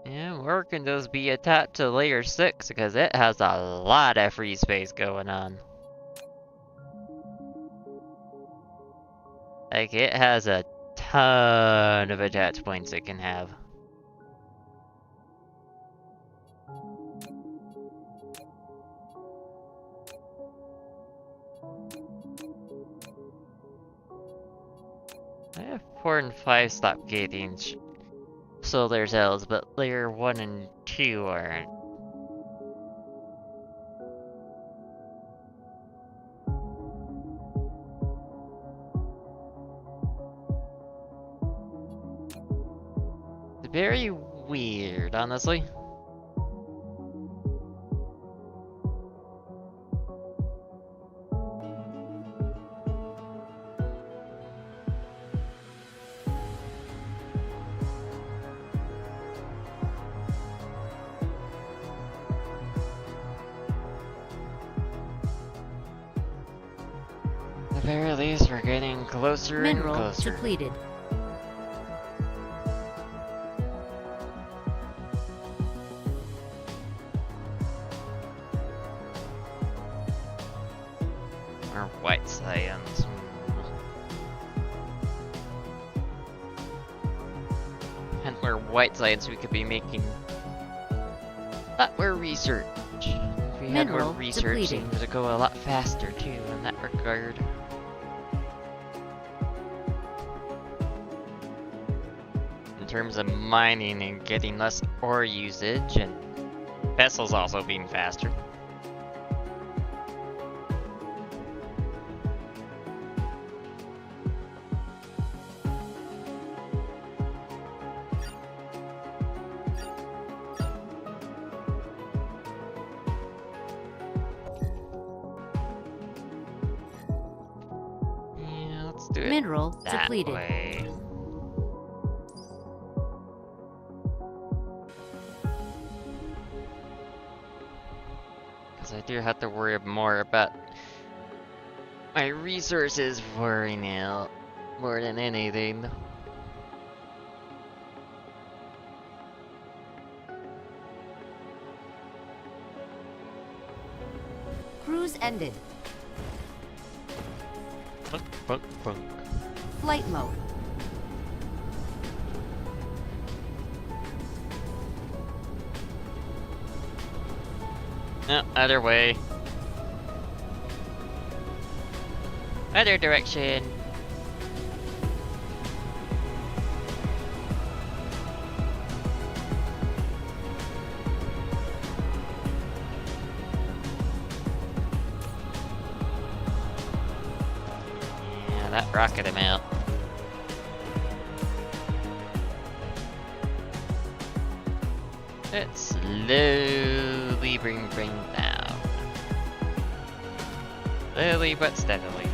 Yeah, or can those be attached to layer 6 because it has a lot of free space going on. Like, it has a ton of attach points it can have. I have 4 and 5 stop gating solar cells, but layer 1 and 2 aren't. It's very weird, honestly. At the very least, we're getting closer Mineral and closer. depleted. Or white science. And we're white science, we could be making a lot more research. If we had more Mineral research, depleted. things would go a lot faster too in that regard. In terms of mining and getting less ore usage, and vessels also being faster. Yeah, let's do it Mineral that depleted. way. Because I do have to worry more about my resources for now. more than anything. Cruise ended. Bunk, bunk, bunk. Flight mode. No, other way. Other direction. Yeah, that rocket him out. Let's slowly bring down. Slowly but steadily.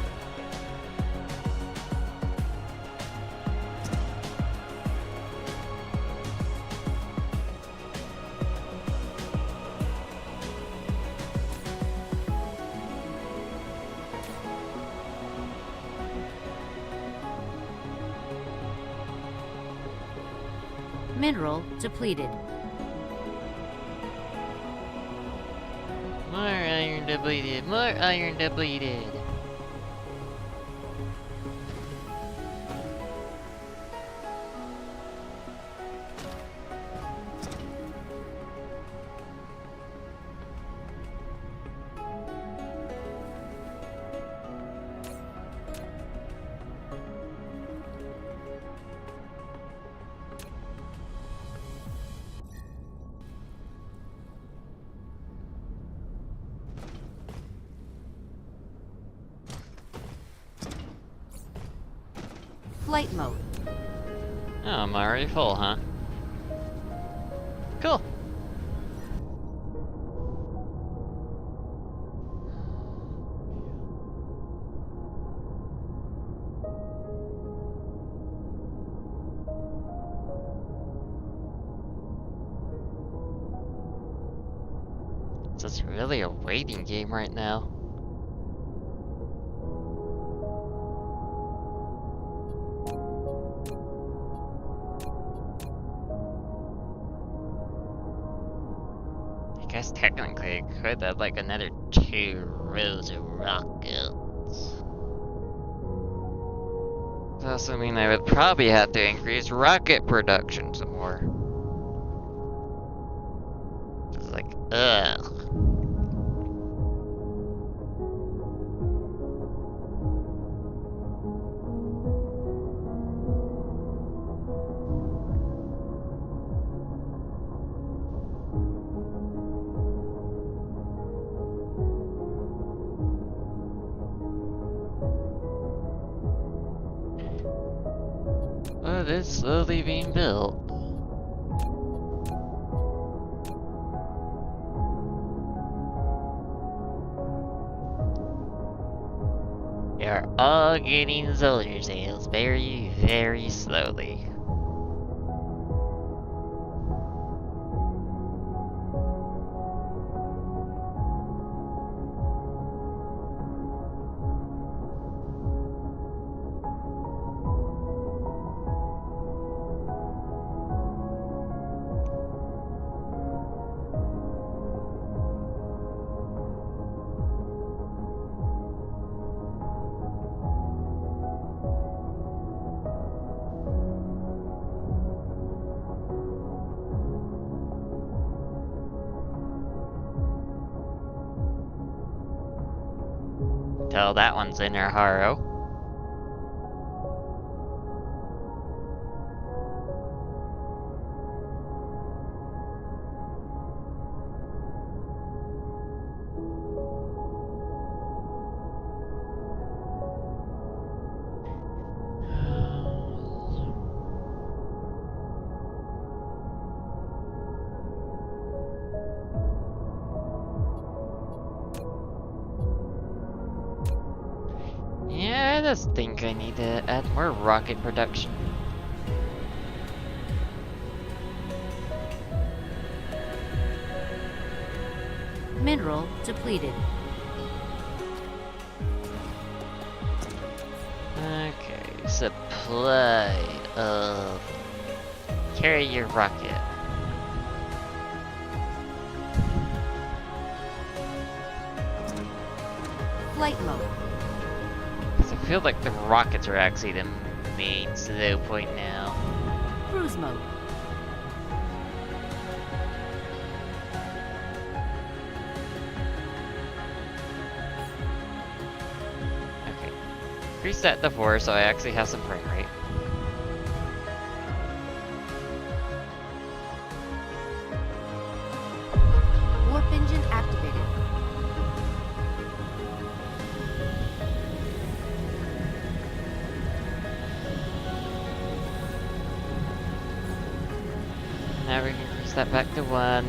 Mineral depleted. More iron depleted, more iron depleted. Flight mode. Oh, I'm already full, huh? Cool. It's just really a waiting game right now. I guess technically it could have like another 2 rows of rockets. Does also mean I would probably have to increase rocket production some more. Just like, ugh. But it's slowly being built. You're all getting soldier sails very, very slowly. Till that one's in her harrow. Yeah, I just think I need to add more rocket production. Mineral depleted. Okay, supply deployed. Carry your rocket. Flight mode. Because I feel like the rockets are actually the main slow point now. Cruise mode. Okay. Reset the 4 so I actually have some frame rate. Warp engine activated. Now we can increase that back to 1.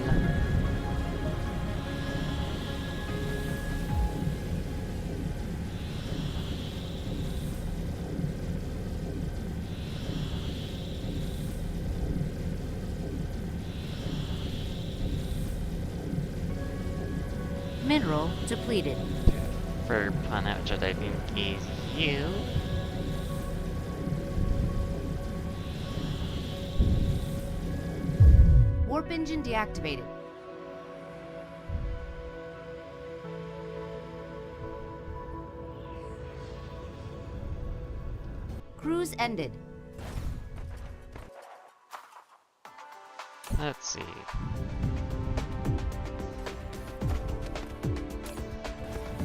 Mineral depleted. For planet which I think is you. Warp engine deactivated. Cruise ended. Let's see.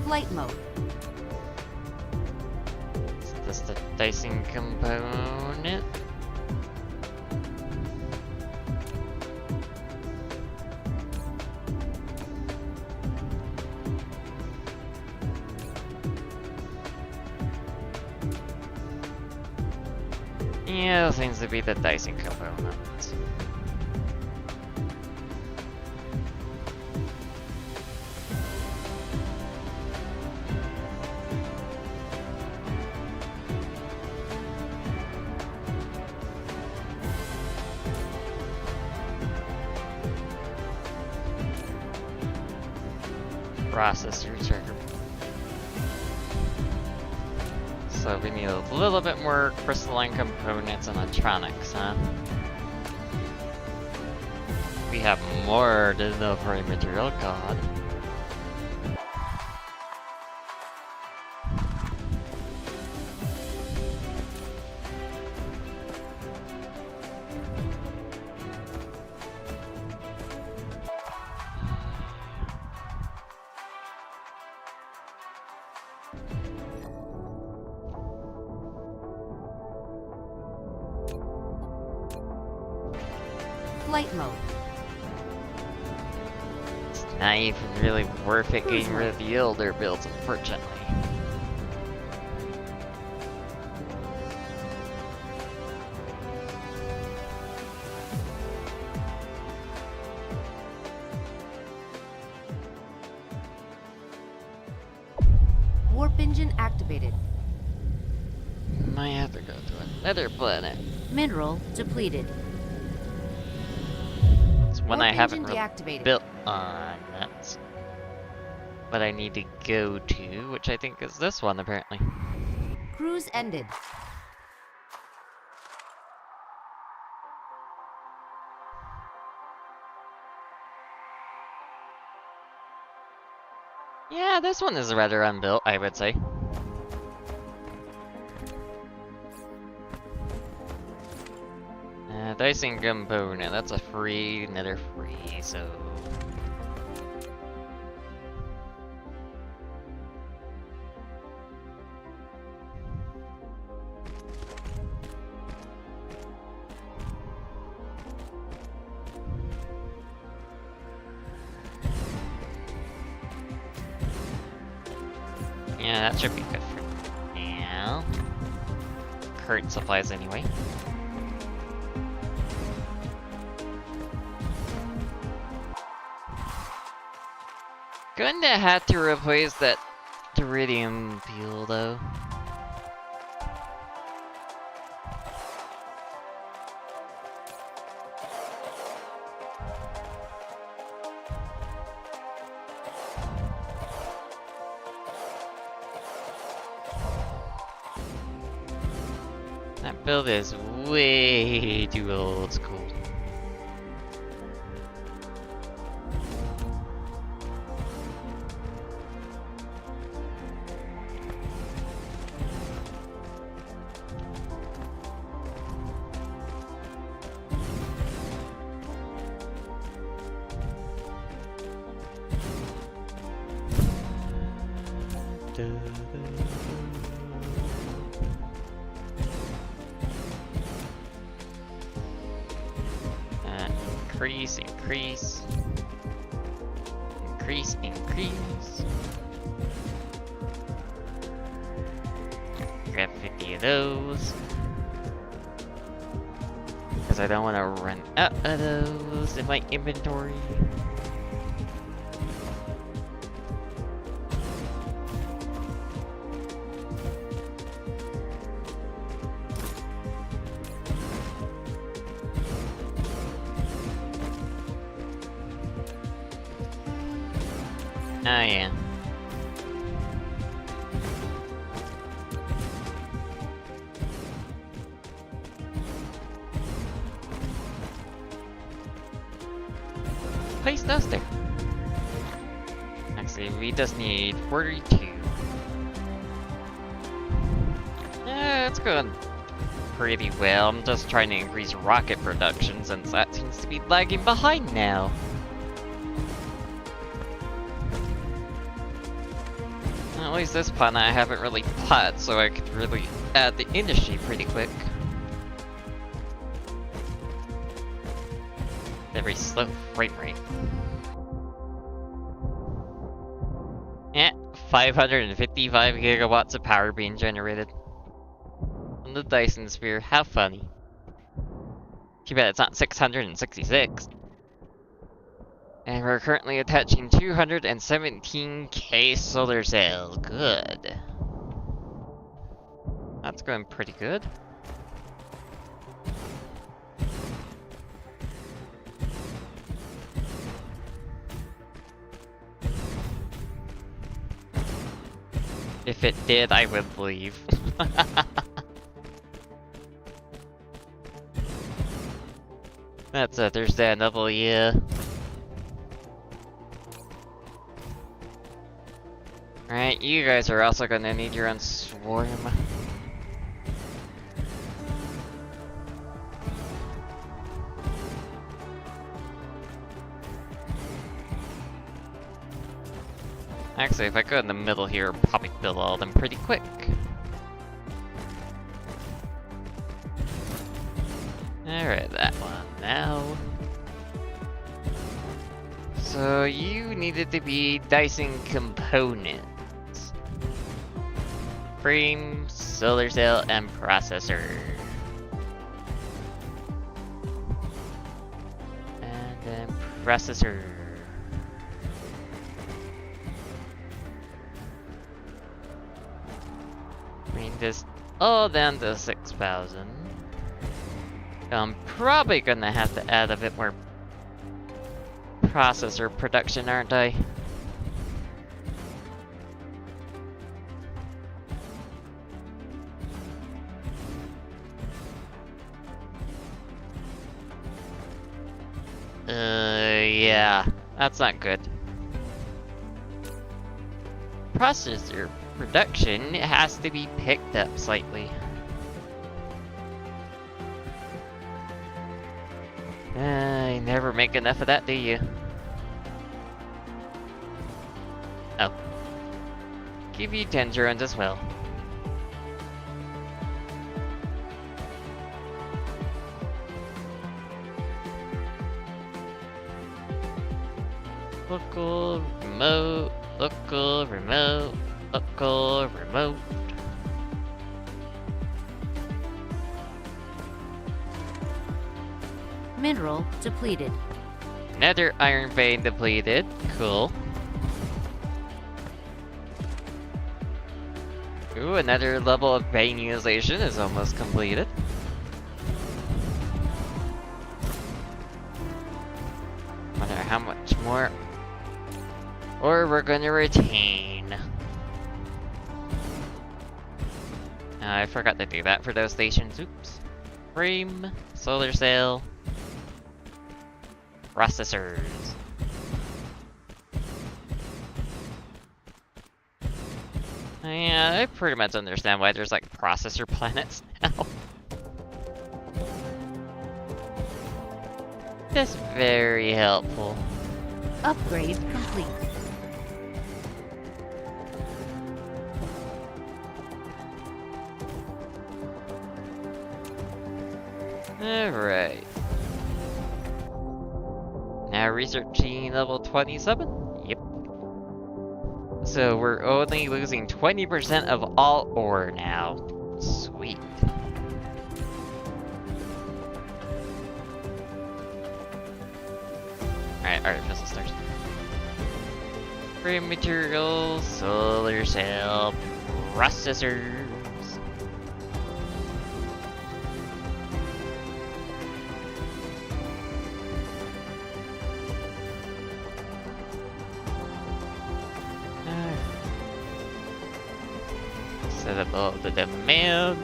Flight mode. Is this the Dyson component? Yeah, it seems to be the Dyson component. Processor trigger. So we need a little bit more crystalline components and electronics, huh? We have more than enough for a material, god. Flight mode. It's not even really worth it Cruise getting rid of the older builds, unfortunately. Warp engine activated. Might have to go to another planet. Mineral depleted. It's one Warp I haven't engine really deactivated. built on. That's what I need to go to, which I think is this one apparently. Cruise ended. Yeah, this one is rather unbuilt, I would say. Dyson component, that's a free, another free, so... Yeah, that should be good for now. Current supplies anyway. Going to have to replace that iridium fuel though. That build is way too old school. Increase, increase. Increase, increase. Grab 50 of those. Because I don't want to run out of those in my inventory. Oh yeah. Place those there. Actually, we just need 42. Yeah, it's going pretty well. I'm just trying to increase rocket production since that seems to be lagging behind now. At least this planet I haven't really plotted, so I could really add the industry pretty quick. Very slow frame rate. Yeah, 555 gigawatts of power being generated from the Dyson Sphere. How funny. Too bad it's not 666. And we're currently attaching 217k solar cells. Good. That's going pretty good. If it did, I would leave. That's understandable, yeah. Alright, you guys are also gonna need your own swarm. Actually, if I go in the middle here, I'll probably build all of them pretty quick. Alright, that one now. So you needed to be Dyson components. Frame, solar cell, and processor. And then processor. Bring this all down to 6,000. I'm probably gonna have to add a bit more processor production, aren't I? Yeah, that's not good. Processor production has to be picked up slightly. You never make enough of that, do you? Oh. Give you 10 drones as well. Local, remote, local, remote, local, remote. Mineral depleted. Another iron vein depleted. Cool. Ooh, another level of vein utilization is almost completed. Wonder how much more. Or we're gonna retain. I forgot to do that for those stations. Oops. Frame, solar cell, processors. Yeah, I pretty much understand why there's like processor planets now. That's very helpful. Upgrade complete. Alright. Now researching level 27? Yep. So we're only losing 20% of all ore now. Sweet. Alright, artificial stars. Frame materials, solar cell, processors. Set up all the demand.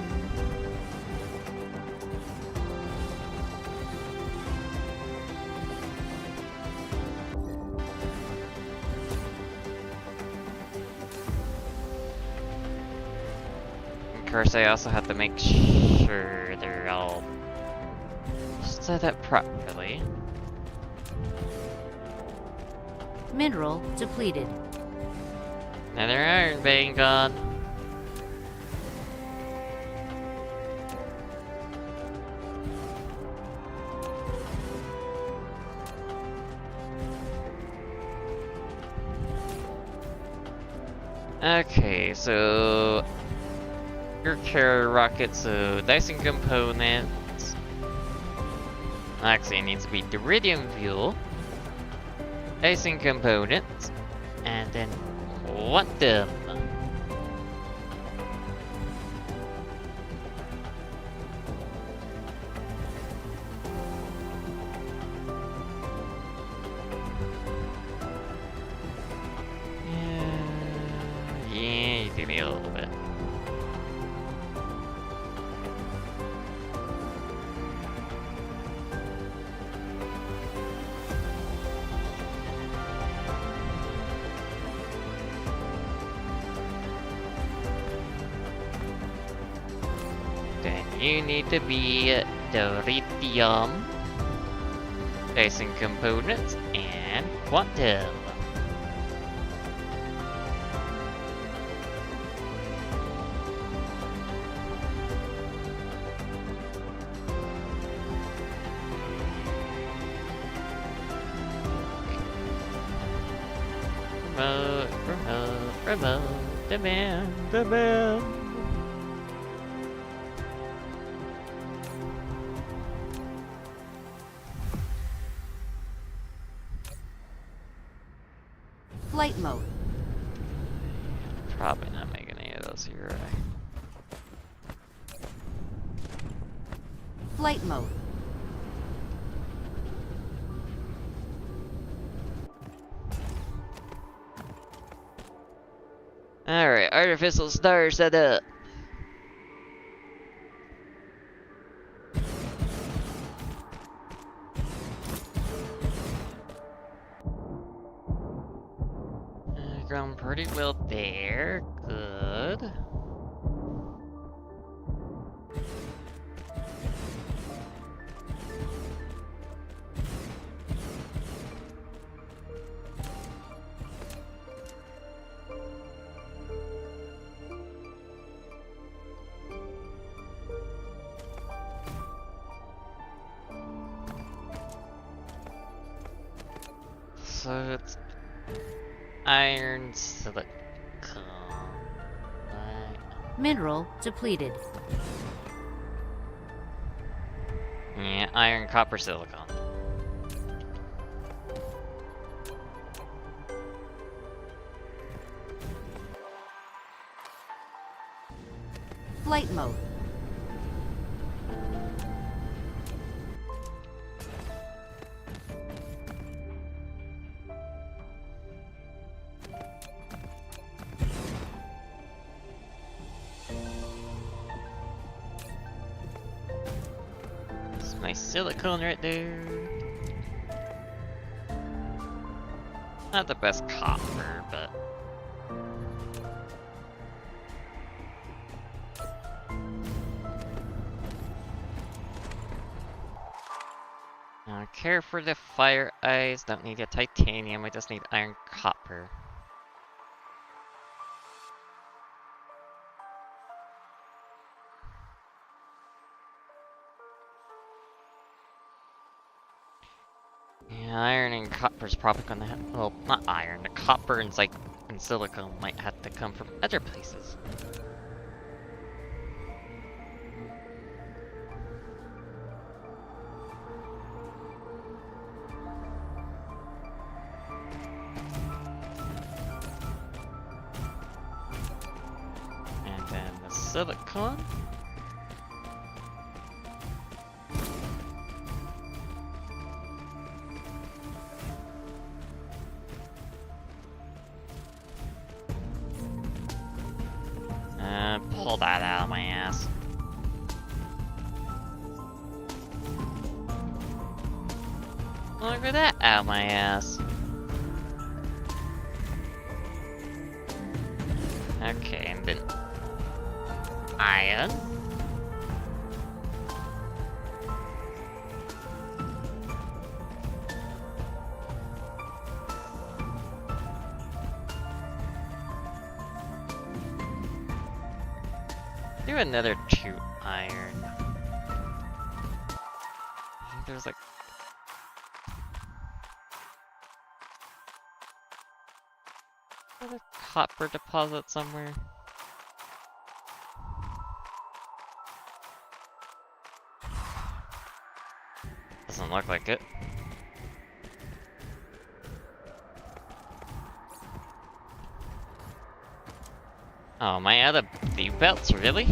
Of course, I also have to make sure they're all set up properly. Mineral depleted. Another iron vein gone. Okay, so your carrier rocket, so Dyson components. Actually, it needs to be Iridium fuel, Dyson components, and then quantum. Yeah, you do need a little bit. Then you need to be the lithium, Dyson components, and quantum. Remote, demand. Flight mode. Probably not making any of those here, right? Flight mode. Alright, artificial star set up. Going pretty well there. Good. So it's iron silicon. Mineral depleted. Yeah, iron, copper, silicon. Flight mode. silicone right there. Not the best copper, but... care for the fire ice, don't need a titanium, I just need iron copper. Yeah, iron and copper's probably gonna have, well, not iron, the copper and silicone might have to come from other places. And then the silicone. Pull that out of my ass. Look at that out of my ass. Okay, and then iron. Do another 2 iron. I think there's like a copper deposit somewhere. Doesn't look like it. Oh, am I out of deep belts, really?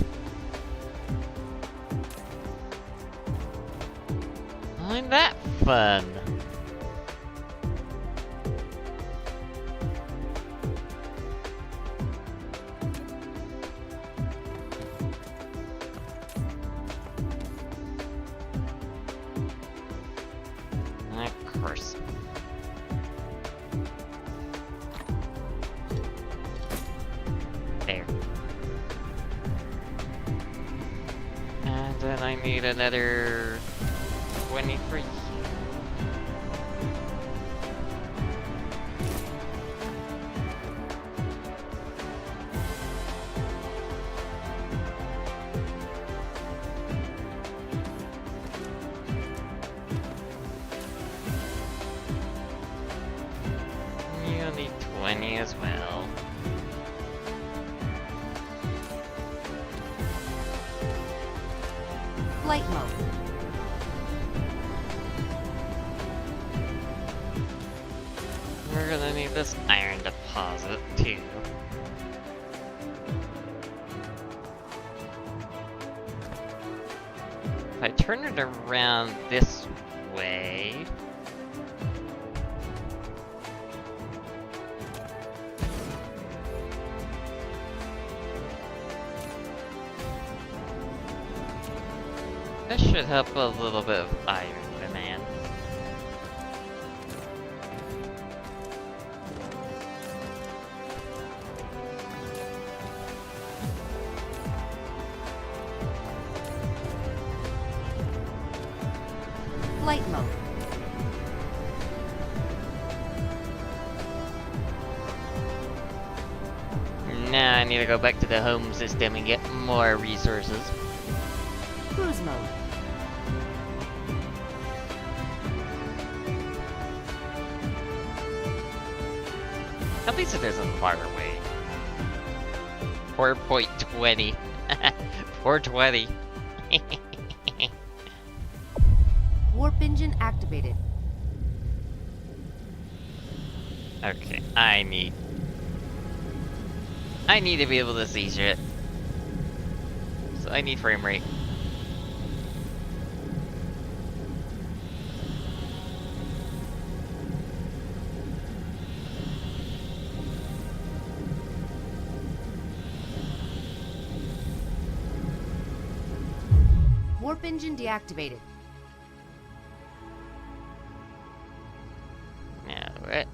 Ain't that fun? Of course. There. And then I need another 23. You need 20 as well. Flight mode. We're gonna need this iron deposit too. If I turn it around this way, that should help a little bit of iron demand. Flight mode. Now I need to go back to the home system and get more resources. Cruise mode. At least it isn't far away. 4.20. 420. Warp engine activated. Okay, I need to be able to see shit. So I need frame rate. Warp engine deactivated.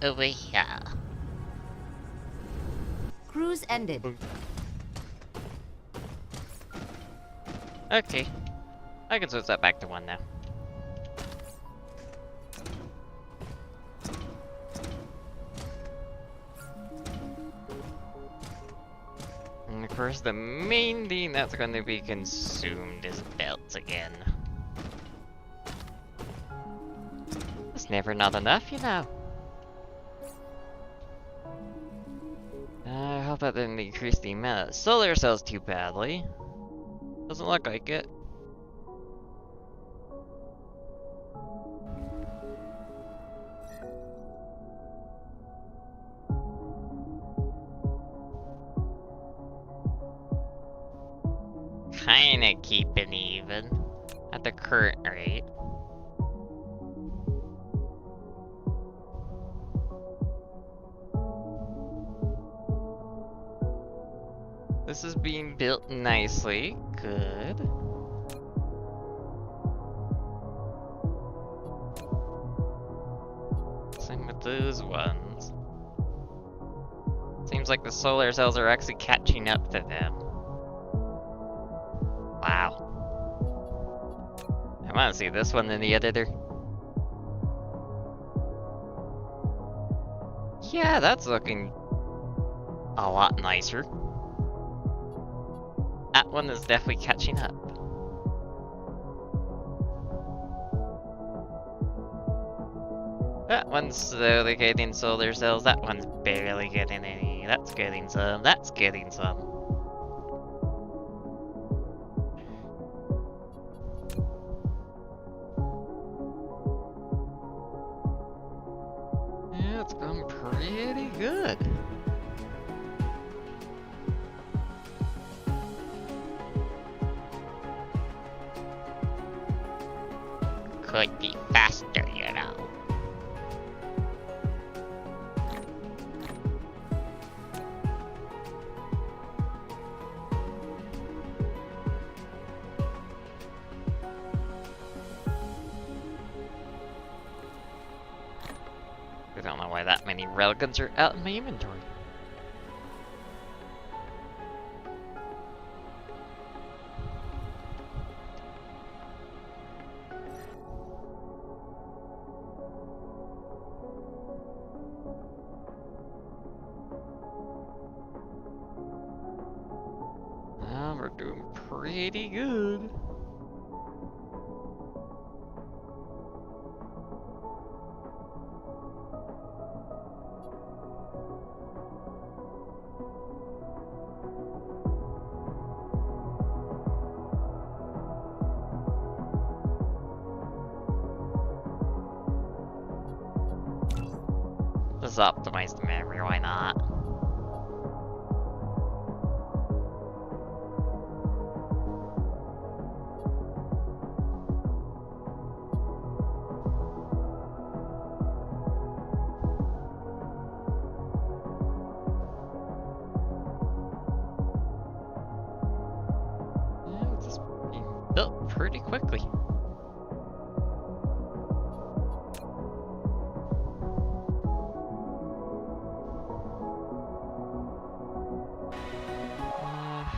over here. Cruise ended. Okay. I can switch that back to 1 now. And of course, the main thing that's going to be consumed is belts again. It's never not enough, you know. I hope that didn't increase the amount of solar cells too badly. Doesn't look like it. Kinda keeping even at the current rate. This is being built nicely. Good. Same with those ones. Seems like the solar cells are actually catching up to them. Wow. I want to see this one in the editor. Yeah, that's looking a lot nicer. That one is definitely catching up. That one's slowly getting solar cells. That one's barely getting any. That's getting some. That's getting some. Yeah, it's going pretty good. Could be faster, you know. I don't know why that many railguns are out in my inventory. Well, we're doing pretty good. Just optimize the memory, why not? Yeah, it's just being built pretty quickly.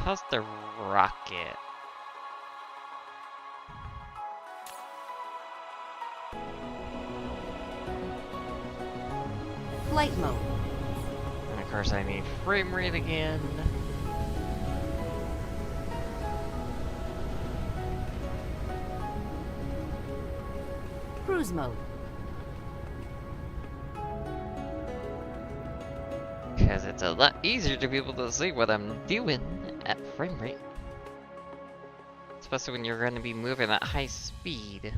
How's the rocket? Flight mode. And of course I need frame rate again. Cruise mode. Because it's a lot easier to be able to see what I'm doing at frame rate. Especially when you're going to be moving at high speed.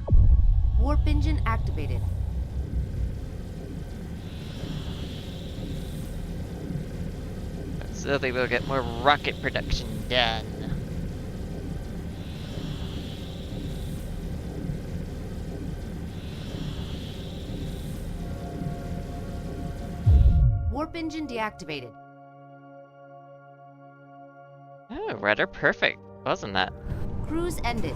Warp engine activated. So they will get more rocket production done. Warp engine deactivated. Oh, rather perfect, wasn't that? Cruise ended.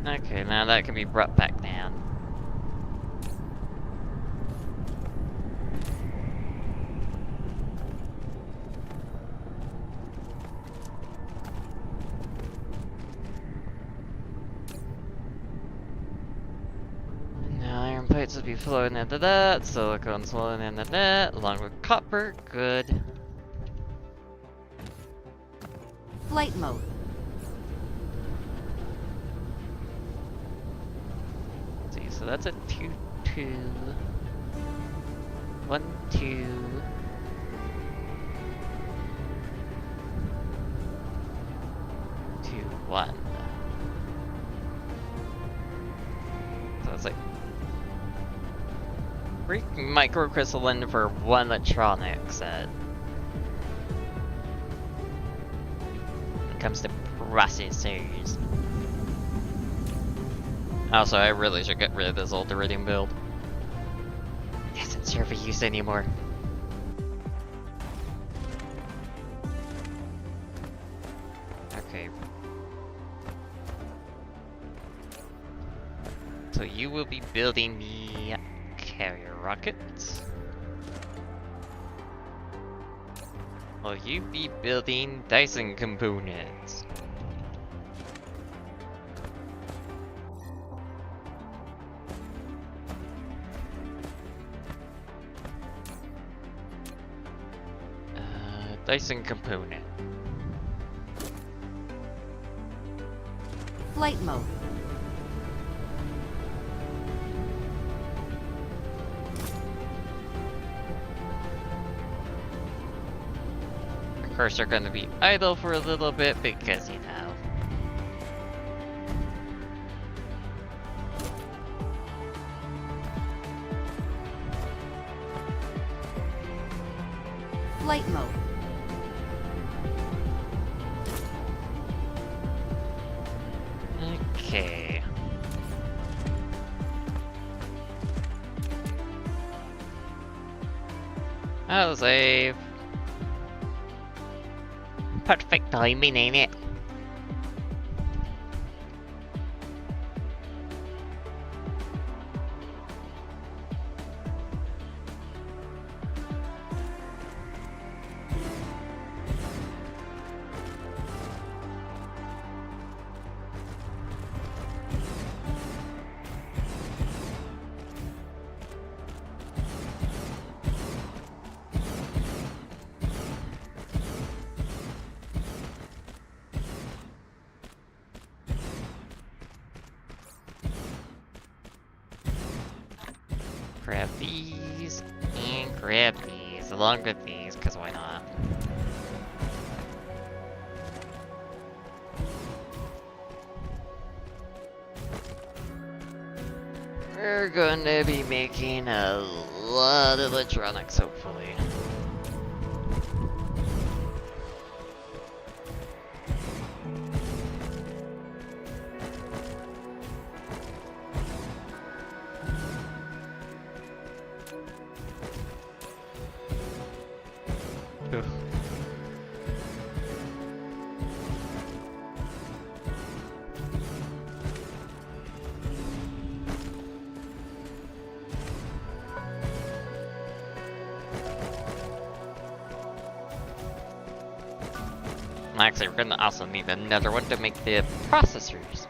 Okay, now that can be brought back down. Now iron plates will be flowing into that, silicone's flowing into that, along with copper, good. Flight mode. Let's see, so that's a 2, 2. 1, 2. 2, 1. So it's like 3 microcrystalline for 1 electronic set. When it comes to processors. Also, I really should get rid of this old iridium build. It doesn't serve a use anymore. Okay. So you will be building the carrier rockets. Will you be building Dyson components? Dyson component. Flight mode. Of course, they're going to be idle for a little bit because, you know. Flight mode. Okay. I'll save. Perfect timing, ain't it? Grab these and grab these along with these, because why not? We're gonna be making a lot of electronics, hopefully. Ugh. Actually, we're gonna also need another one to make the processors.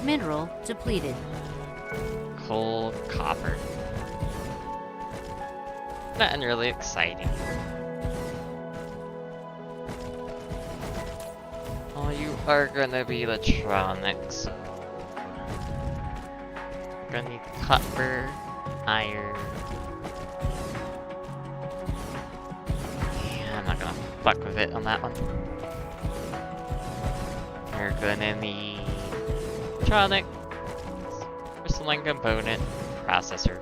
Mineral depleted. Coal, copper. Nothing really exciting. Oh, you are gonna be electronics, so... Gonna need copper, iron... Yeah, I'm not gonna fuck with it on that one. You're gonna need... electronics, crystalline component, processor.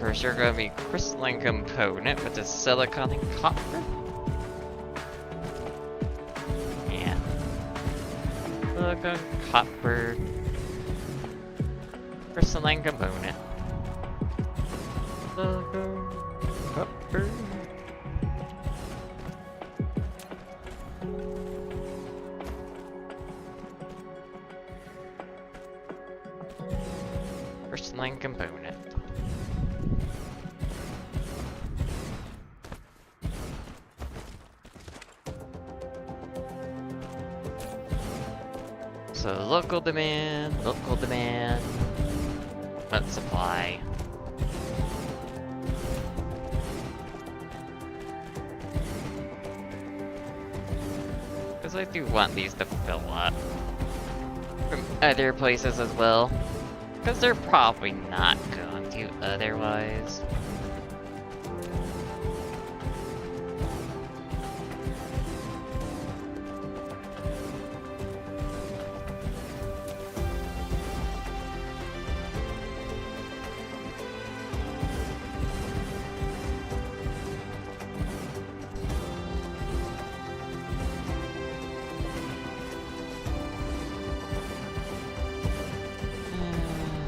for sure gonna be crystalline component with the silicon and copper. Yeah. Silicon, copper, crystalline component. Silicon, copper. Crystalline component. So local demand, let's supply. Because I do want these to fill up from other places as well. Because they're probably not going to otherwise.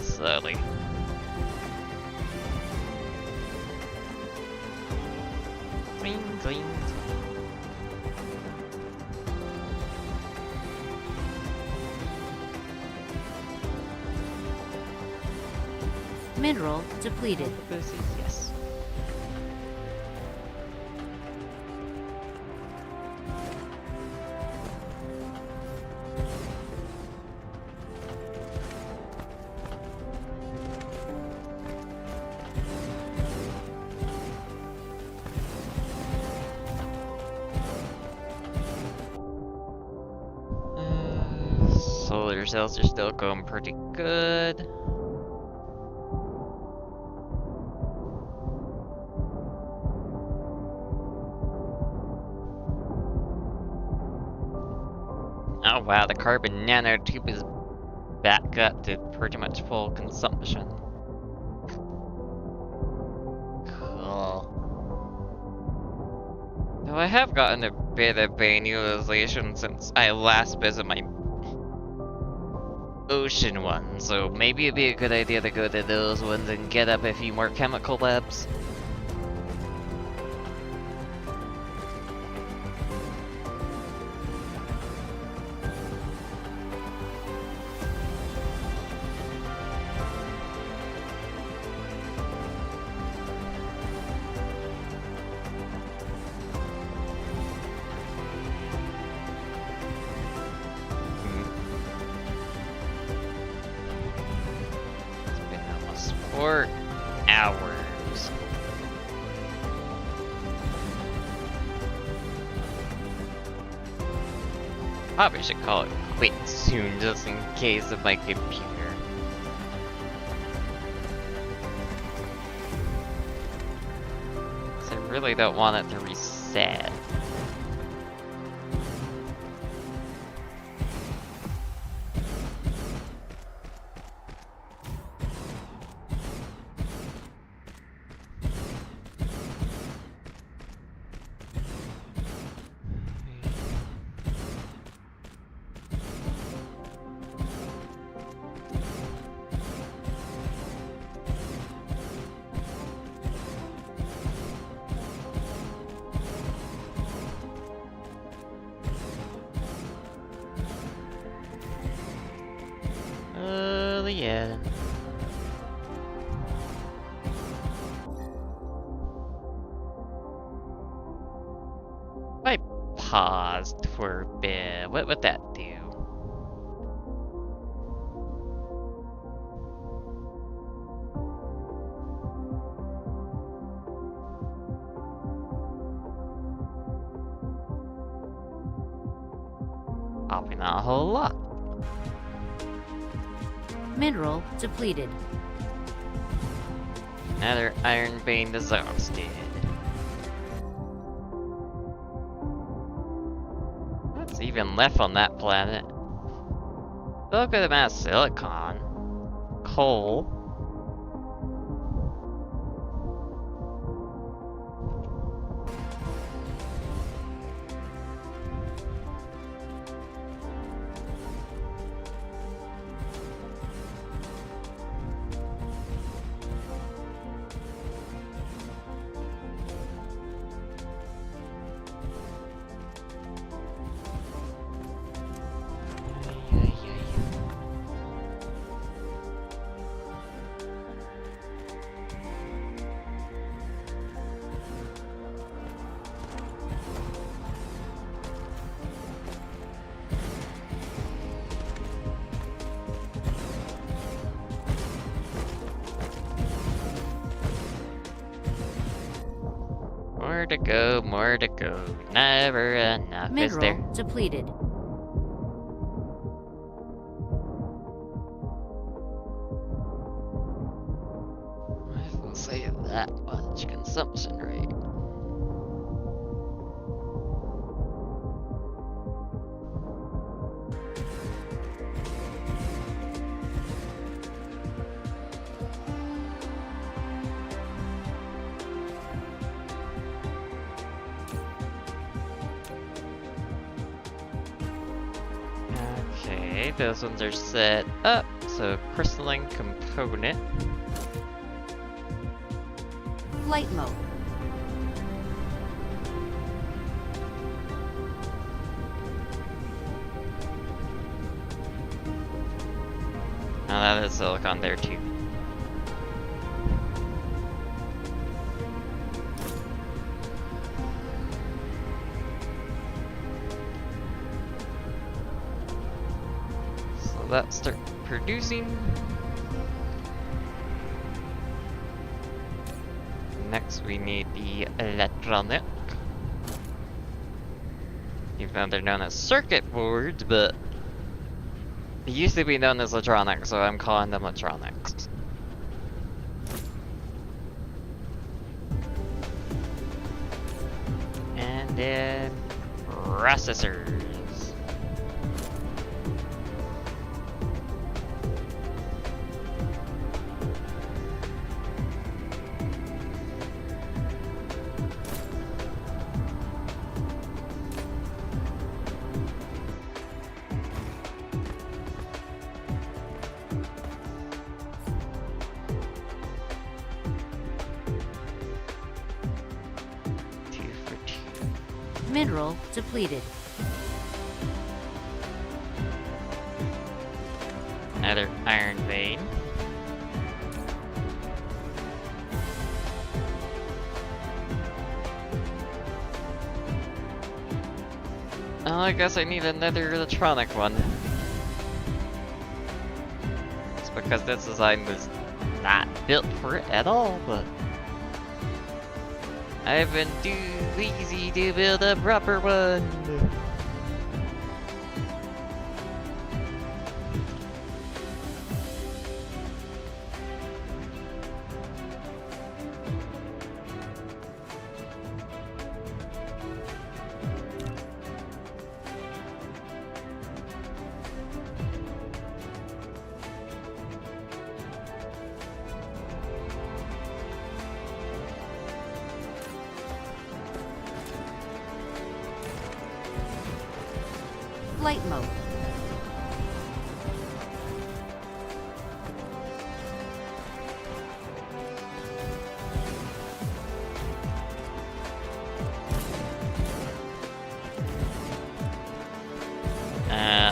Slowly. Clean, clean. Mineral depleted. Yes. Solar cells are still going pretty good. Oh wow, the carbon nanotube is back up to pretty much full consumption. Cool. Though I have gotten a bit of brain utilization since I last visited my ocean one, so maybe it'd be a good idea to go to those ones and get up a few more chemical labs. It's been almost 4 hours. Probably should call it quit soon, just in case of my computer. So I really don't want it to reset. Yeah. If I paused for a bit, what would that do? Probably not a whole lot. Mineral depleted. Another iron vein exhausted. What's even left on that planet? Look at the amount of silicon, coal, to go, more to go. Never enough, is there? Mineral depleted. I didn't say that much consumption rate. Okay, those ones are set up. So crystalline component. Flight mode. Now that is silicon there too. So let's start producing. Next we need the electronic. Even though they're known as circuit boards, but they used to be known as electronics, so I'm calling them electronics. And then processors. Mineral depleted. Another iron vein. Oh, I guess I need another electronic one. It's because this design was not built for it at all, but I've been too lazy to build a proper one. Flight mode.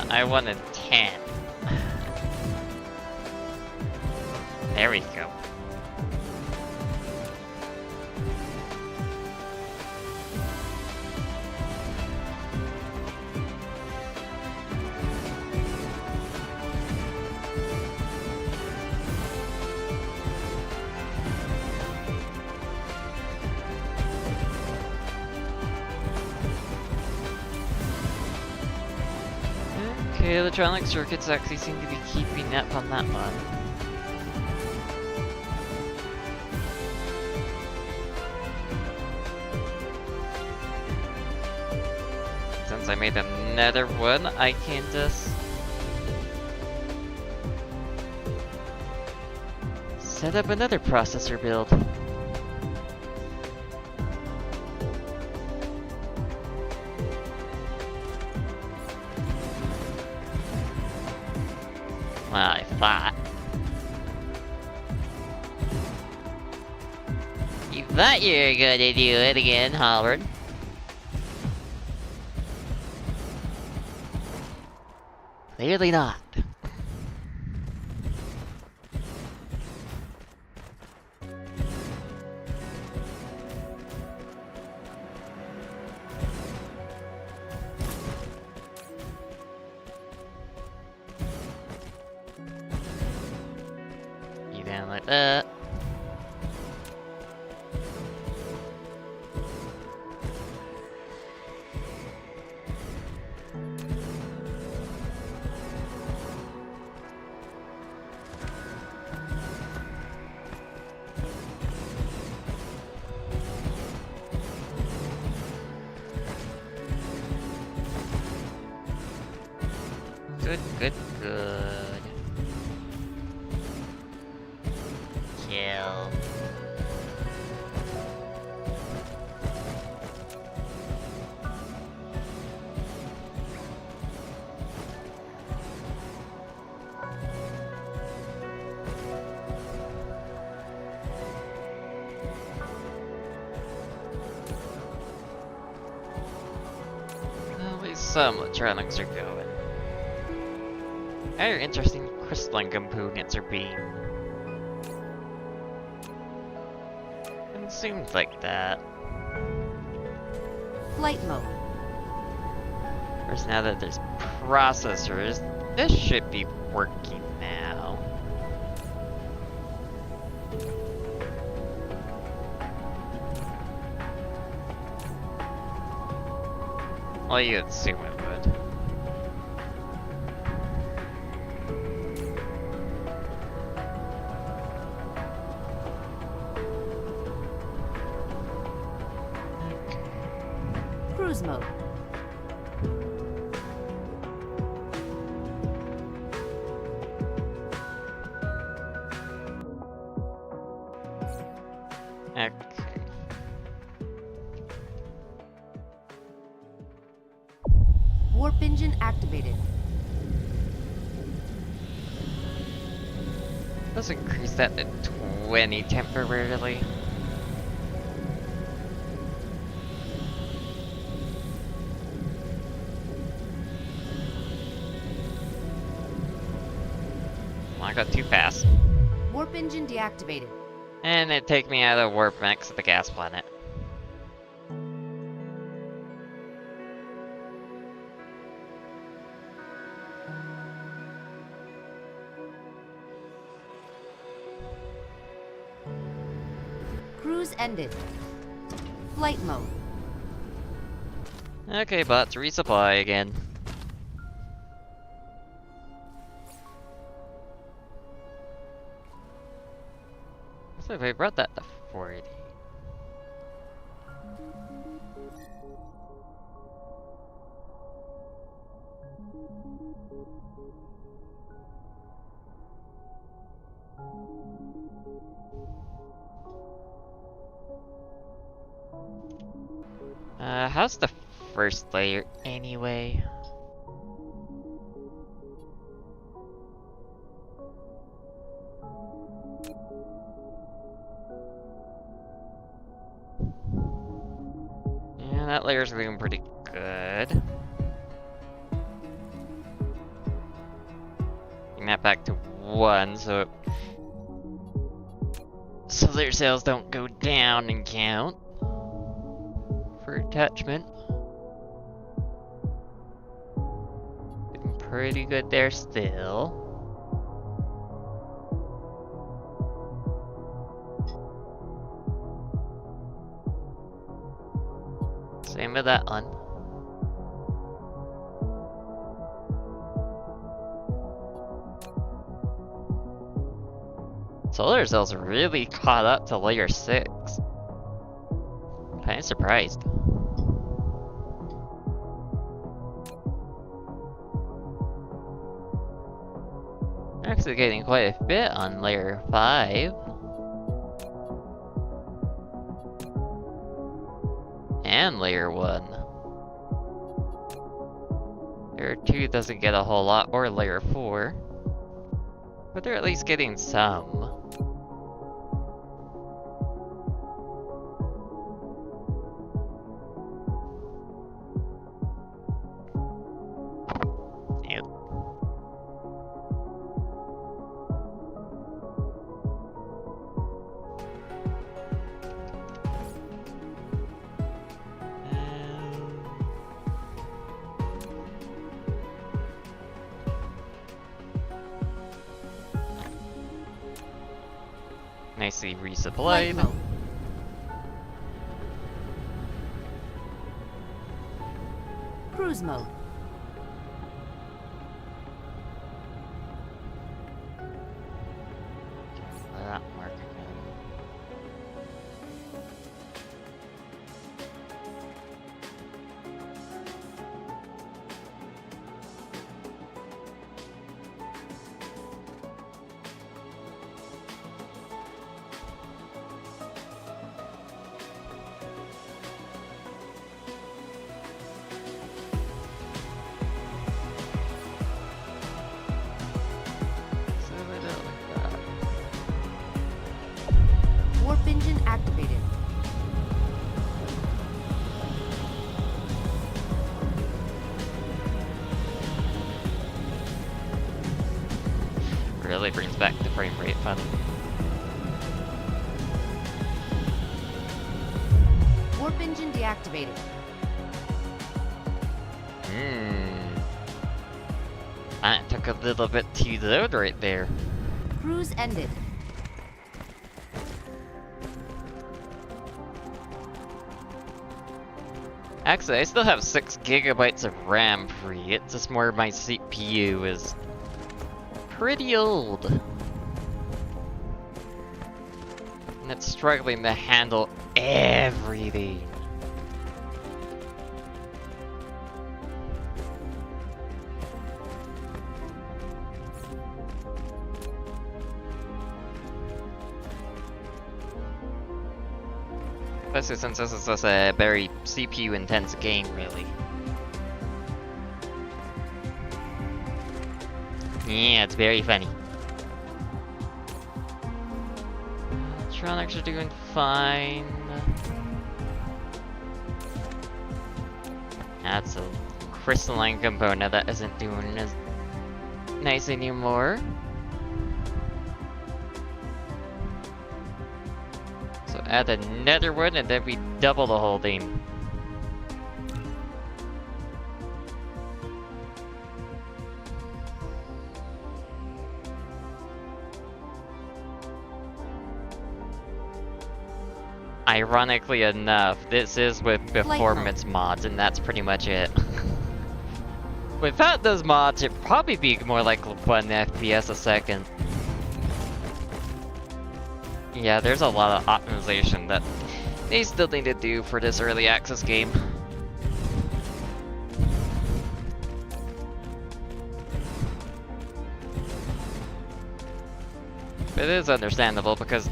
I wanted 10. There we go. Okay, electronic circuits actually seem to be keeping up on that one. Since I made another one, I can just set up another processor build. Well, I thought. You thought you were gonna do it again, Howard. Clearly not. You down like that. Good, good, good. Kill. At least some electronics are going. Other interesting crystalline components are being consumed like that. Flight mode. Whereas now that there's processors, this should be working now. Well, you assume it would. Cruise mode. Okay. Warp engine activated. Let's increase that to 20 temporarily. Well, I got too fast. Warp engine deactivated. And it take me out of warp max of the gas planet. Cruise ended. Flight mode. Okay, bots, resupply again. So if I brought that to 40. How's the first layer anyway? Yeah, that layer's looking pretty good. Bring that back to 1 so their cells don't go down in count for attachment. Looking pretty good there still. Same with that one. Solar cells really caught up to layer 6. Kinda surprised. Actually getting quite a bit on layer 5. And layer 1. Layer 2 doesn't get a whole lot, or layer 4. But they're at least getting some. Yep. Nicely Flight resupplied. mode. Cruise mode. That mark again. Really brings back the frame rate fun. Warp engine deactivated. That took a little bit to load right there. Cruise ended. Actually, I still have 6 gigabytes of RAM free. It's just more my CPU is pretty old. And it's struggling to handle everything. Especially since this is just a very CPU intense game, really. Yeah, it's very funny. Electronics are doing fine. That's a crystalline component that isn't doing as nice anymore. So add another one and then we double the whole thing. Ironically enough, this is with performance mods, and that's pretty much it. Without those mods, it'd probably be more like 1 FPS a second. Yeah, there's a lot of optimization that they still need to do for this early access game. It is understandable because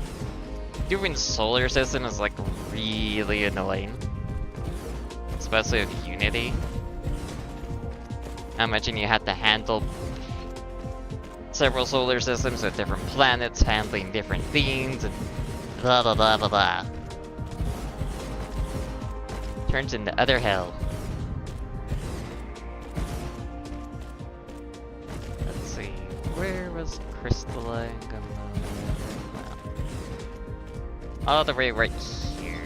doing solar system is like really annoying. Especially with Unity. I imagine you have to handle several solar systems with different planets handling different things and blah blah blah blah blah. Turns into utter hell. Let's see, where was crystalline going? All the way right here.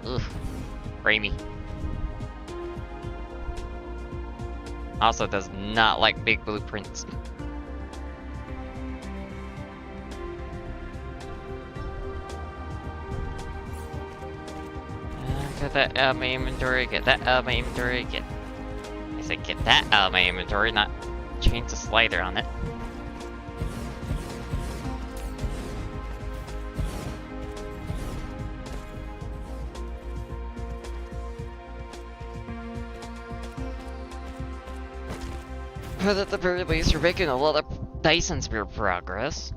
Ugh, framey. Also does not like big blueprints. Get that out of my inventory, get that out of my inventory, I said get that out of my inventory, not change the slider on it. But at the very least, we're making a lot of Dyson Sphere progress.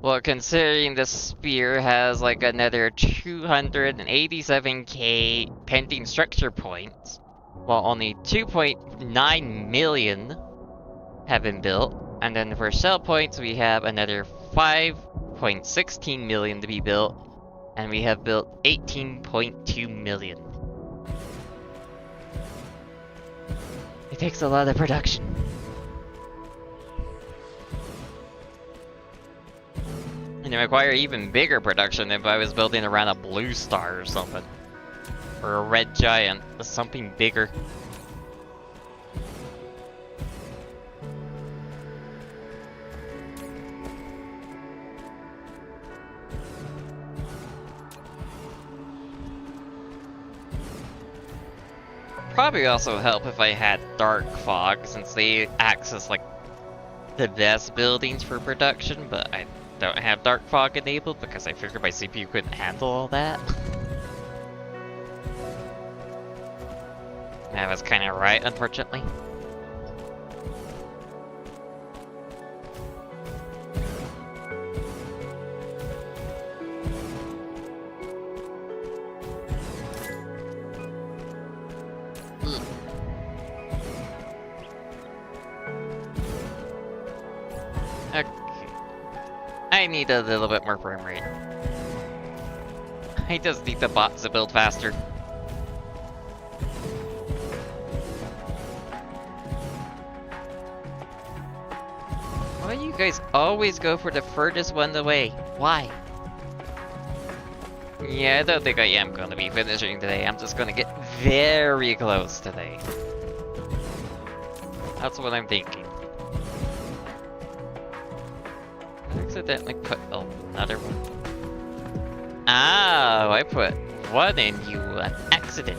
Well, considering the sphere has like another 287k pending structure points, while only 2.9 million have been built, and then for shell points we have another 5.16 million to be built, and we have built 18.2 million. It takes a lot of production. And it require even bigger production if I was building around a blue star or something. Or a red giant, or something bigger. Probably also help if I had dark fog, since they access like the best buildings for production, but I don't have dark fog enabled because I figured my CPU couldn't handle all that. That was kind of right, unfortunately. I need a little bit more frame rate. I just need the bots to build faster. Why do you guys always go for the furthest one away? Why? Yeah, I don't think I am gonna be finishing today. I'm just gonna get very close today. That's what I'm thinking. I accidentally put another one. Oh, I put one in you on accident.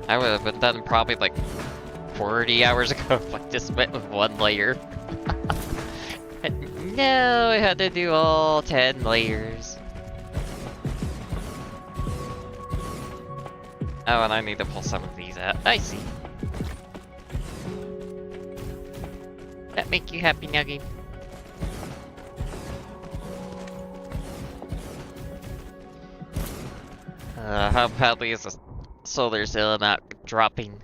I would have been done probably like 40 hours ago if I just went with one layer. No, I had to do all 10 layers. Oh, and I need to pull some of these out. I see. That make you happy, Nuggy? How badly is the solar cell amount dropping?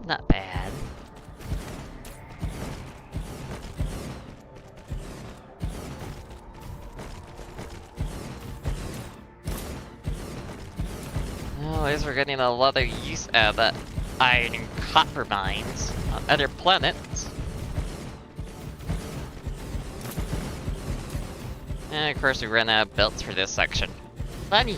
Not bad. Oh, at least we're getting a lot of use out of that iron and copper mines on other planets. And of course we ran out of belts for this section. Funny!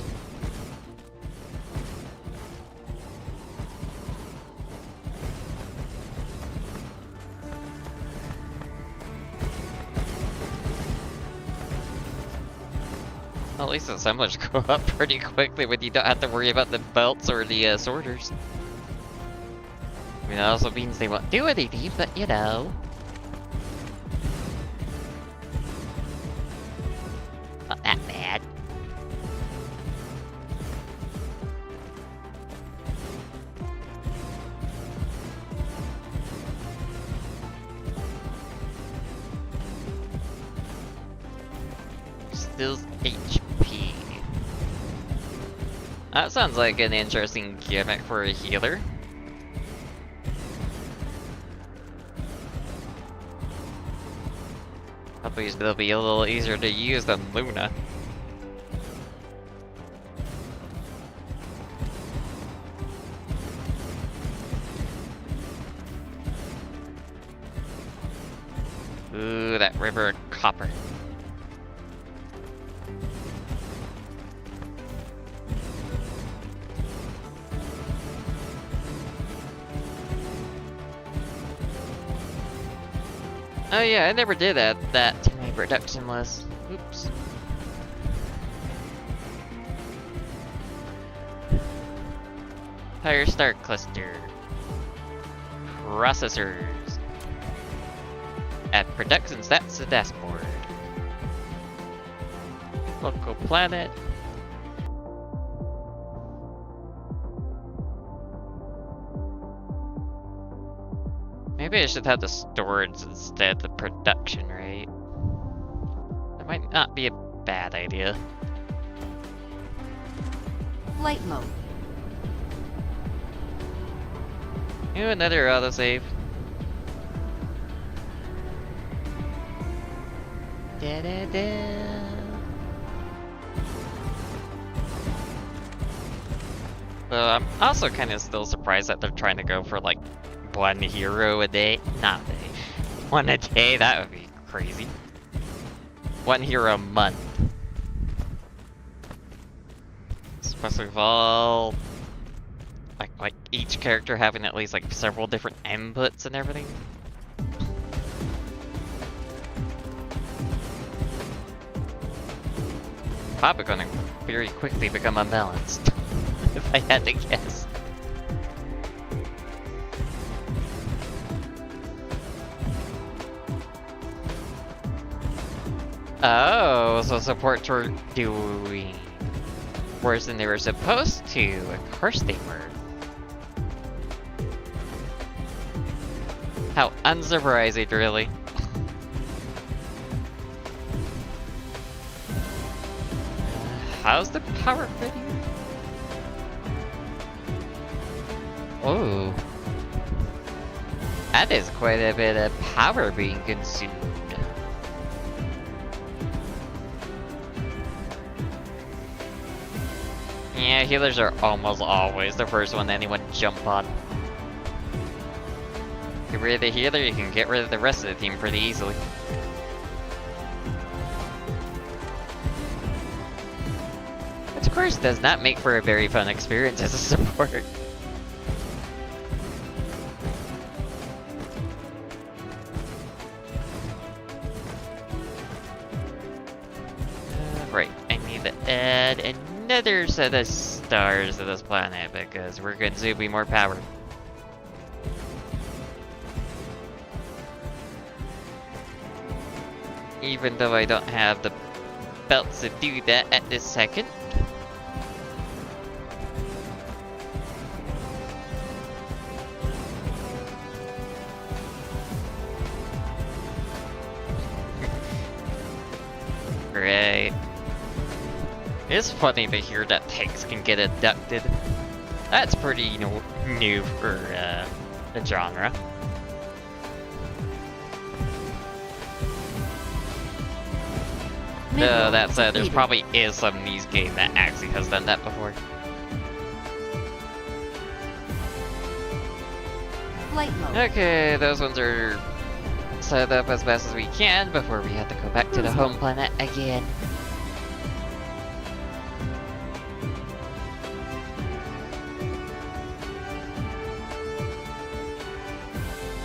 At least the assemblers go up pretty quickly when you don't have to worry about the belts or the sorters. I mean, that also means they won't do anything, but you know. Not that bad. Still HP. That sounds like an interesting gimmick for a healer. At least it'll be a little easier to use than Luna. Ooh, that river of copper. Oh yeah, I never did add that to my production list. Oops. Higher start cluster. Processors. Add production stats to dashboard. Local planet. Maybe I should have the storage instead of the production, right? That might not be a bad idea. Flight mode. Ooh, another autosave. Da-da-da. So I'm also kind of still surprised that they're trying to go for like one hero a day. Not a day. One a day, that would be crazy. One hero a month. Especially with all like each character having at least like several different inputs and everything. Probably gonna very quickly become unbalanced, if I had to guess. Oh, so supports were doing worse than they were supposed to. Of course they were. How unsurprising, really. How's the power video? Oh. That is quite a bit of power being consumed. Yeah, healers are almost always the first one anyone jump on. Get rid of the healer, you can get rid of the rest of the team pretty easily. Which of course does not make for a very fun experience as a support. Right, I need to add another set of stars to this planet because we're going to be more power. Even though I don't have the belts to do that at this second. Right. It's funny to hear that tanks can get abducted. That's pretty, new for the genre. No, that said, there's probably is some Ys game that actually has done that before. Flight mode. Okay, those ones are set up as best as we can before we have to go back to the home planet again.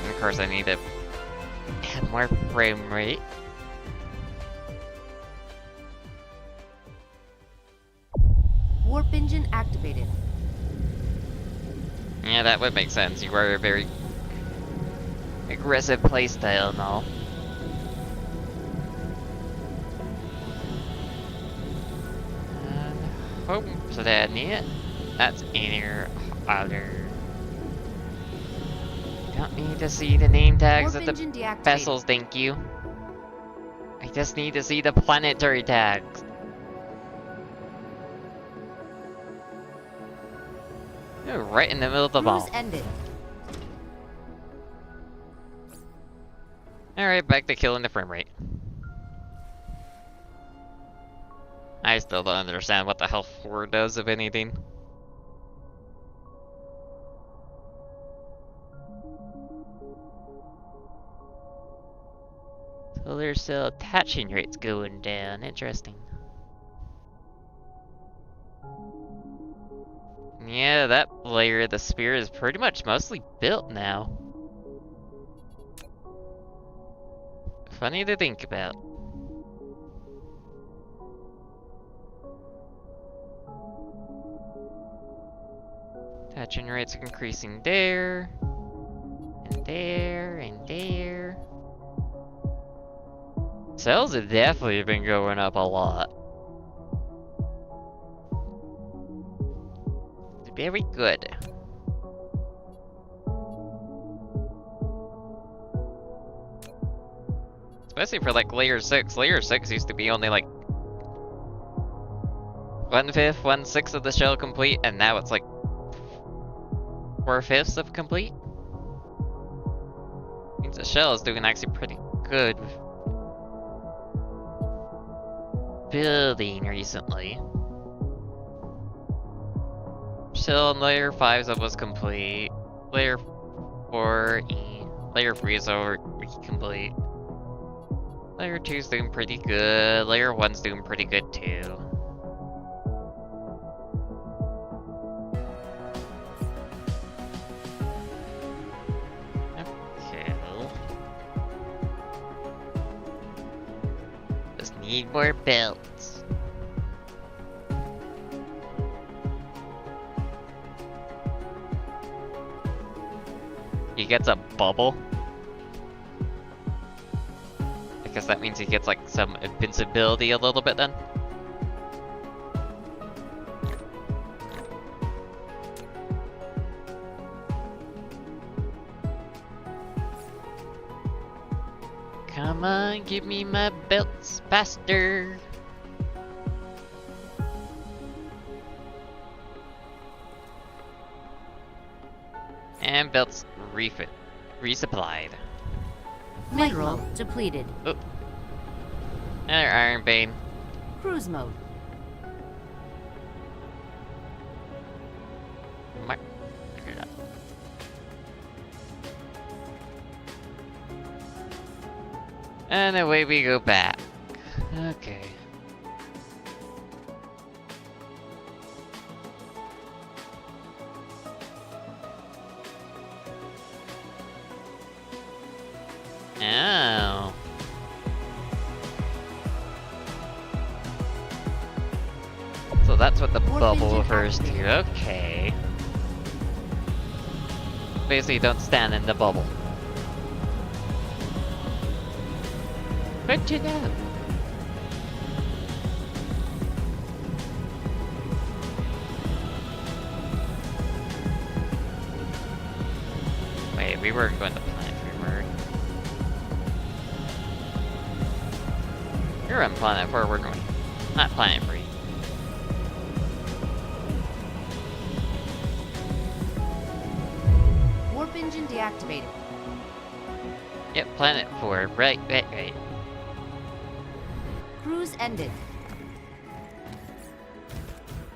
And of course, I need to add more frame rate. Warp engine activated. Yeah, that would make sense. You are a very aggressive playstyle and all. And home planet. That's inner, outer. Don't need to see the name tags Warp of engine the deactivated. vessels, thank you. I just need to see the planetary tags. You're right in the middle of the ball. Cruise ended. Alright, back to killing the frame rate. I still don't understand what the hell 4 does, if anything. Solar cell attaching rates going down. Interesting. Yeah, that layer of the sphere is pretty much mostly built now. Funny to think about. Attaching rates are increasing there, and there, and there. Cells have definitely been going up a lot. Very good. Especially for like layer 6. Layer 6 used to be only like 1/5, 1/6 of the shell complete, and now it's like 4/5 of complete. Means the shell is doing actually pretty good with building recently. Shell in layer 5 is almost complete. Layer 4, layer 3 is over complete. Layer 2 is doing pretty good. Layer 1's doing pretty good too. Okay. Just need more belts. He gets a bubble. I guess that means he gets like some invincibility a little bit then. Come on, give me my belts faster. And belts resupplied. Flight Mineral mode. depleted. Another Iron Bane. Cruise mode. Mark it up. And away we go back. Okay. Oh. So that's what the Warp bubble engine refers to. activated. Okay. Basically, don't stand in the bubble. Good to know. Wait, we were going to Planet Free, were we? You're on Planet 4, we're going. Not Planet Free. Warp engine deactivated. Yep, Planet 4. Right. Cruise ended.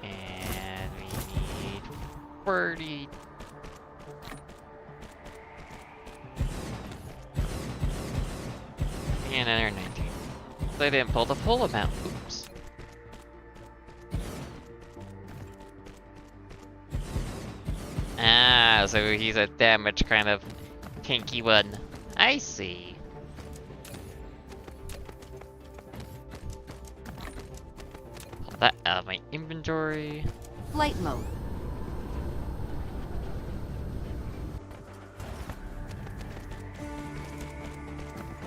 And we need 40. And another 19. They didn't pull the full amount. Oops. Ah, so he's a damaged kind of kinky one. I see. Pull that out of my inventory. Flight mode.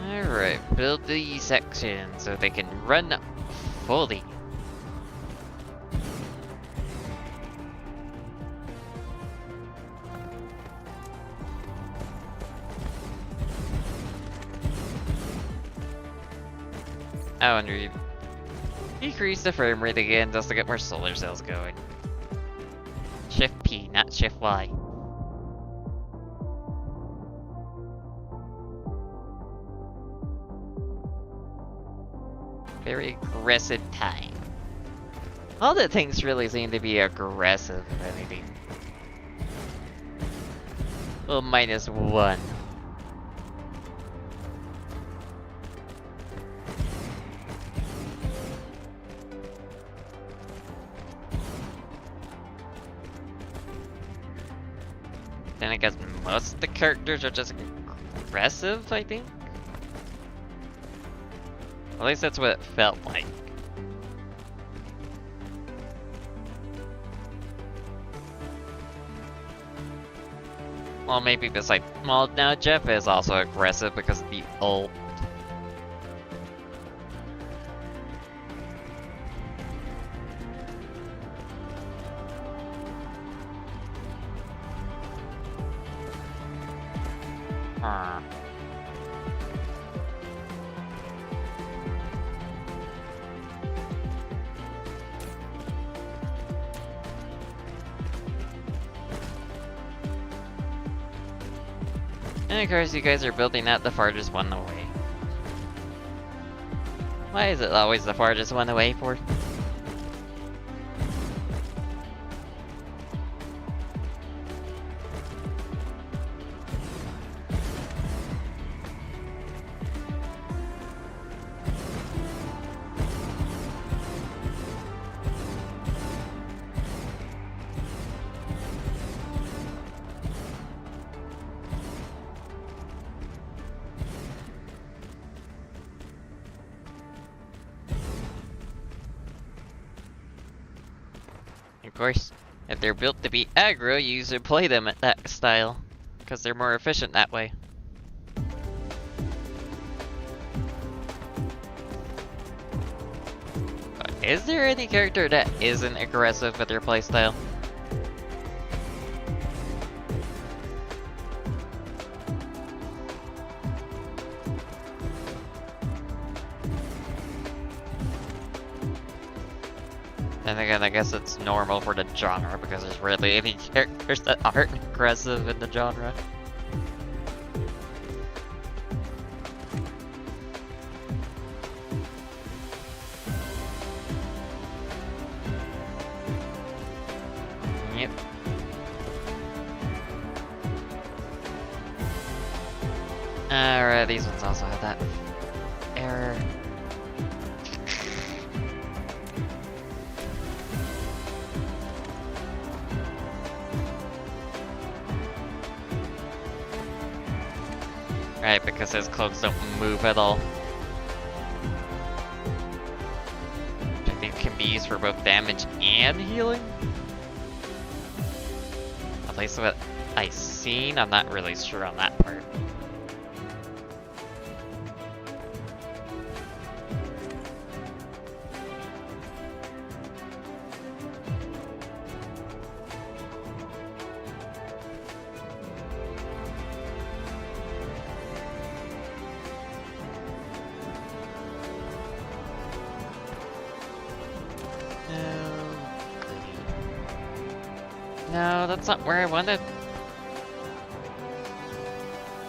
Alright, build these sections so they can run fully. Oh, and we decrease the frame rate again just to get more solar cells going. Shift P, not Shift Y. Very aggressive time. All the things really seem to be aggressive, if anything. Well, -1. Then I guess most of the characters are just aggressive, I think? At least that's what it felt like. Well, maybe besides... Well, now Jeff is also aggressive because of the ult. Huh. And of course, you guys are building out the farthest one away. Why is it always the farthest one away for? Of course, if they're built to be aggro, you usually play them at that style, because they're more efficient that way. Is there any character that isn't aggressive with their playstyle? And again, I guess it's normal for the genre because there's rarely any characters that aren't aggressive in the genre. Yep. Alright, these ones also have that error. Right, because his cloaks don't move at all. Which I think can be used for both damage and healing. At least what I've seen, I'm not really sure on that part. No, that's not where I wanted.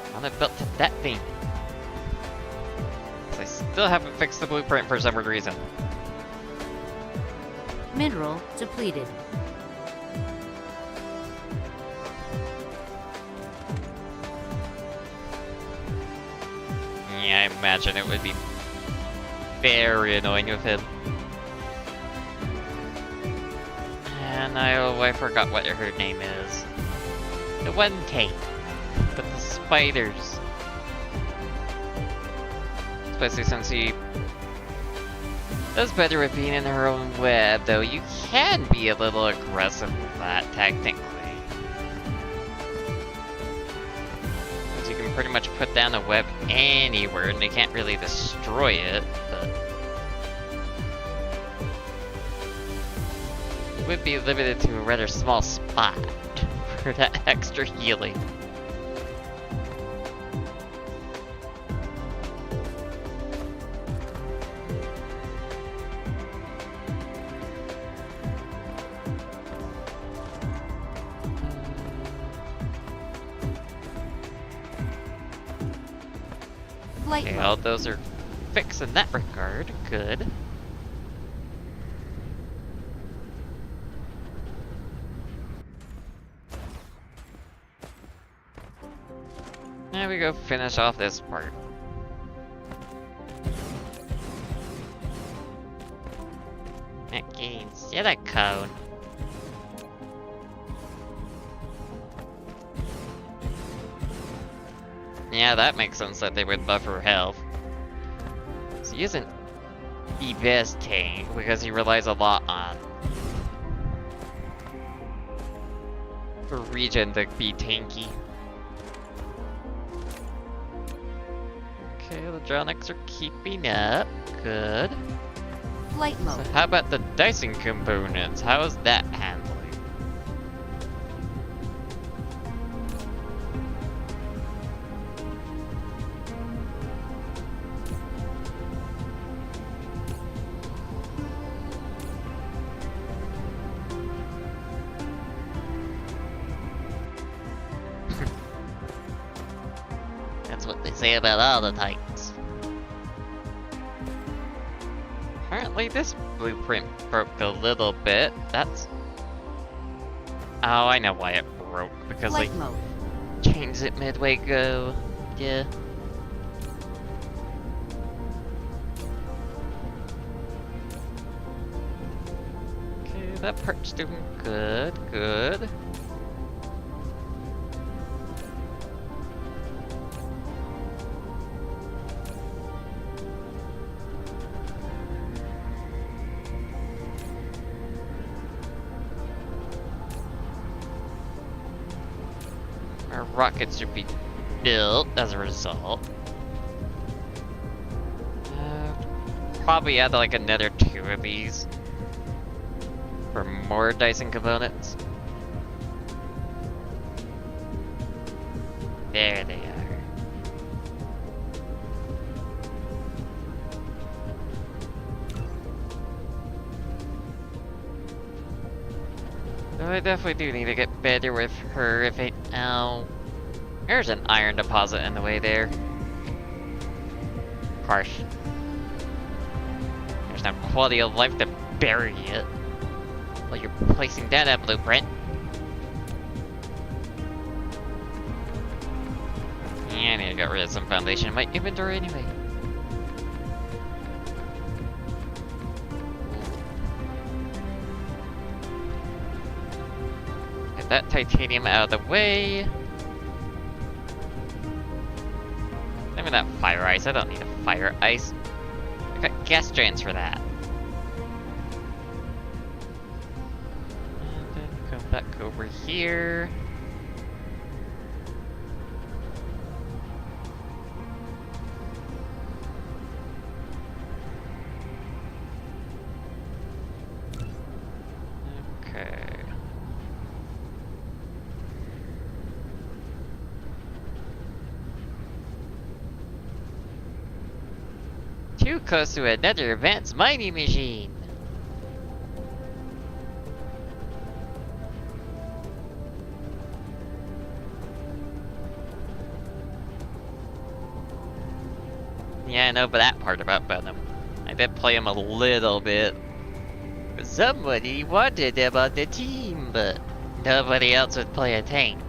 I wanted built to that thing. 'Cause I still haven't fixed the blueprint for some weird reason. Mineral depleted. Yeah, I imagine it would be very annoying with him. And I forgot what her name is. The one Kate with the spiders. Especially since he does better with being in her own web, though you can be a little aggressive with that, technically. Because you can pretty much put down a web anywhere and they can't really destroy it, but would be limited to a rather small spot for that extra healing. Flight Okay, mode. all those are fixed in that regard. Good. Now we go finish off this part. Okay, silicone. Yeah, that makes sense that they would buff her health. So he isn't the best tank because he relies a lot on regen to be tanky. Okay, the Dronics are keeping up. Good. Flight So mode. how about the Dyson components? How is that handling? That's what they say about all the Titans. Apparently this blueprint broke a little bit. That's... Oh, I know why it broke. Because Flight they mode. changed it midway go. Yeah. Okay, that part's doing good. Good. Our rockets should be built as a result. Probably add like another 2 of these for more Dyson components. There they are. So I definitely do need to get better with her if it... Oh. There's an iron deposit in the way there. Harsh. There's no quality of life to bury it. While you're placing down that blueprint. Yeah, I need to get rid of some foundation in my inventory anyway. Get that titanium out of the way. Give me that fire ice. I don't need a fire ice. I got gas giants for that. And then come back over here. Okay. Too close to another advanced mining machine. Yeah, I know but that part about Venom. I did play him a little bit. Somebody wanted him on the team, but nobody else would play a tank.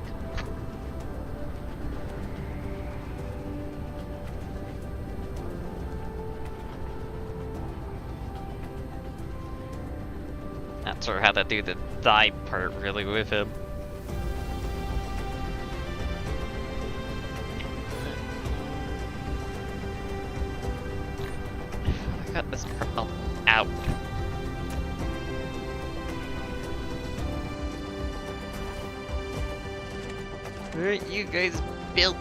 Not sure how to do the die part really with him. I got this part out. Weren't you guys built?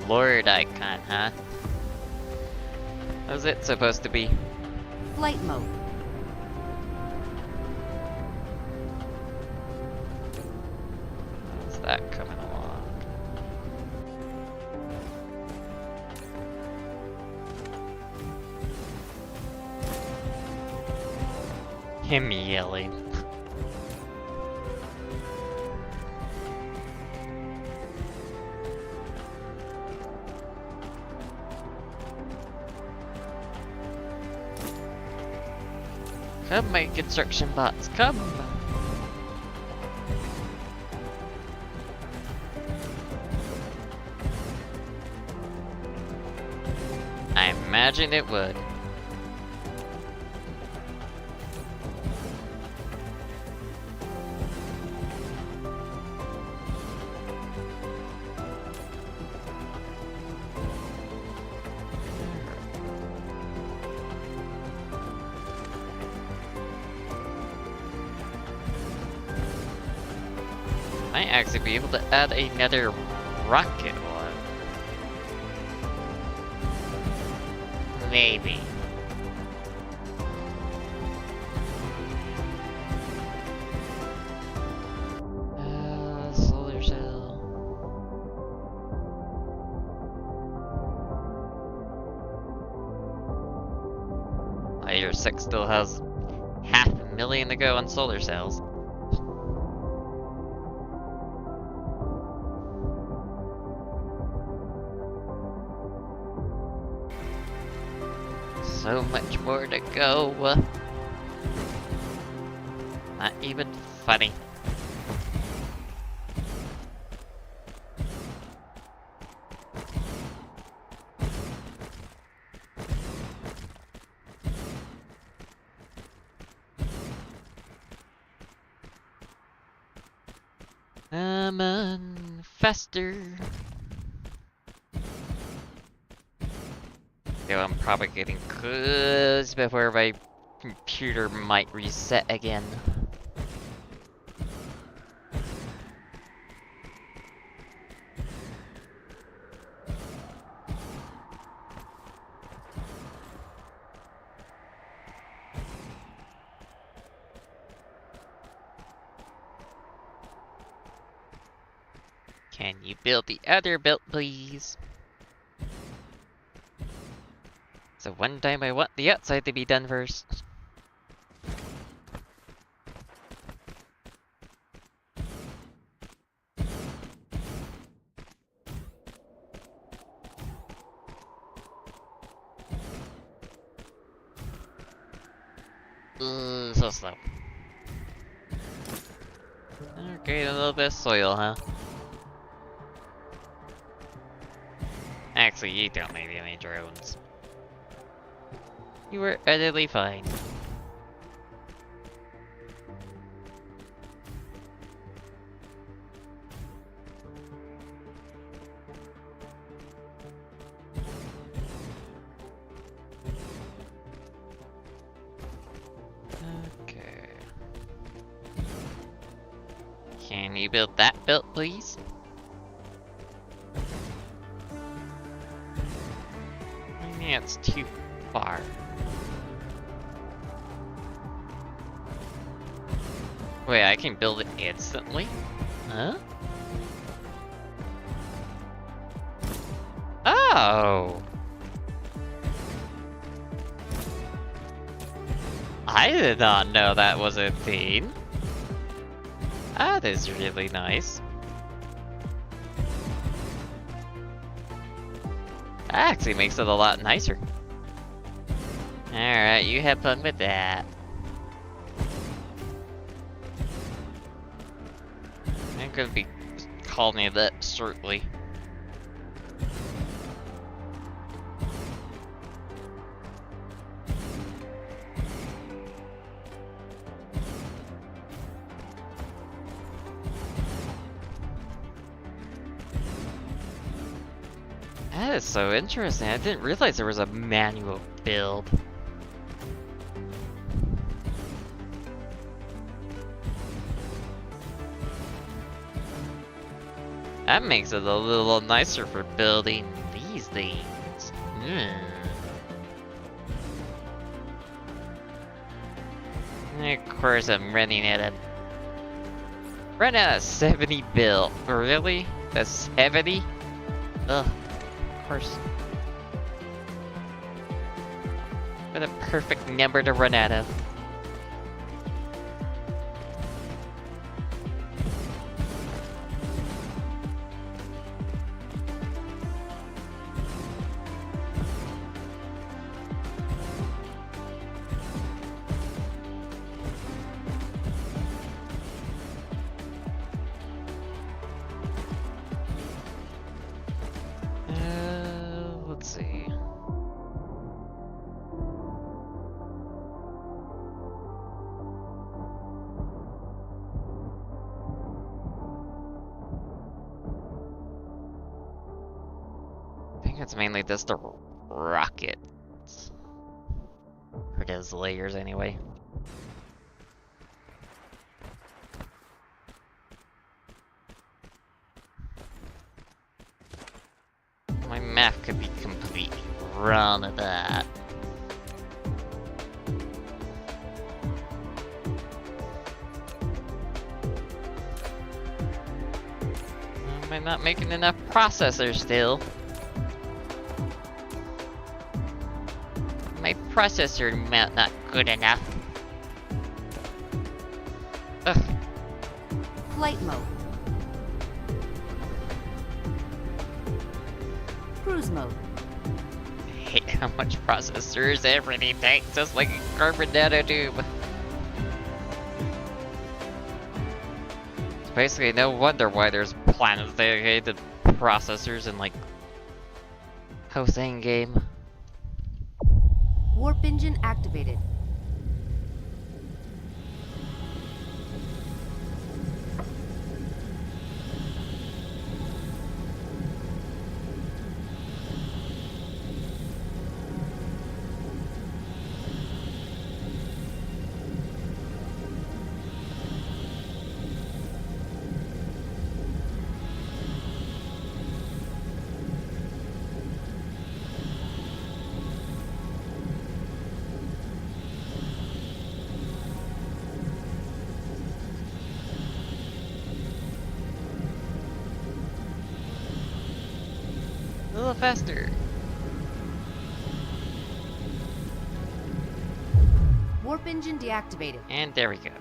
Lord icon, huh? How's it supposed to be? Flight mode. How's that coming along? Him yelling. Come, my construction bots, come! I imagine it would. Might actually be able to add another rocket one. Maybe. Solar cell. Layer 6 still has 500,000 to go on solar cells. So much more to go. Not even funny. Come on, faster. Though I'm probably getting close before my computer might reset again. Can you build the other belt, please? So one time I want the outside to be done first. So slow. Okay, a little bit of soil, huh? Actually, you don't need any drones. You were utterly fine. Okay. Can you build that belt, please? I mean, it's too far. Wait, I can build it instantly? Huh? Oh! I did not know that was a thing. That is really nice. That actually makes it a lot nicer. Alright, you have fun with that. I'm gonna be calling it that shortly. That is so interesting. I didn't realize there was a manual build. That makes it a little nicer for building these things. Of course, I'm running out of 70 built. Really? That's 70? Ugh. Of course. What a perfect number to run out of. Let's see. I think it's mainly just the rockets. Or those layers, anyway. My map could be completely wrong at that. Am I not making enough processors still? My processor amount not good enough. Ugh. Flight mode. Cruise mode. I hate how much processors everything takes, just like a carbon nanotube. It's basically no wonder why there's planets dedicated to processors in like Hossein game. Warp engine activated. little faster. Warp engine deactivated. And there we go.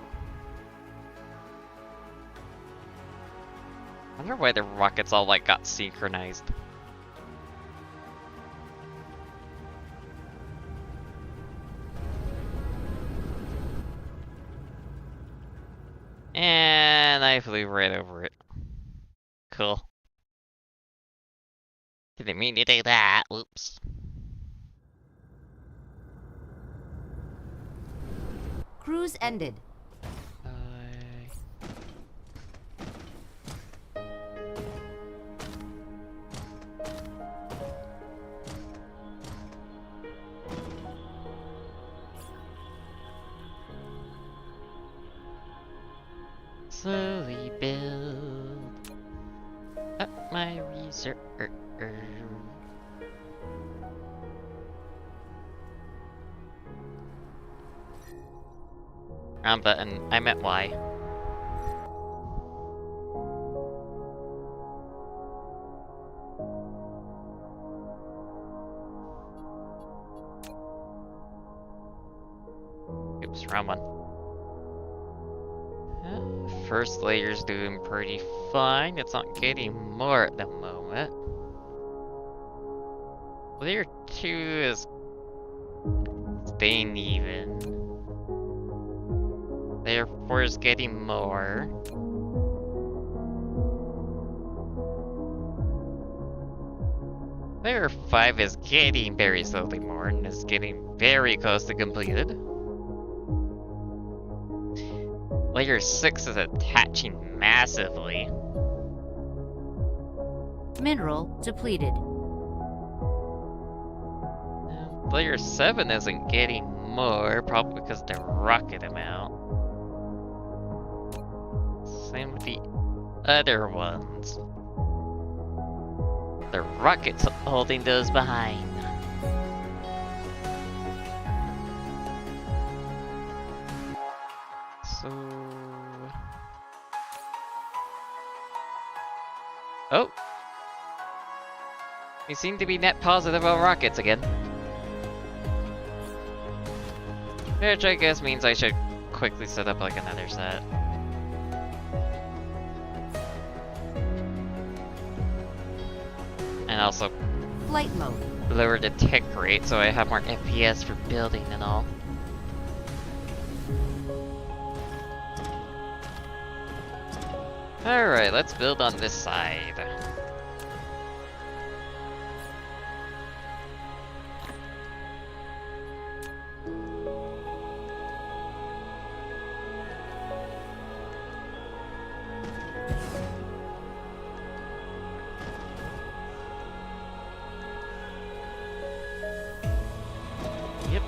I wonder why the rockets all like got synchronized. And I flew right over it. Cool. Didn't mean to do that. Oops. Cruise ended. Slowly build up my reserve. Wrong button. I meant Y. Oops, wrong one. First layer's doing pretty fine. It's not getting more at the moment. Layer 2 is staying even. Layer 4 is getting more. Layer 5 is getting very slowly more and is getting very close to completed. Layer 6 is attaching massively. Mineral depleted. Layer 7 isn't getting more, probably because of the rocket amount. Same with the other ones. The rocket's holding those behind. So... Oh! We seem to be net positive on rockets again. Which I guess means I should quickly set up like another set. And also Flight mode. lower the tick rate so I have more FPS for building and all. Alright, let's build on this side. Yep.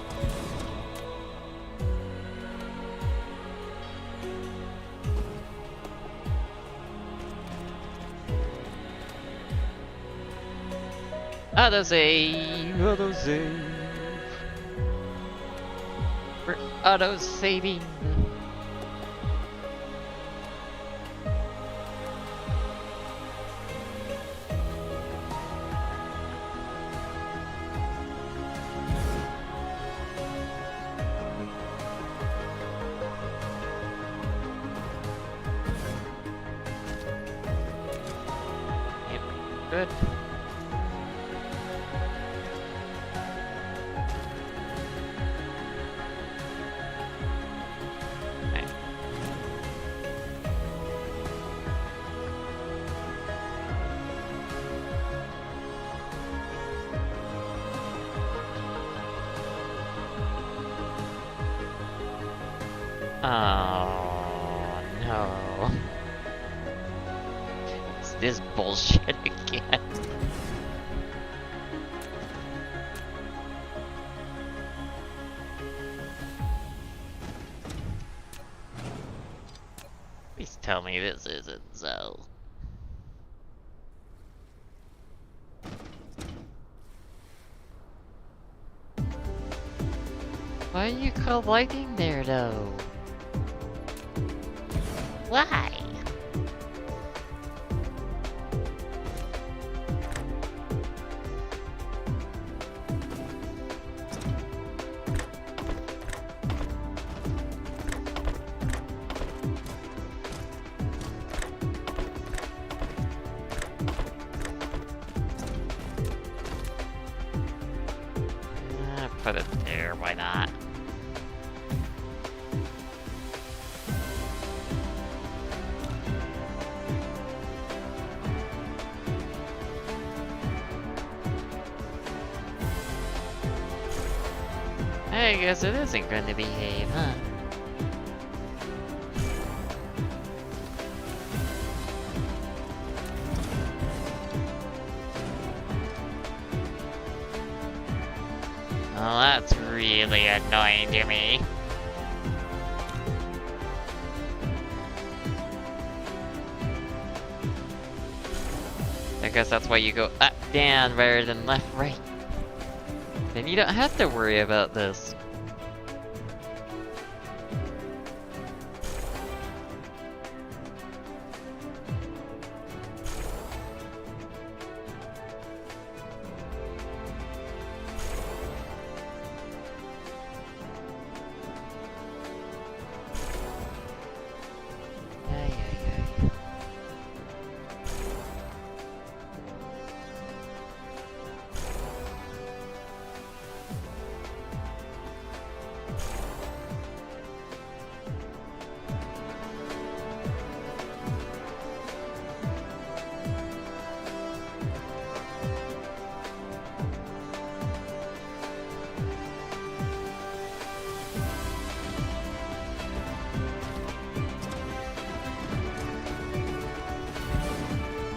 Autosave! Autosave! We're auto-saving! Yep, good. Oh no. It's this bullshit again. Please tell me this isn't so. Why are you colliding there though? Why? put it there, why not? I guess it isn't going to behave, huh? Well, that's really annoying to me. I guess that's why you go up, down, rather than left, right. Then you don't have to worry about this.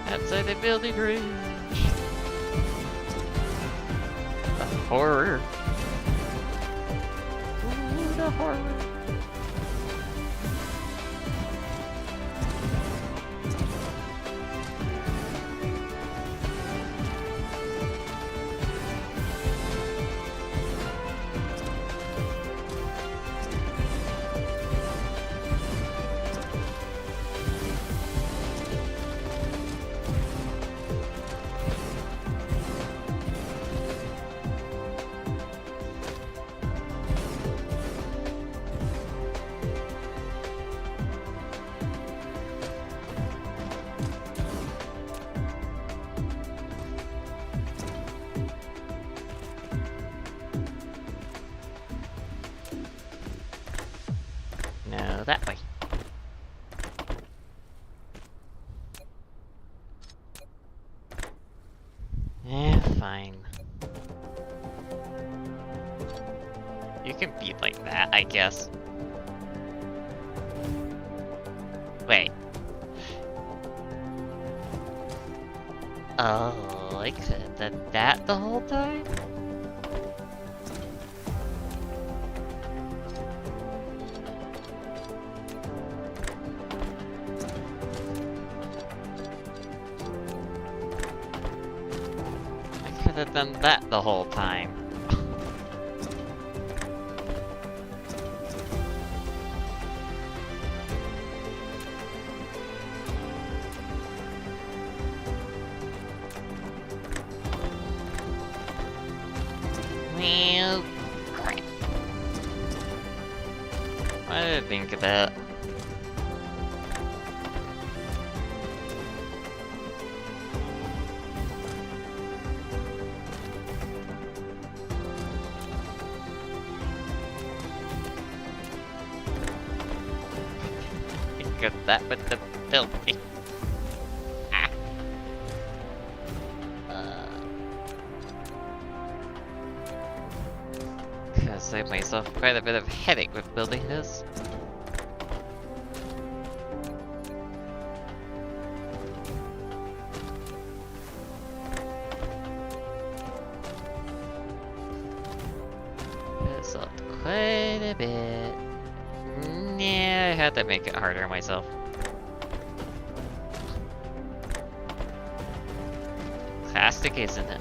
Outside the building range. The horror. Ooh, the horror. No, that way. Fine. You can be like that, I guess. Wait. Oh, I could have done that the whole time? I could have done that the whole time. Well, crap. Why did I think of that? Think of that with the building. Ah. Gonna save myself quite a bit of headache with building this. This helped quite a bit. Yeah, I had to make it harder myself. Classic, isn't it?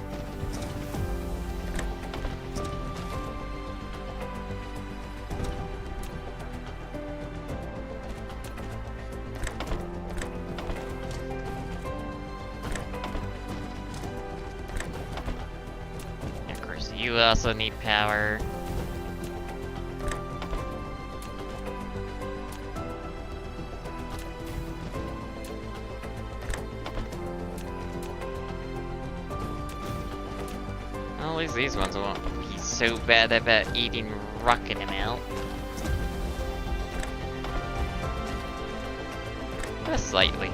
Of course, you also need power. At least these ones won't be so bad about eating rocket amount. Just slightly.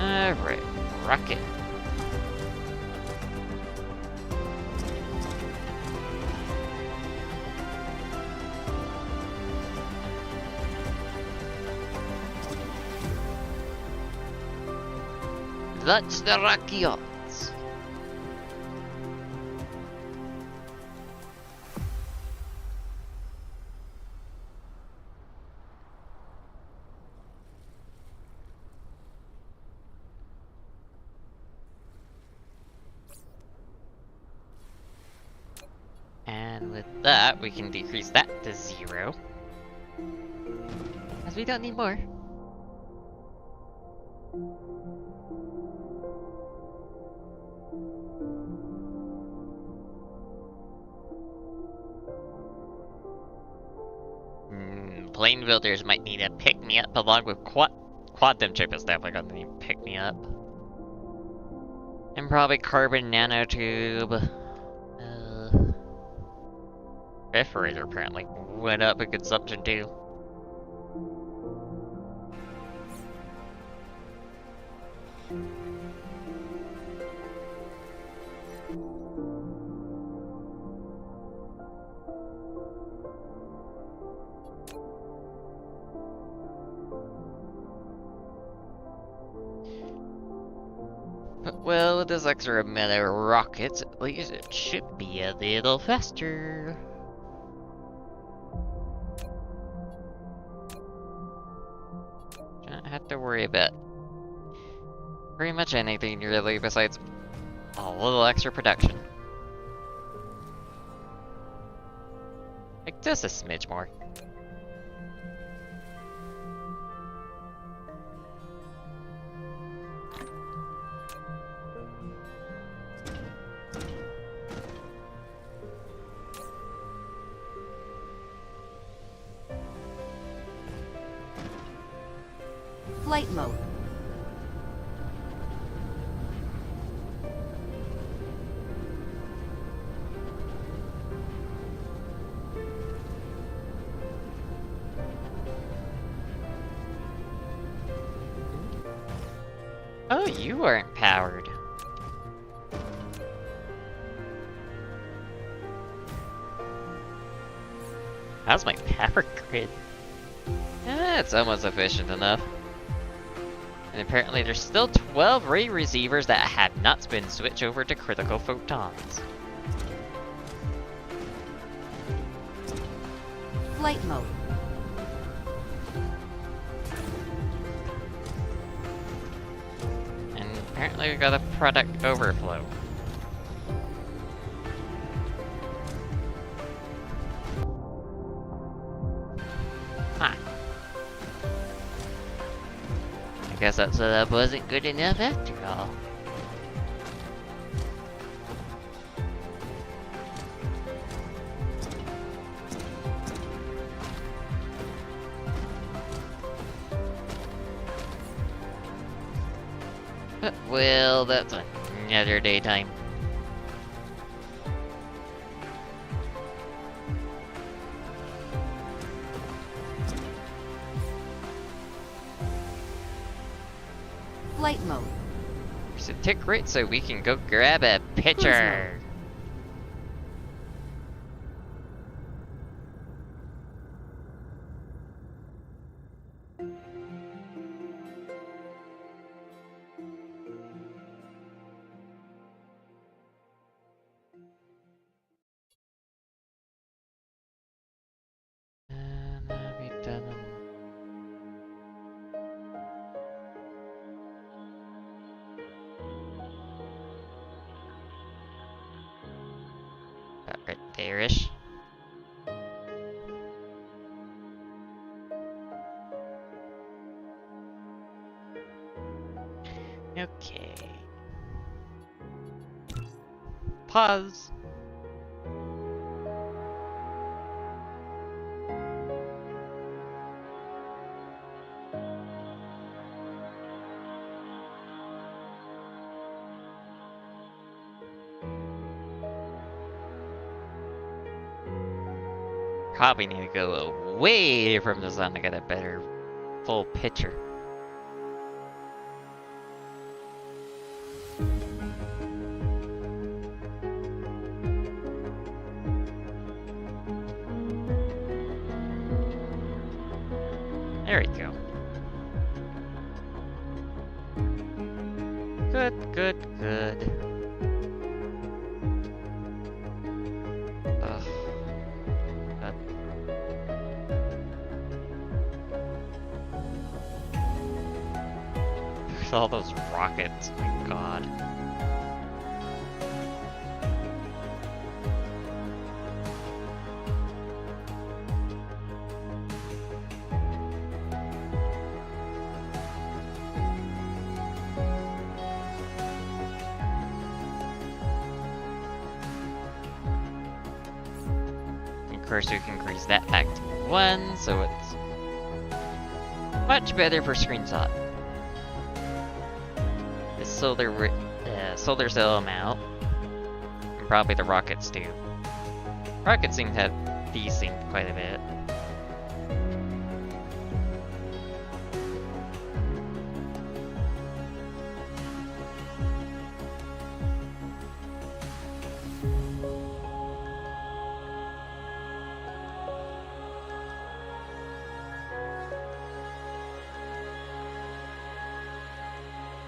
Alright, rocket. Launch the rockets! And with that, we can decrease that to 0. As we don't need more. Plane builders might need a pick-me-up along with quantum chip is definitely gonna need pick-me-up. And probably carbon nanotube. Perforator apparently went up in consumption too. But well, with this extra amount of rockets, at least it should be a little faster. Don't have to worry about pretty much anything really besides a little extra production. Like just a smidge more. Flight mode. Oh, you aren't powered. How's my power grid? It's almost efficient enough. And apparently there's still 12 ray receivers that have not been switched over to critical photons. Flight mode. And apparently we got a product overflow. Huh. I guess that setup wasn't good enough after all. But, well, that's another daytime. Flight mode. There's a tick rate so we can go grab a pitcher. And we've done them. About right there-ish. Okay. Pause. Probably need to go away from the sun to get a better full picture. There we go. Good, good, good. Ugh. That- All those rockets, my god. Of course, we can increase that back to 1, so it's much better for screenshot. The solar cell amount, and probably the rockets too. Rockets seem to have desynced quite a bit.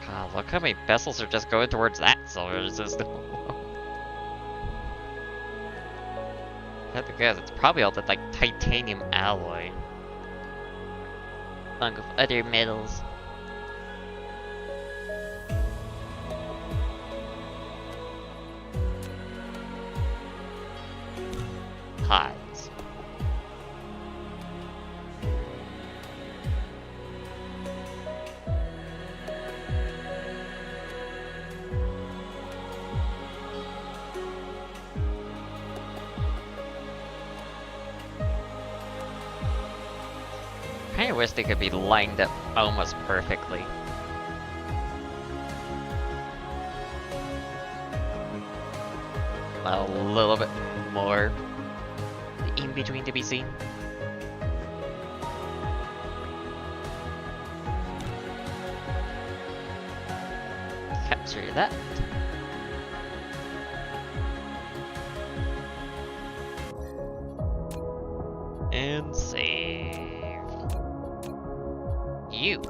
God, look how many vessels are just going towards that solar system. I have to guess, it's probably all that like titanium alloy. Along with other metals. Highs. I wish they could be lined up almost perfectly. A little bit more in between to be seen. Capture that. And save. You.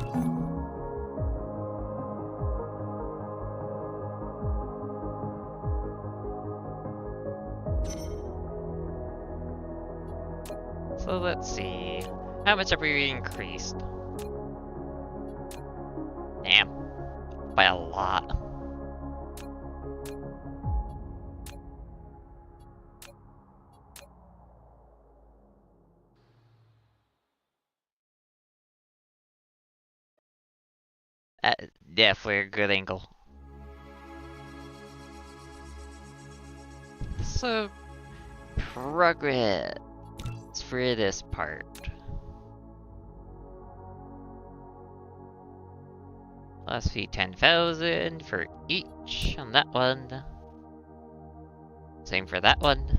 So let's see. How much have we increased? Damn. By a lot. Definitely a good angle. So, progress for this part. Last fee 10,000 for each on that one. Same for that one.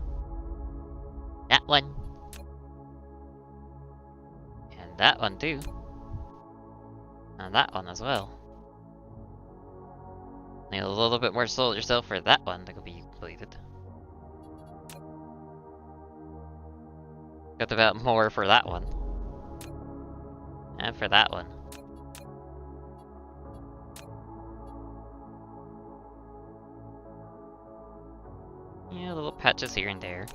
That one. And that one too. And that one as well. Need a little bit more solar cell for that one to be completed. Got about more for that one. And for that one. Yeah, little patches here and there.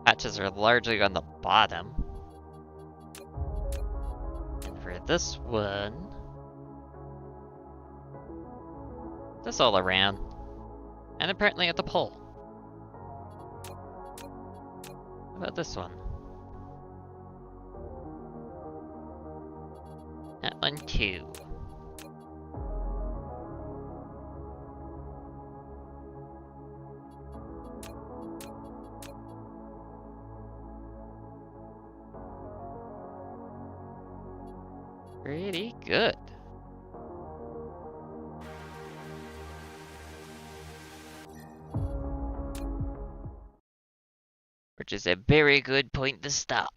Patches are largely on the bottom. And for this one, just all around. And apparently at the pole. How about this one? That one too. Pretty good. which is a very good point to stop.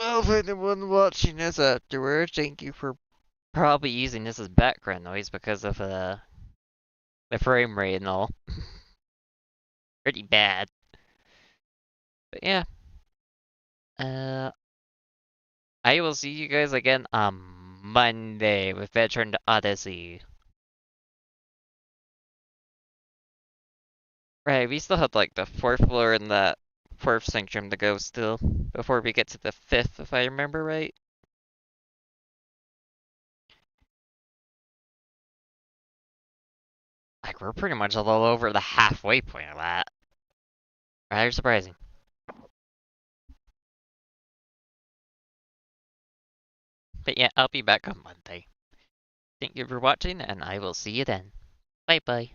Well, for anyone watching this afterwards, thank you for probably using this as background noise because of the frame rate and all. Pretty bad. But yeah, uh, I will see you guys again on Monday with Veteran Odyssey. Right, we still have like the fourth floor and the fourth sanctum to go still before we get to the fifth, if I remember right. Like, we're pretty much a little over the halfway point of that. Rather surprising. But yeah, I'll be back on Monday. Thank you for watching, and I will see you then. Bye bye.